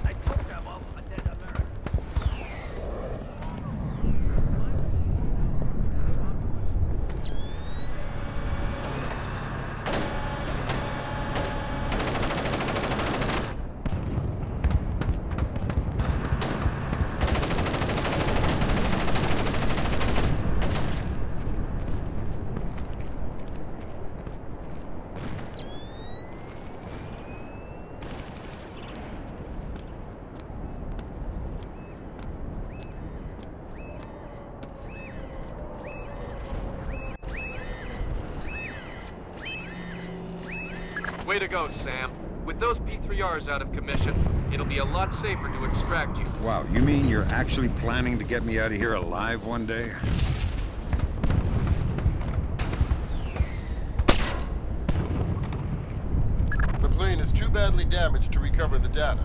I took them off a dead American. Way to go, Sam. With those P3Rs out of commission, it'll be a lot safer to extract you. Wow, you mean you're actually planning to get me out of here alive one day? The plane is too badly damaged to recover the data.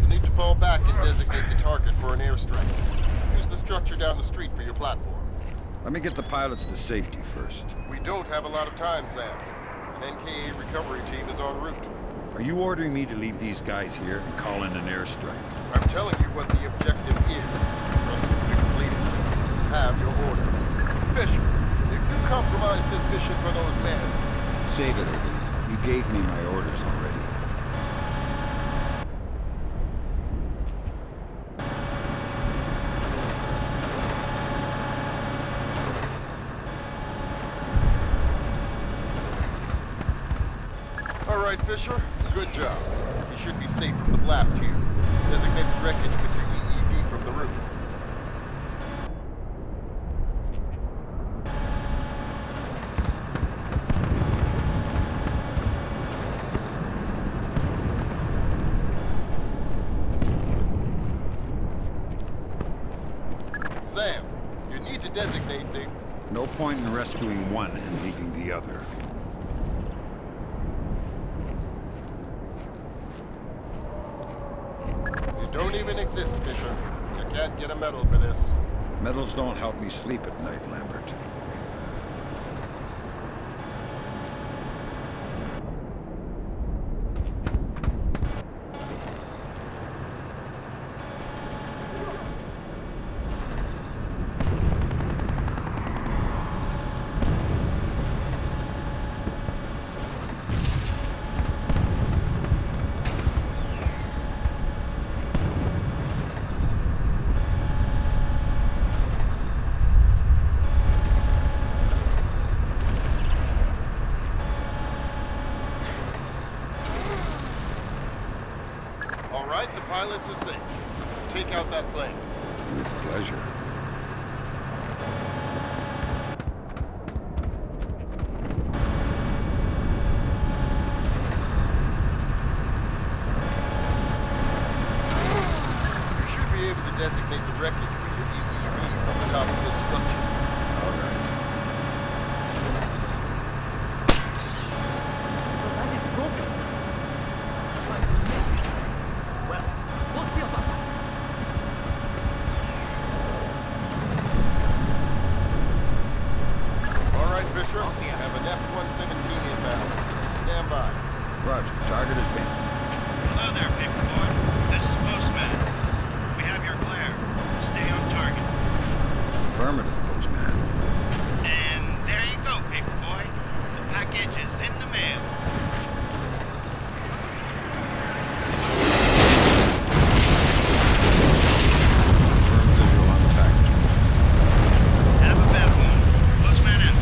You'll need to fall back and designate the target for an airstrike. Use the structure down the street for your platform. Let me get the pilots to safety first. We don't have a lot of time, Sam. An NKA recovery team is en route. Are you ordering me to leave these guys here and call in an airstrike? I'm telling you what the objective is. Trust me to complete it. You have your orders. Fisher, if you compromise this mission for those men... Save it, Irving. You gave me my orders already. All right, Fisher. Good job. You should be safe from the blast here. Designate the wreckage with your EEV from the roof. Sam, you need to designate the... No point in rescuing one and leaving the other. You don't even exist, Fisher. You can't get a medal for this. Medals don't help me sleep at night, Lambert. All right, the pilots are safe. Take out that plane. With pleasure. You should be able to designate the wreckage with your EEV from the top of this structure. All right. The line is broken. It's trying to miss us. Well, we'll see about that. All right, Fisher. We have an F-117 inbound. Stand by. Roger. Target is pinned. Hello there, Paperboy. This is Postman. We have your glare. Stay on target. Affirmative, Postman. And there you go, Paperboy. The package is in the mail. Confirm visual on the package, Postman. Have a bad one. Postman in.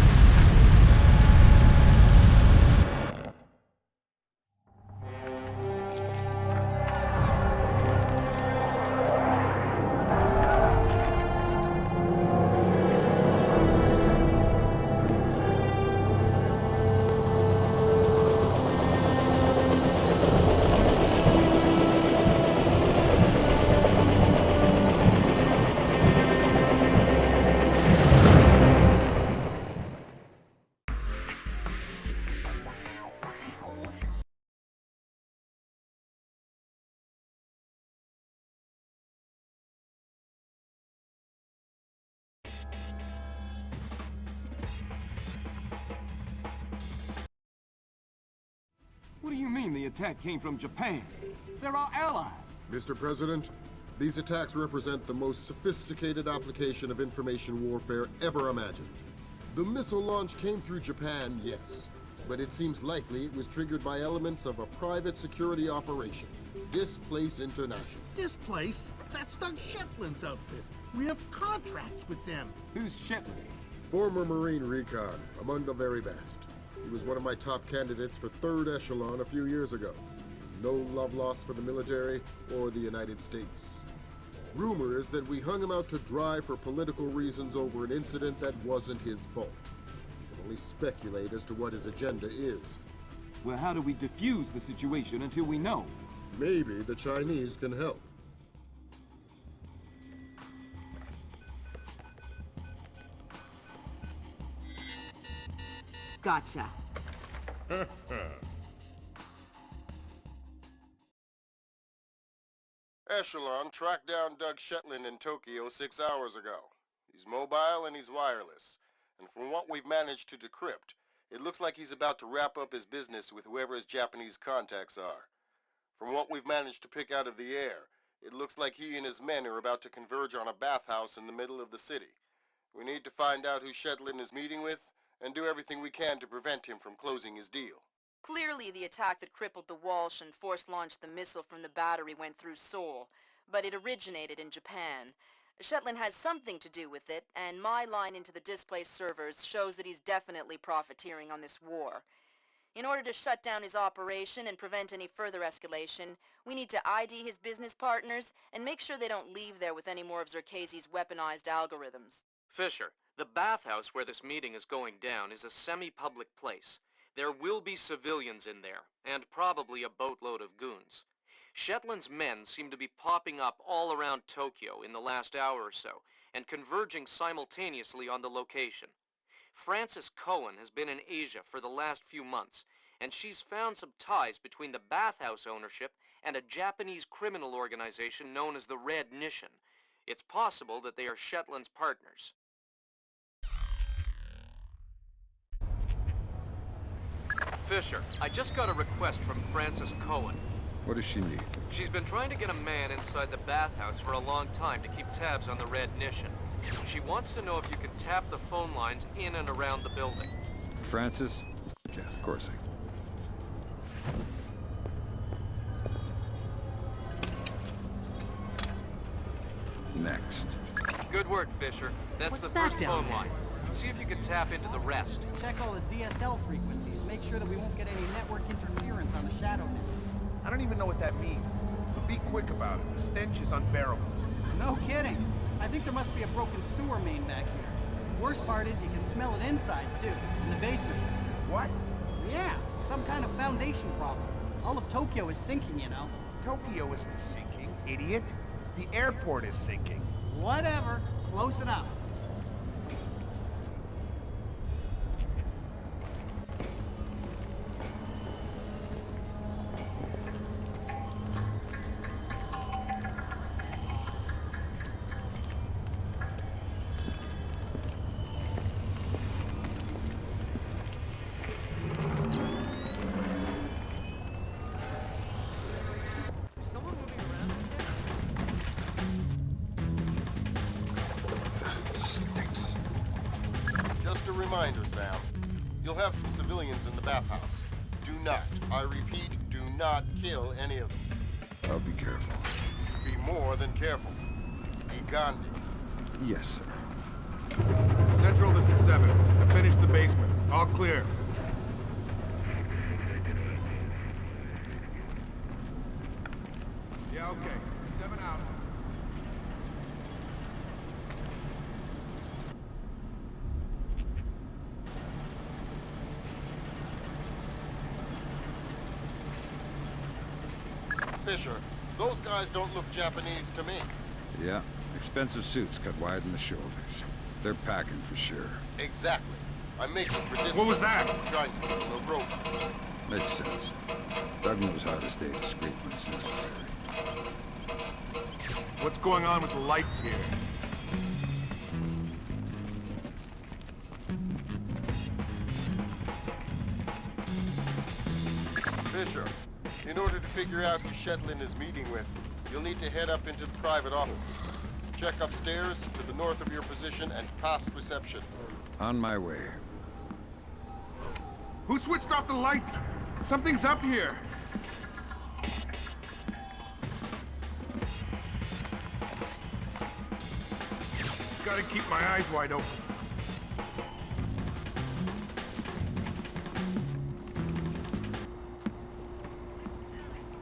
What do you mean the attack came from Japan? They're our allies. Mr. President, these attacks represent the most sophisticated application of information warfare ever imagined. The missile launch came through Japan, yes, but it seems likely it was triggered by elements of a private security operation, Displace International. Displace? That's Doug Shetland's outfit. We have contracts with them. Who's Shetland? Former Marine recon, among the very best. He was one of my top candidates for third echelon a few years ago. No love lost for the military or the United States. Rumor is that we hung him out to dry for political reasons over an incident that wasn't his fault. We can only speculate as to what his agenda is. Well, how do we defuse the situation until we know? Maybe the Chinese can help. Gotcha. Echelon tracked down Doug Shetland in Tokyo 6 hours ago. He's mobile and he's wireless, and from what we've managed to decrypt, it looks like he's about to wrap up his business with whoever his Japanese contacts are. From what we've managed to pick out of the air, it looks like he and his men are about to converge on a bathhouse in the middle of the city. We need to find out who Shetland is meeting with, and do everything we can to prevent him from closing his deal. Clearly, the attack that crippled the Walsh and force-launched the missile from the battery went through Seoul, but it originated in Japan. Shetland has something to do with it, and my line into the displaced servers shows that he's definitely profiteering on this war. In order to shut down his operation and prevent any further escalation, we need to ID his business partners and make sure they don't leave there with any more of Zerkezi's weaponized algorithms. Fisher, the bathhouse where this meeting is going down is a semi-public place. There will be civilians in there, and probably a boatload of goons. Shetland's men seem to be popping up all around Tokyo in the last hour or so, and converging simultaneously on the location. Frances Cohen has been in Asia for the last few months, and she's found some ties between the bathhouse ownership and a Japanese criminal organization known as the Red Nishan. It's possible that they are Shetland's partners. Fisher, I just got a request from Frances Cohen. What does she need? She's been trying to get a man inside the bathhouse for a long time to keep tabs on the Red Nishan. She wants to know if you can tap the phone lines in and around the building. Francis? Yes, of course Next. Good work, Fisher. That's What's the that first down phone line. See if you can tap into the rest. Check all the DSL frequencies. Make sure that we won't get any network interference on the shadow net. I don't even know what that means. But be quick about it. The stench is unbearable. No kidding. I think there must be a broken sewer main back here. The worst part is you can smell it inside, too, in the basement. What? Yeah, some kind of foundation problem. All of Tokyo is sinking, you know. Tokyo isn't sinking, idiot. The airport is sinking. Whatever. Close enough. Just a reminder, Sam. You'll have some civilians in the bathhouse. Do not, I repeat, do not kill any of them. I'll be careful. Be more than careful. Be Gandhi. Yes, sir. Central, this is 7. I finished the basement. All clear. Yeah, okay. 7 out. Fisher, those guys don't look Japanese to me. Yeah, expensive suits cut wide in the shoulders. They're packing for sure. Exactly. I'm making for distance. What was that? Trying to keep no profile. Makes sense. Doug knows how to stay discreet when it's necessary. What's going on with the lights here? Fisher, in order to figure out who Shetland is meeting with, you'll need to head up into the private offices. Check upstairs, to the north of your position, and past reception. On my way. Who switched off the lights? Something's up here. Gotta keep my eyes wide open.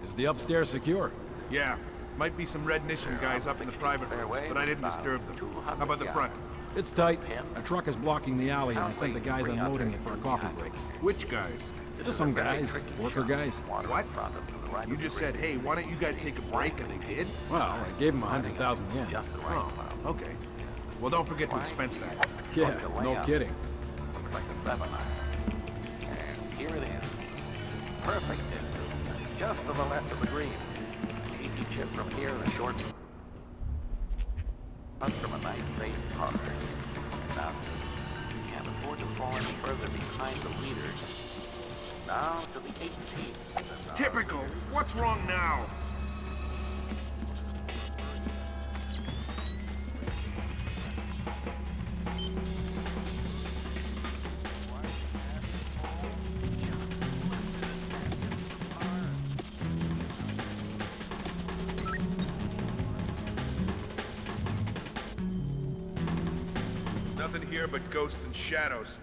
Is the upstairs secure? Yeah. Might be some Red Nishan guys up in the private rooms, but I didn't disturb them. How about the front? It's tight. A truck is blocking the alley, and I sent the guys unloading it for a coffee break. Which guys? Just some guys. Worker guys. What? You just said, hey, why don't you guys take a break, and they did? Well, I gave them 100,000 yen. Oh, okay. Well, don't forget to expense that. Yeah, no kidding. Like a webinar. And here it is. Perfect distance. Just to the left of the green. Easy chip from here a short from a nice safe car. Now, can't afford to fall any further behind the leader. Now to the 18th. Typical. What's wrong now? Nothing here but ghosts and shadows.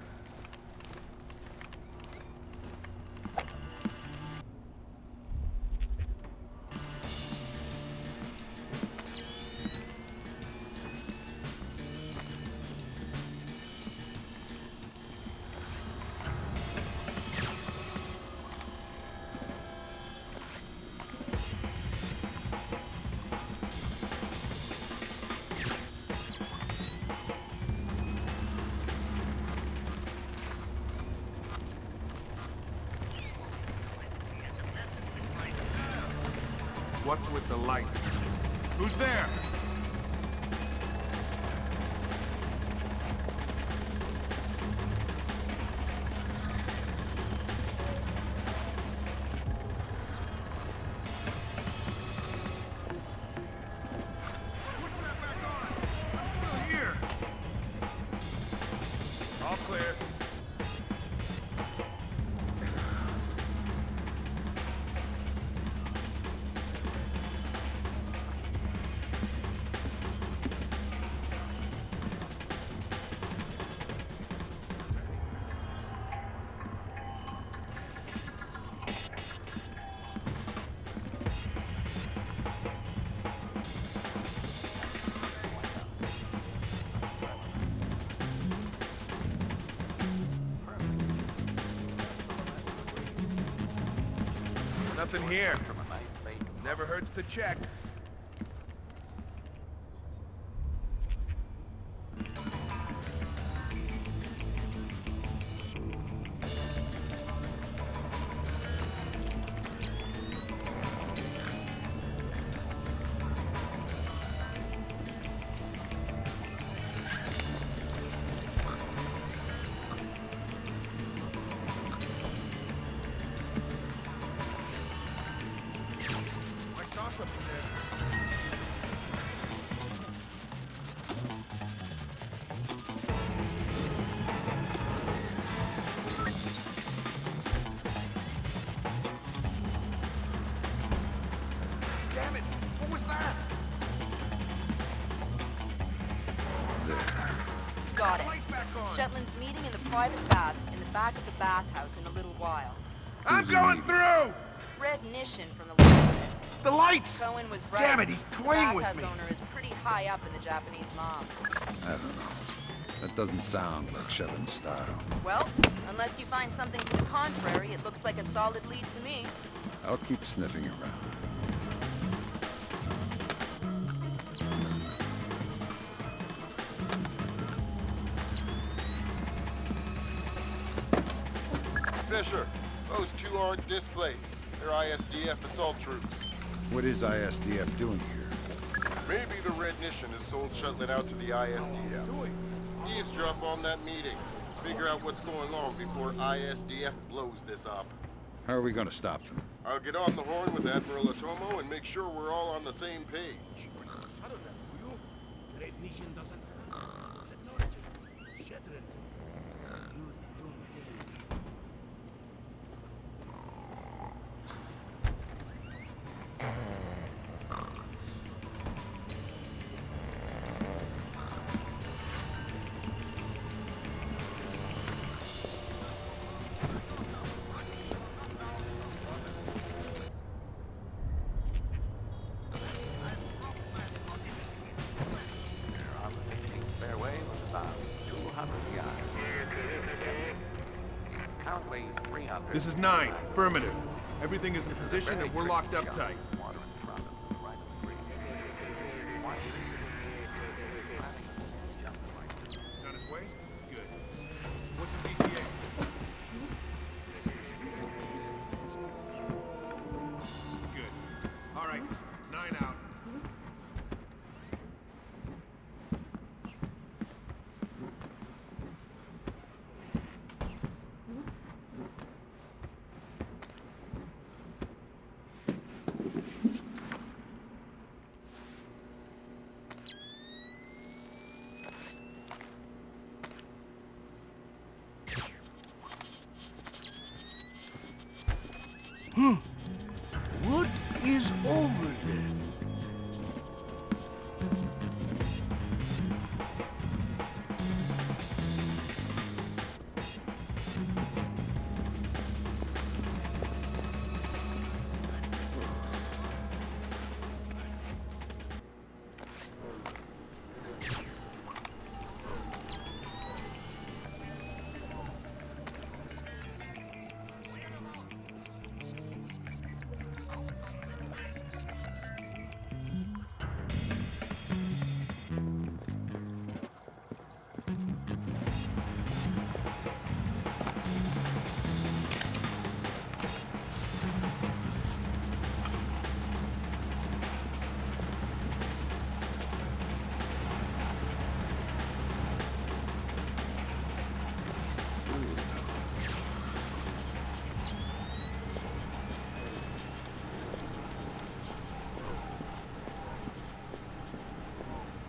What's with the lights? Who's there? All clear. Nothing here. Never hurts to check. Damn it! What was that? Got it. Shetland's meeting in the private baths in the back of the bathhouse in a little while. I'm going through! Red Nishin from the looks of it. The lights! Cohen was right. Damn it, he's toying the with bathhouse me. owner is pretty high up in the Japanese mob. I don't know. That doesn't sound like Shetland style. Well, unless you find something to the contrary, it looks like a solid lead to me. I'll keep sniffing around. Fisher, those two aren't displaced. They're ISDF assault troops. What is ISDF doing here? Maybe the Red Nishin has sold Shetland out to the ISDF. Eavesdrop on that meeting. Figure out what's going on before ISDF blows this up. How are we gonna stop them? I'll get on the horn with Admiral Otomo and make sure we're all on the same page. Red Nishin doesn't have technology. Shetland. You don't think. Fairway was about 200 yards. Currently 300. This is 9. Affirmative. Everything is in position and we're locked up tight. Water in front of the right of the breeze. Watch On his way? Good. What's his ETA? Good. All right. 9 out.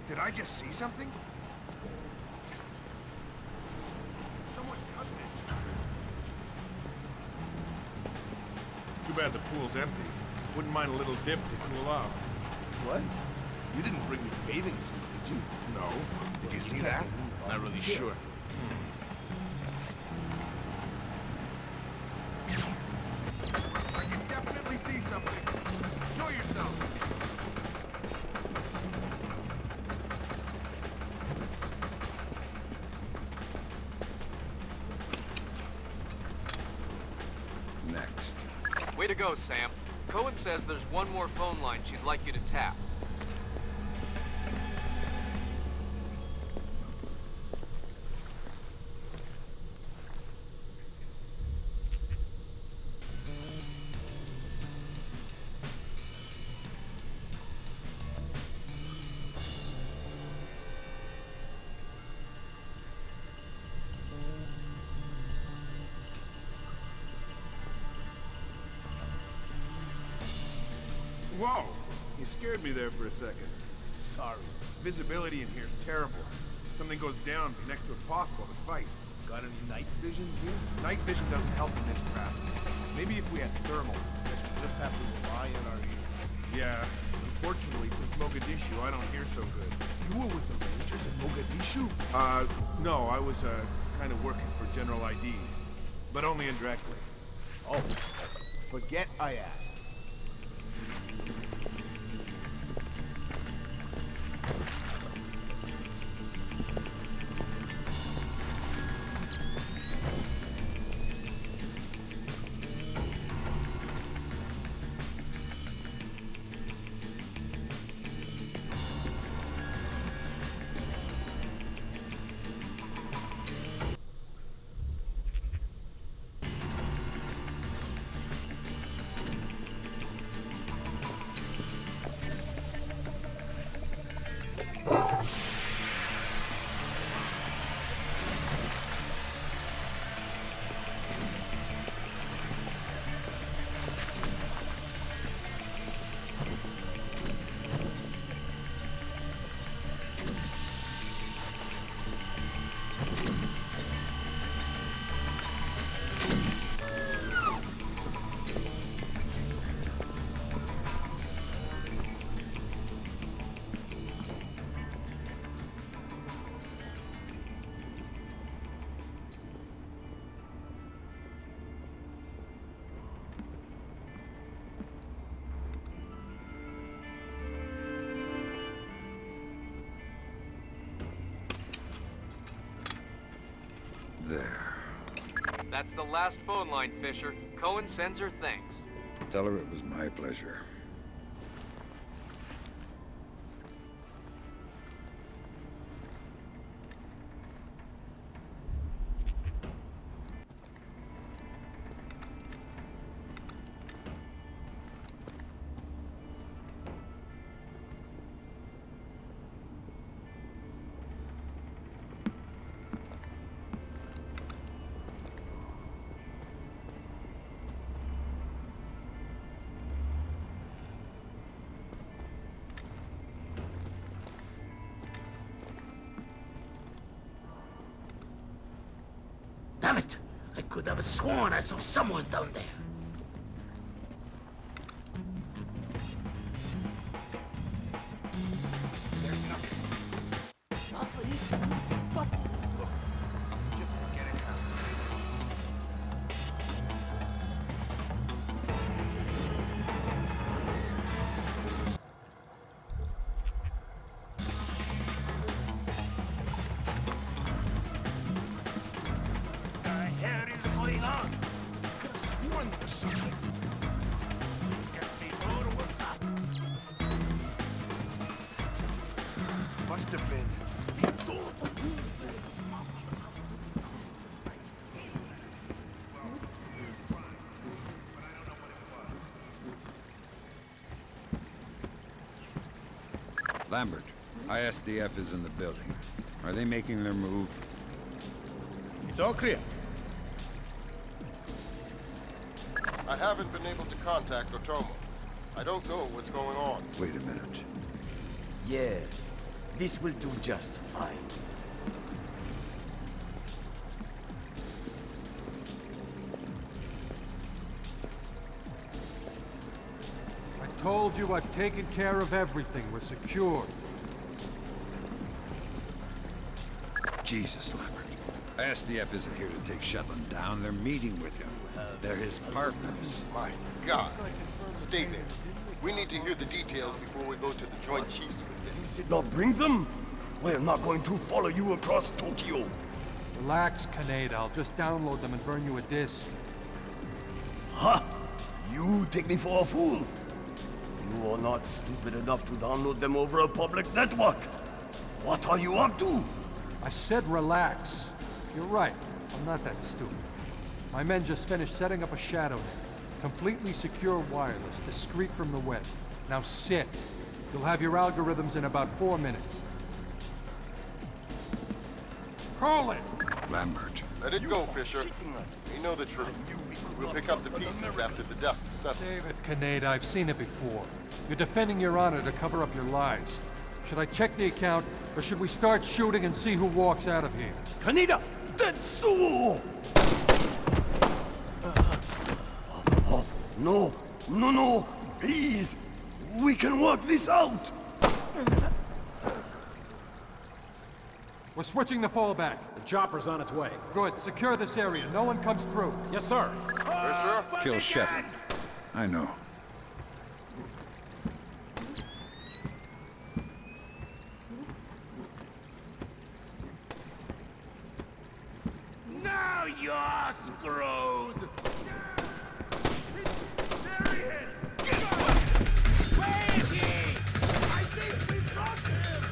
Did I just see something? Someone cut this. Too bad the pool's empty. Wouldn't mind a little dip to cool off. What? You didn't bring me bathing suit, did you? No. Did you see that? Not really sure. I can definitely see something. Show yourself. Next. Way to go, Sam. Cohen says there's one more phone line she'd like you to tap. Whoa! You scared me there for a second. Sorry. Visibility in here's terrible. Something goes down, it'd be next to impossible to fight. Got any night vision here? Night vision doesn't help in this crap. Maybe if we had thermal. Guess we just have to rely on our ears. Yeah. Unfortunately, since Mogadishu, I don't hear so good. You were with the Rangers in Mogadishu? No, I was, kind of working for General ID. But only indirectly. Oh, forget I asked. There. That's the last phone line, Fisher. Cohen sends her thanks. Tell her it was my pleasure. Damn it! I could have sworn I saw someone down there. There's nothing. Nothing? But... Look, it's just getting out. Must have been. Lambert, ISDF is in the building. Are they making their move? It's all clear. I haven't been able to contact Otomo. I don't know what's going on. Wait a minute. Yes. This will do just fine. I told you I've taken care of everything. We're secure. Jesus, Lambert. SDF isn't here to take Shetland down. They're meeting with him. They're his partners. My God. Stay there. We need to hear the details before we go to the Joint Chiefs with this. Did not bring them? We're not going to follow you across Tokyo. Relax, Kaneda. I'll just download them and burn you a disc. Ha! You take me for a fool. You are not stupid enough to download them over a public network. What are you up to? I said relax. You're right. I'm not that stupid. My men just finished setting up a shadow net. Completely secure wireless, discreet from the web. Now sit. You'll have your algorithms in about 4 minutes. Call it! Lambert. Let it go, Fisher. We know the truth. We'll pick up the pieces after the dust settles. Save it, Kaneda. I've seen it before. You're defending your honor to cover up your lies. Should I check the account, or should we start shooting and see who walks out of here? Kaneda! That's so! No! No, no! Please! We can work this out! We're switching the fallback. The chopper's on its way. Good. Secure this area. No one comes through. Yes, sir. Fisher? Kill Shetland. I know. Now you're screwed! There he is! Get up! Where is he? I think we've got him!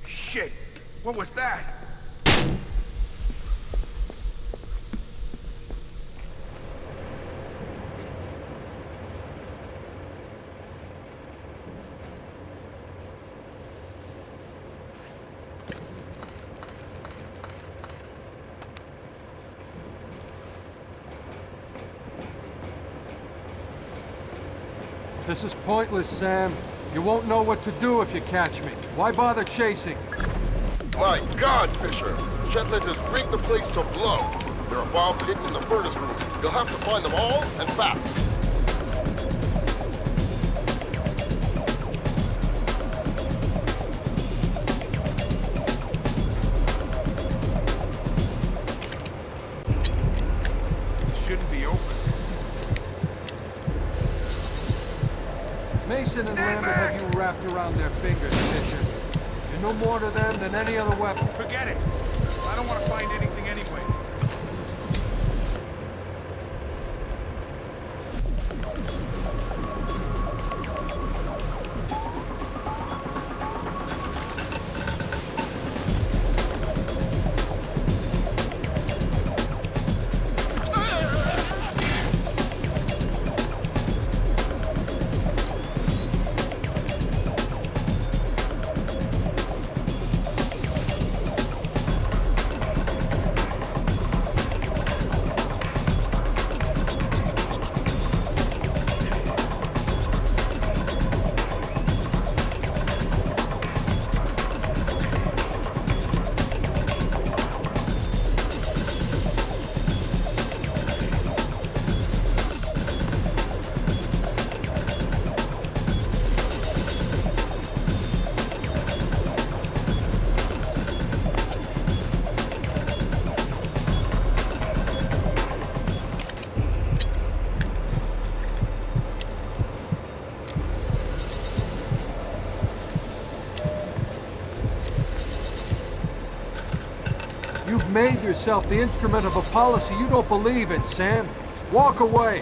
Shit! What was that? This is pointless, Sam. You won't know what to do if you catch me. Why bother chasing? My God, Fisher! Shetland has rigged the place to blow. There are bombs hidden in the furnace room. You'll have to find them all, and fast. It shouldn't be open. Mason and Lambert have you wrapped around their fingers, Fisher. You're no more to them than any other weapon. Forget it. I don't want to find anything anyway. You've made yourself the instrument of a policy you don't believe in, Sam. Walk away.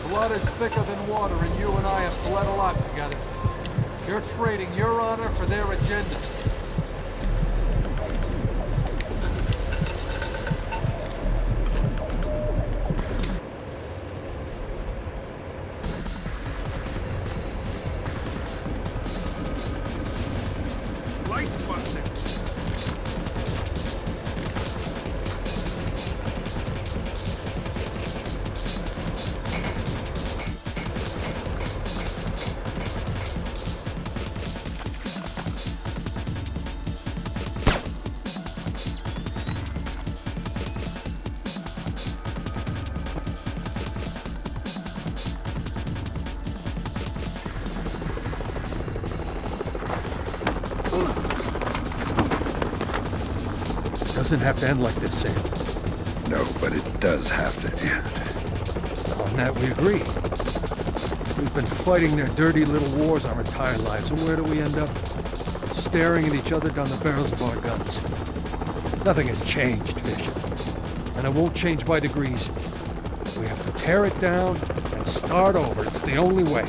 Blood is thicker than water, and you and I have bled a lot together. You're trading your honor for their agenda. Lights busted. Doesn't have to end like this, Sam. No, but it does have to end. On that we agree. We've been fighting their dirty little wars our entire lives, and where do we end up? Staring at each other down the barrels of our guns. Nothing has changed, Fisher. And it won't change by degrees. We have to tear it down and start over. It's the only way.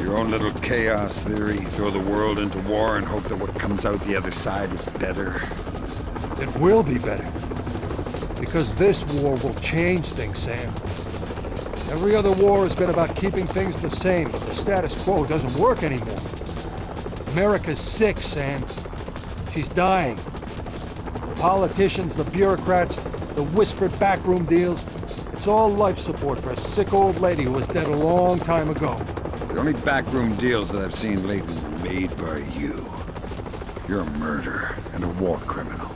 Your own little chaos theory, throw the world into war and hope that what comes out the other side is better. It will be better. Because this war will change things, Sam. Every other war has been about keeping things the same, but the status quo doesn't work anymore. America's sick, Sam. She's dying. The politicians, the bureaucrats, the whispered backroom deals, it's all life support for a sick old lady who was dead a long time ago. The only backroom deals that I've seen lately were made by you. You're a murderer and a war criminal.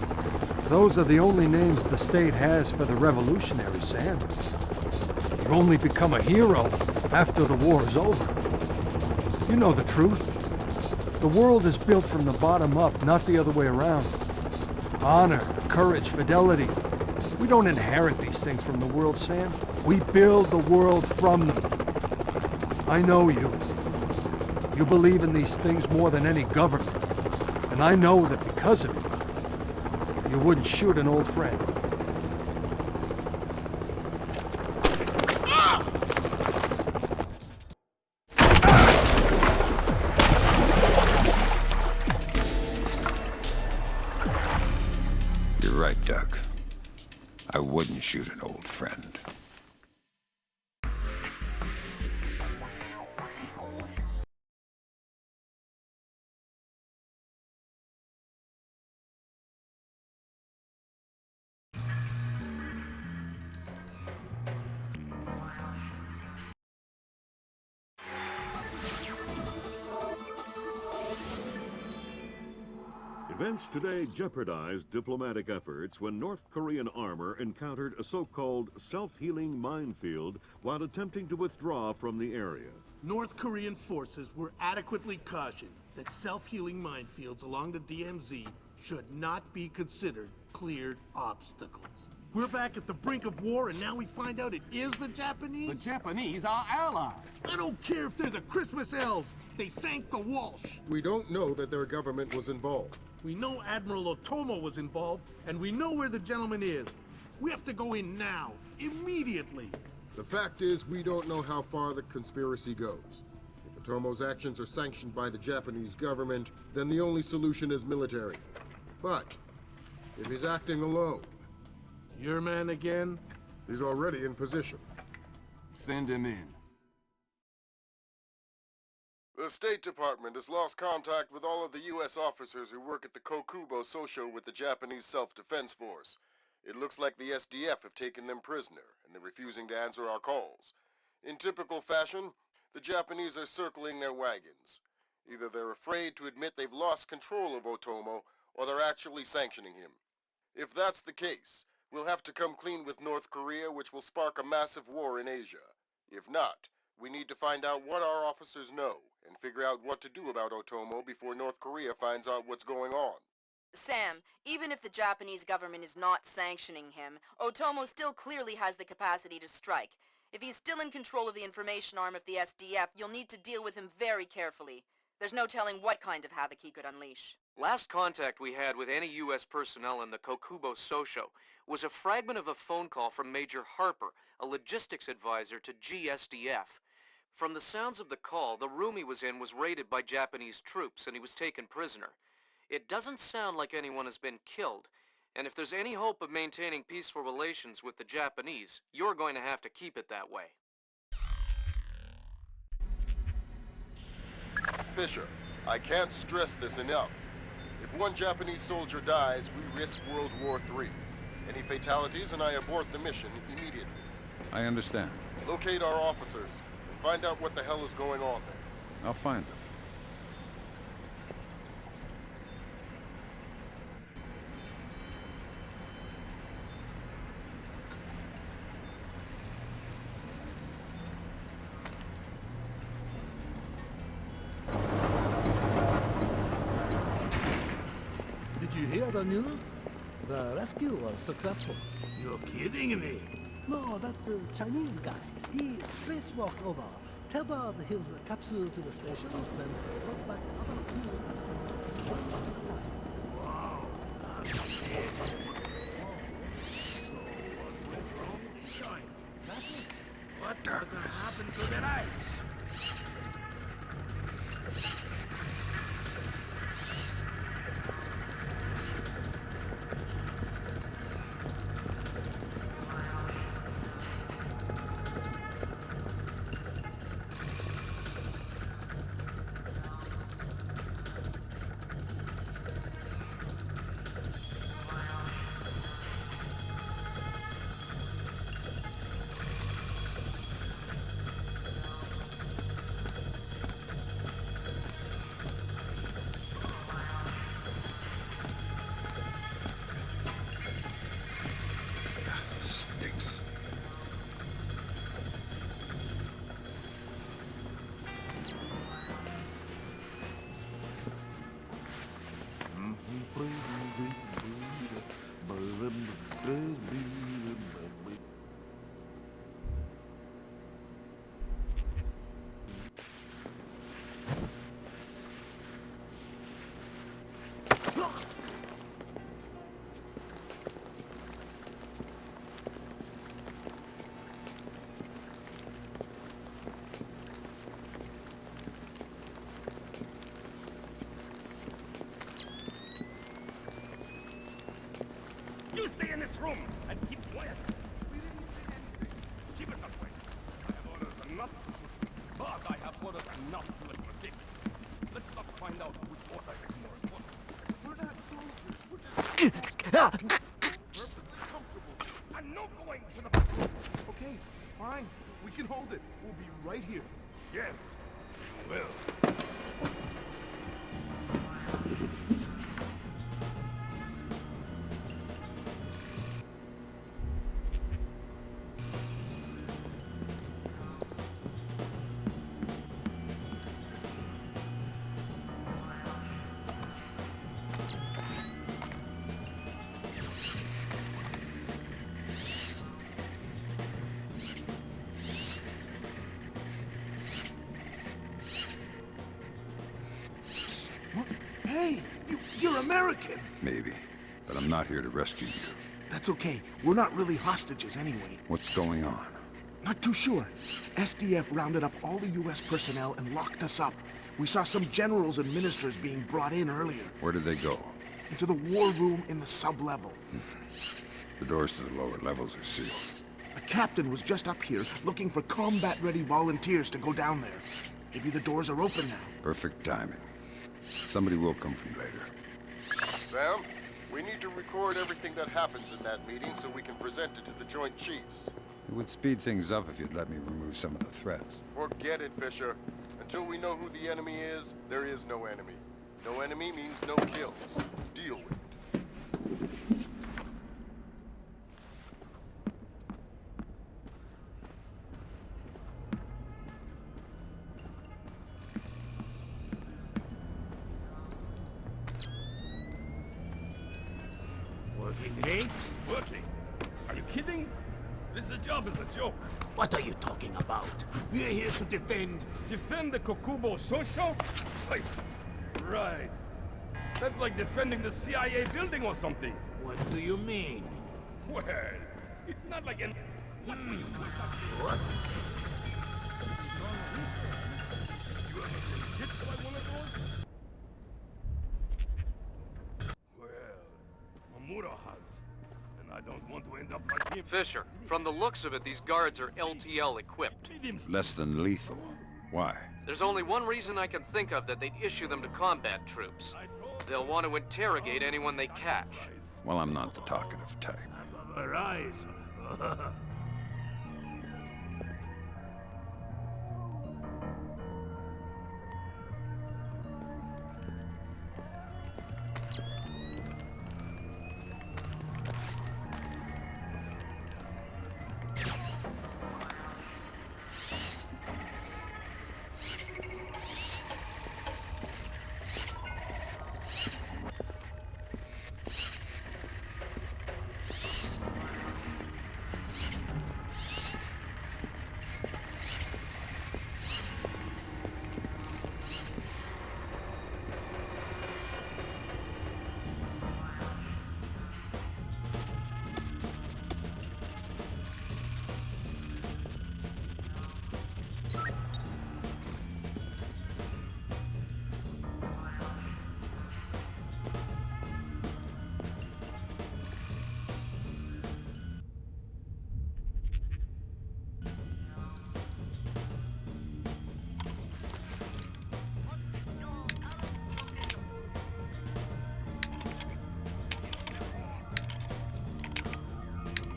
Those are the only names the state has for the revolutionaries, Sam. You only become a hero after the war is over. You know the truth. The world is built from the bottom up, not the other way around. Honor, courage, fidelity. We don't inherit these things from the world, Sam. We build the world from them. I know you. You believe in these things more than any government. And I know that because of it, you wouldn't shoot an old friend. You're right, Doug. I wouldn't shoot an old friend. Events today jeopardized diplomatic efforts when North Korean armor encountered a so-called self-healing minefield while attempting to withdraw from the area. North Korean forces were adequately cautioned that self-healing minefields along the DMZ should not be considered cleared obstacles. We're back at the brink of war, and now we find out it is the Japanese? The Japanese are allies. I don't care if they're the Christmas elves. They sank the Walsh. We don't know that their government was involved. We know Admiral Otomo was involved, and we know where the gentleman is. We have to go in now, immediately. The fact is, we don't know how far the conspiracy goes. If Otomo's actions are sanctioned by the Japanese government, then the only solution is military. But if he's acting alone... Your man again? He's already in position. Send him in. The State Department has lost contact with all of the U.S. officers who work at the Kokubo-sho with the Japanese Self-Defense Force. It looks like the SDF have taken them prisoner, and they're refusing to answer our calls. In typical fashion, the Japanese are circling their wagons. Either they're afraid to admit they've lost control of Otomo, or they're actually sanctioning him. If that's the case, we'll have to come clean with North Korea, which will spark a massive war in Asia. If not, we need to find out what our officers know, and figure out what to do about Otomo before North Korea finds out what's going on. Sam, even if the Japanese government is not sanctioning him, Otomo still clearly has the capacity to strike. If he's still in control of the information arm of the SDF, you'll need to deal with him very carefully. There's no telling what kind of havoc he could unleash. Last contact we had with any U.S. personnel in the Kokubo-sho was a fragment of a phone call from Major Harper, a logistics advisor to GSDF. From the sounds of the call, the room he was in was raided by Japanese troops and he was taken prisoner. It doesn't sound like anyone has been killed, and if there's any hope of maintaining peaceful relations with the Japanese, you're going to have to keep it that way. Fisher, I can't stress this enough. If one Japanese soldier dies, we risk World War III. Any fatalities and I abort the mission immediately. I understand. Locate our officers and find out what the hell is going on there. I'll find them. Did you hear the news? The rescue was successful. You're kidding me. No, that Chinese guy. He spacewalked over, tethered his capsule to the station, then brought back other two astronauts. Wow. What happened to the ice? room and keep quiet. We didn't say anything. Keep it that way. I have orders enough to shoot, but I have orders enough to let you escape. Let's not find out which order is more important. We're not soldiers. We're just perfectly comfortable. I'm not going to the back room. Okay, fine. We can hold it. We'll be right here. Yes, you will. Hey, you're American. Maybe, but I'm not here to rescue you. That's okay. We're not really hostages anyway. What's going on? Not too sure. SDF rounded up all the U.S. personnel and locked us up. We saw some generals and ministers being brought in earlier. Where did they go? Into the war room in the sub-level. The doors to the lower levels are sealed. The captain was just up here looking for combat-ready volunteers to go down there. Maybe the doors are open now. Perfect timing. Somebody will come from later. Sam, we need to record everything that happens in that meeting so we can present it to the Joint Chiefs. It would speed things up if you'd let me remove some of the threats. Forget it, Fisher. Until we know who the enemy is, there is no enemy. No enemy means no kills. Deal with it. Working, eh? Working? Are you kidding? This job is a joke. What are you talking about? We're here to defend... Defend the Kokubo-sho? Wait. Right. That's like defending the CIA building or something. What do you mean? Well, it's not like an... What? What? You ever been hit by one of those? Well, Mamura has. And I don't want to end up like him. Fisher, from the looks of it, these guards are LTL equipped. Less than lethal. Why? There's only one reason I can think of that they'd issue them to combat troops. They'll want to interrogate anyone they catch. Well, I'm not the talkative type. Our eyes.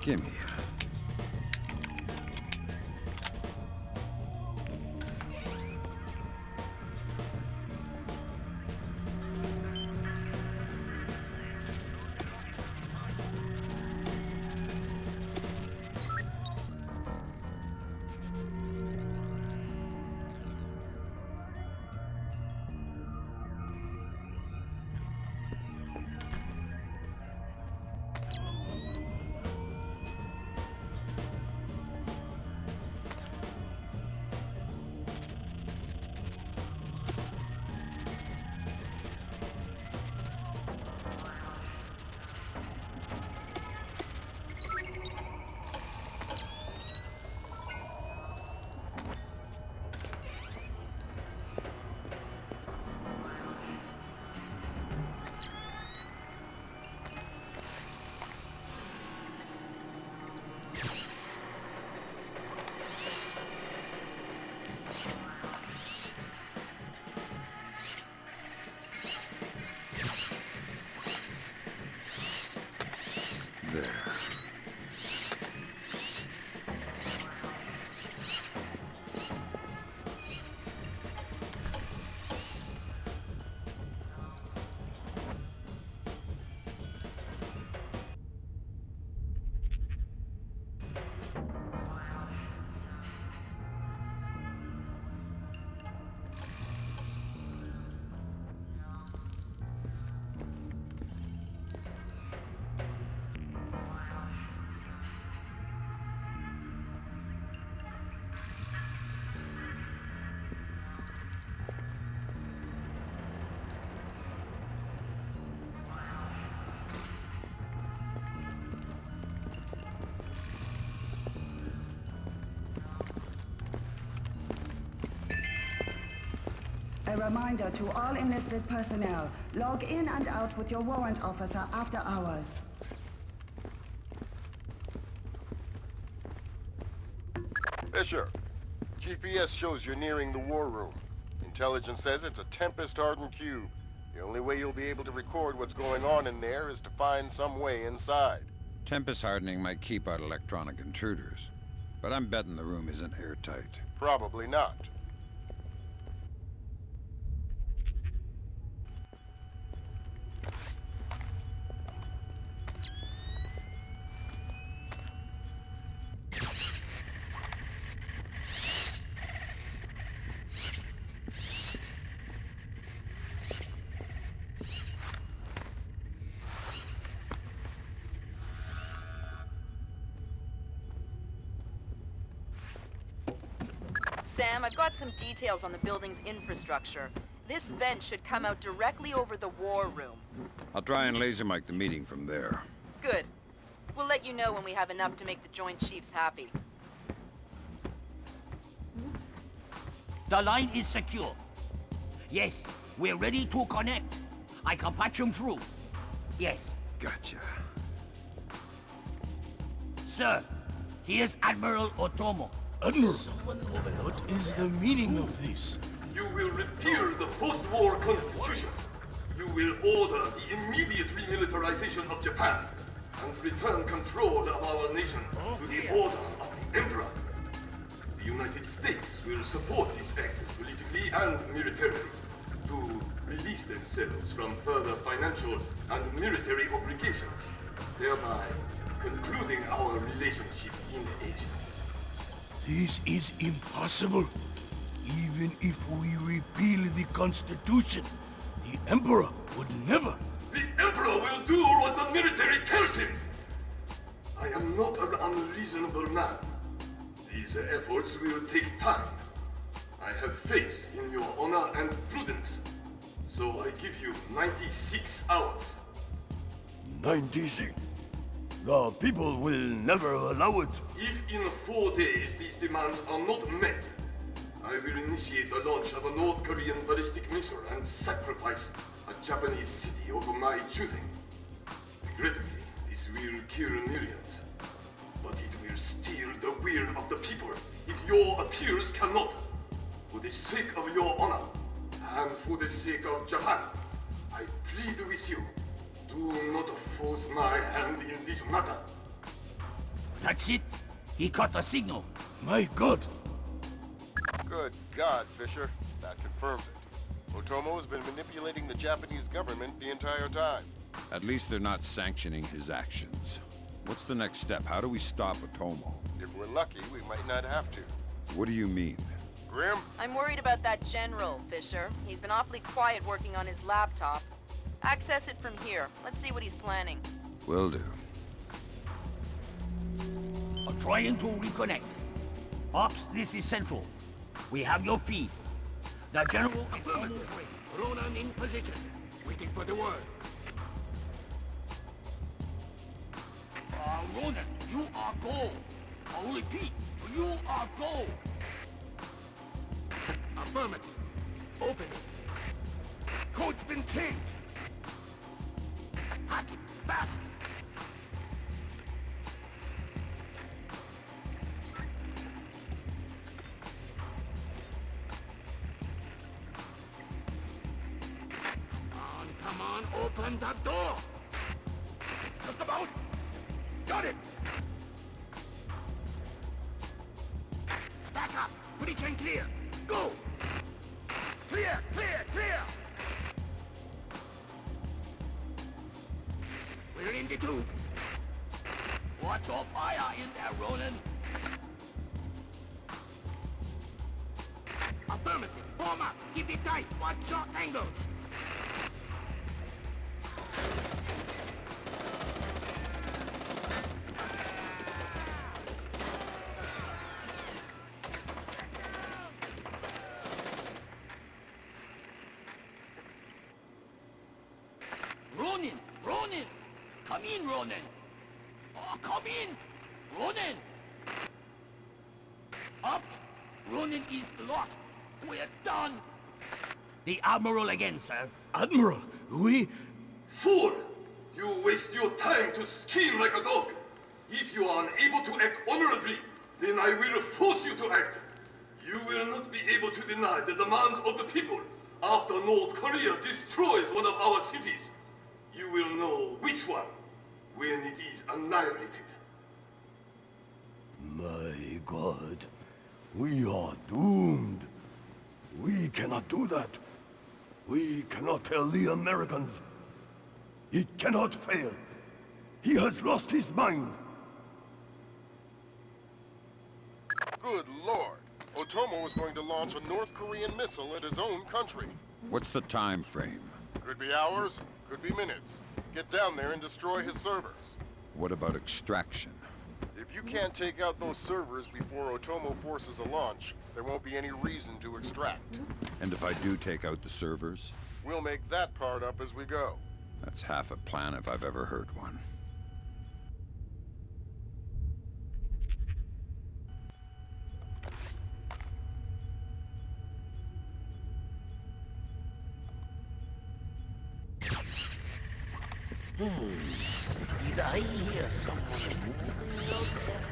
Gimme. A reminder to all enlisted personnel, log in and out with your warrant officer after hours. Fisher, GPS shows you're nearing the war room. Intelligence says it's a Tempest-hardened cube. The only way you'll be able to record what's going on in there is to find some way inside. Tempest hardening might keep out electronic intruders, but I'm betting the room isn't airtight. Probably not. Sam, I've got some details on the building's infrastructure. This vent should come out directly over the war room. I'll try and laser mic the meeting from there. Good. We'll let you know when we have enough to make the Joint Chiefs happy. The line is secure. Yes, we're ready to connect. I can patch him through. Yes. Gotcha. Sir, here's Admiral Otomo. Admiral, what is the meaning of this? You will repeal the post-war constitution. You will order the immediate remilitarization of Japan and return control of our nation to the order of the Emperor. The United States will support this act politically and militarily to release themselves from further financial and military obligations, thereby concluding our relationship in Asia. This is impossible. Even if we repeal the Constitution, the Emperor would never. The Emperor will do what the military tells him! I am not an unreasonable man. These efforts will take time. I have faith in your honor and prudence. So I give you 96 hours. 96? The people will never allow it. If in 4 days these demands are not met, I will initiate the launch of a North Korean ballistic missile and sacrifice a Japanese city of my choosing. Regrettably, this will kill millions, but it will steal the will of the people if your appeals cannot. For the sake of your honor, and for the sake of Japan, I plead with you, do not force my hand in this matter. That's it. He caught the signal. My God. Good God, Fisher. That confirms it. Otomo has been manipulating the Japanese government the entire time. At least they're not sanctioning his actions. What's the next step? How do we stop Otomo? If we're lucky, we might not have to. What do you mean? Grim? I'm worried about that general, Fisher. He's been awfully quiet working on his laptop. Access it from here. Let's see what he's planning. Will do. I'm trying to reconnect. Ops, this is Central. We have your feed. The general is on his way. Ronan in position, waiting for the word. Ronan, you are go. I'll repeat, you are go. Affirmative. Open it. Code's been changed. Hack it fast. Come on, open that door. Just about. Got it. Back up. Breach and clear. Go. Clear, clear, clear. We're in the tube. Watch your fire in there, Ronan. Affirmative. Form up. Keep it tight. Watch your angles. Ronan! Ronan! Come in, Ronan! Oh, come in! Ronan! Up! Ronan is locked! We're done! The Admiral again, sir. Admiral, we... Fool! You waste your time to scheme like a dog. If you are unable to act honorably, then I will force you to act. You will not be able to deny the demands of the people after North Korea destroys one of our cities. You will know which one when it is annihilated. My God, we are doomed. We cannot do that. We cannot tell the Americans. It cannot fail. He has lost his mind. Good Lord! Otomo is going to launch a North Korean missile at his own country. What's the time frame? Could be hours, could be minutes. Get down there and destroy his servers. What about extraction? If you can't take out those servers before Otomo forces a launch, there won't be any reason to extract. And if I do take out the servers? We'll make that part up as we go. That's half a plan if I've ever heard one. Did I hear someone moving out there?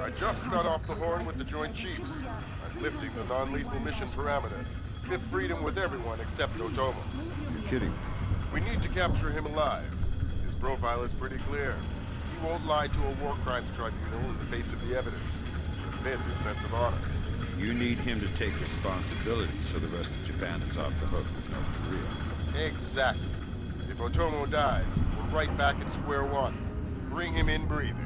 I just got off the horn with the Joint Chiefs. I'm lifting the non-lethal mission parameter. Fifth freedom with everyone except Otomo. You're kidding me. We need to capture him alive. His profile is pretty clear. He won't lie to a war crimes tribunal in the face of the evidence. Admit his sense of honor. You need him to take responsibility so the rest of Japan is off the hook with North Korea. Exactly. If Otomo dies, we're right back at square one. Bring him in breathing.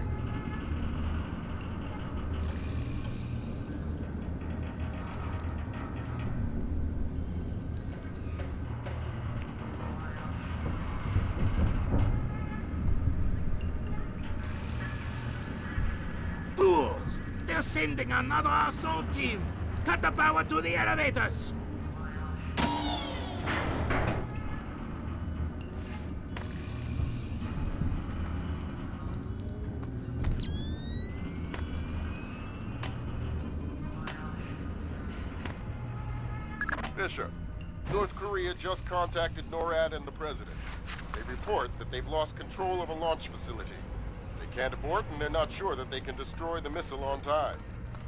Fools! They're sending another assault team! Cut the power to the elevators! Fisher, North Korea just contacted NORAD and the President. They report that they've lost control of a launch facility. They can't abort, and they're not sure that they can destroy the missile on time.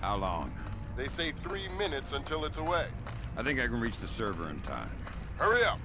How long? They say 3 minutes until it's away. I think I can reach the server in time. Hurry up!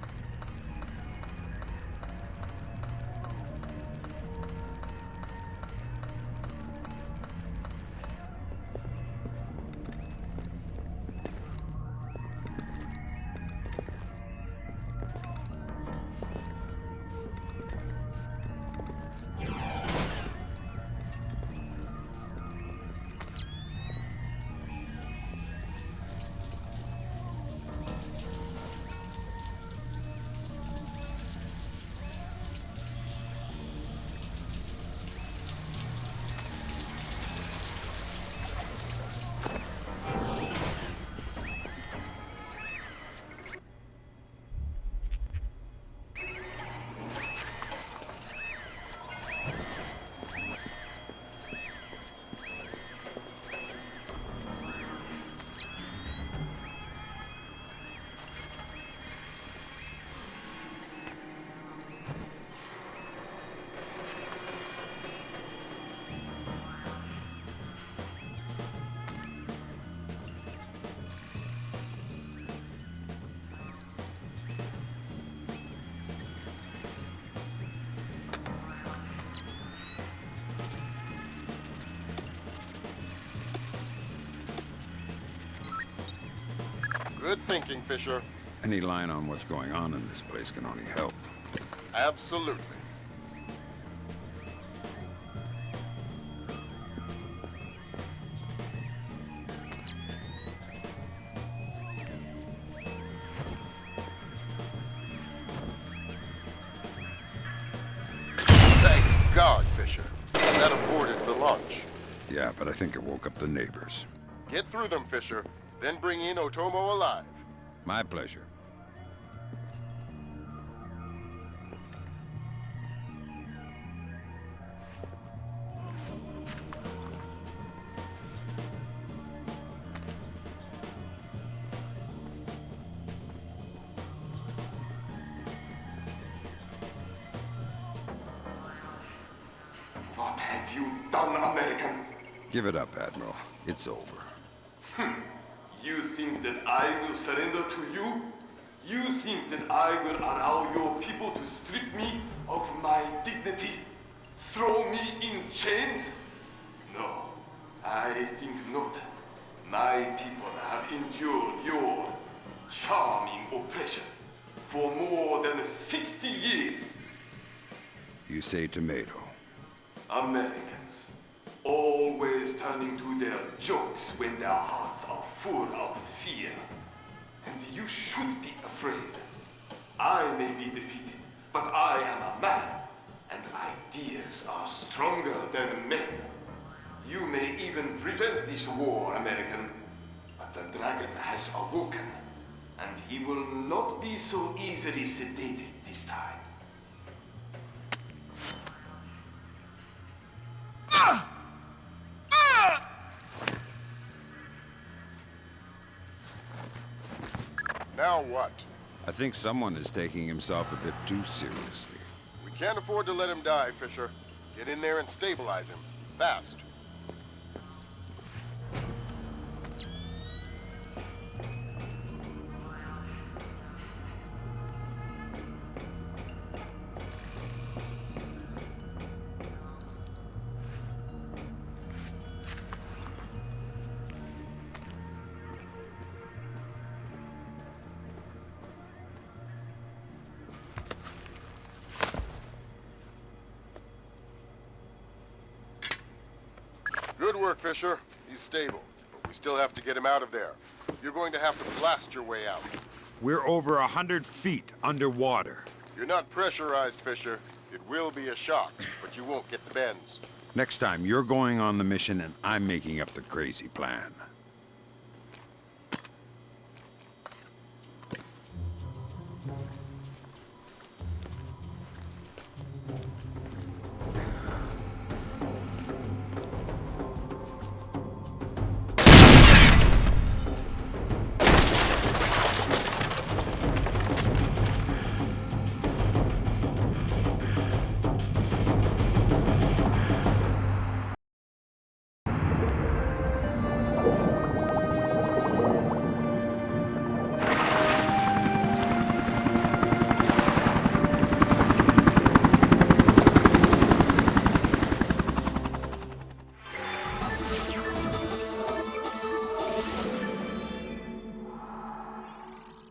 Good thinking, Fisher. Any line on what's going on in this place can only help. Absolutely. That aborted the launch. Yeah, but I think it woke up the neighbors. Get through them, Fisher. Then bring in Otomo alive. My pleasure. What have you done, American? Give it up, Admiral. It's over. You think that I will surrender to you? You think that I will allow your people to strip me of my dignity? Throw me in chains? No, I think not. My people have endured your charming oppression for more than 60 years. You say tomato. Americans, always turning to their jokes when their hearts are full of fear. And you should be afraid. I may be defeated, but I am a man, and ideas are stronger than men. You may even prevent this war, American, but the dragon has awoken, and he will not be so easily sedated this time. Now what? I think someone is taking himself a bit too seriously. We can't afford to let him die, Fisher. Get in there and stabilize him. Fast. Good work, Fisher. He's stable, but we still have to get him out of there. You're going to have to blast your way out. We're over 100 feet underwater. You're not pressurized, Fisher. It will be a shock, but you won't get the bends. Next time, you're going on the mission and I'm making up the crazy plan.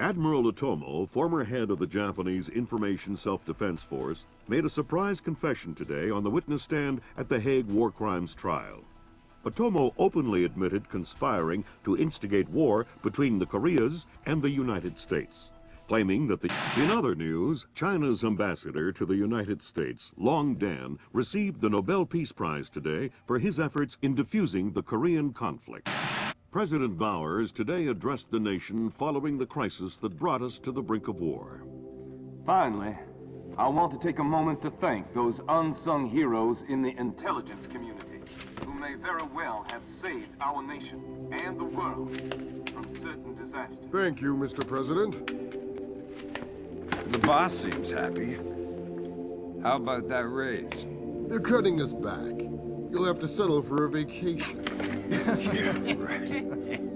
Admiral Otomo, former head of the Japanese Information Self-Defense Force, made a surprise confession today on the witness stand at the Hague War Crimes trial. Otomo openly admitted conspiring to instigate war between the Koreas and the United States, claiming that In other news, China's ambassador to the United States, Long Dan, received the Nobel Peace Prize today for his efforts in defusing the Korean conflict. President Bowers today addressed the nation following the crisis that brought us to the brink of war. Finally, I want to take a moment to thank those unsung heroes in the intelligence community who may very well have saved our nation and the world from certain disasters. Thank you, Mr. President. The boss seems happy. How about that raise? They're cutting us back. You'll have to settle for a vacation. Yeah, right.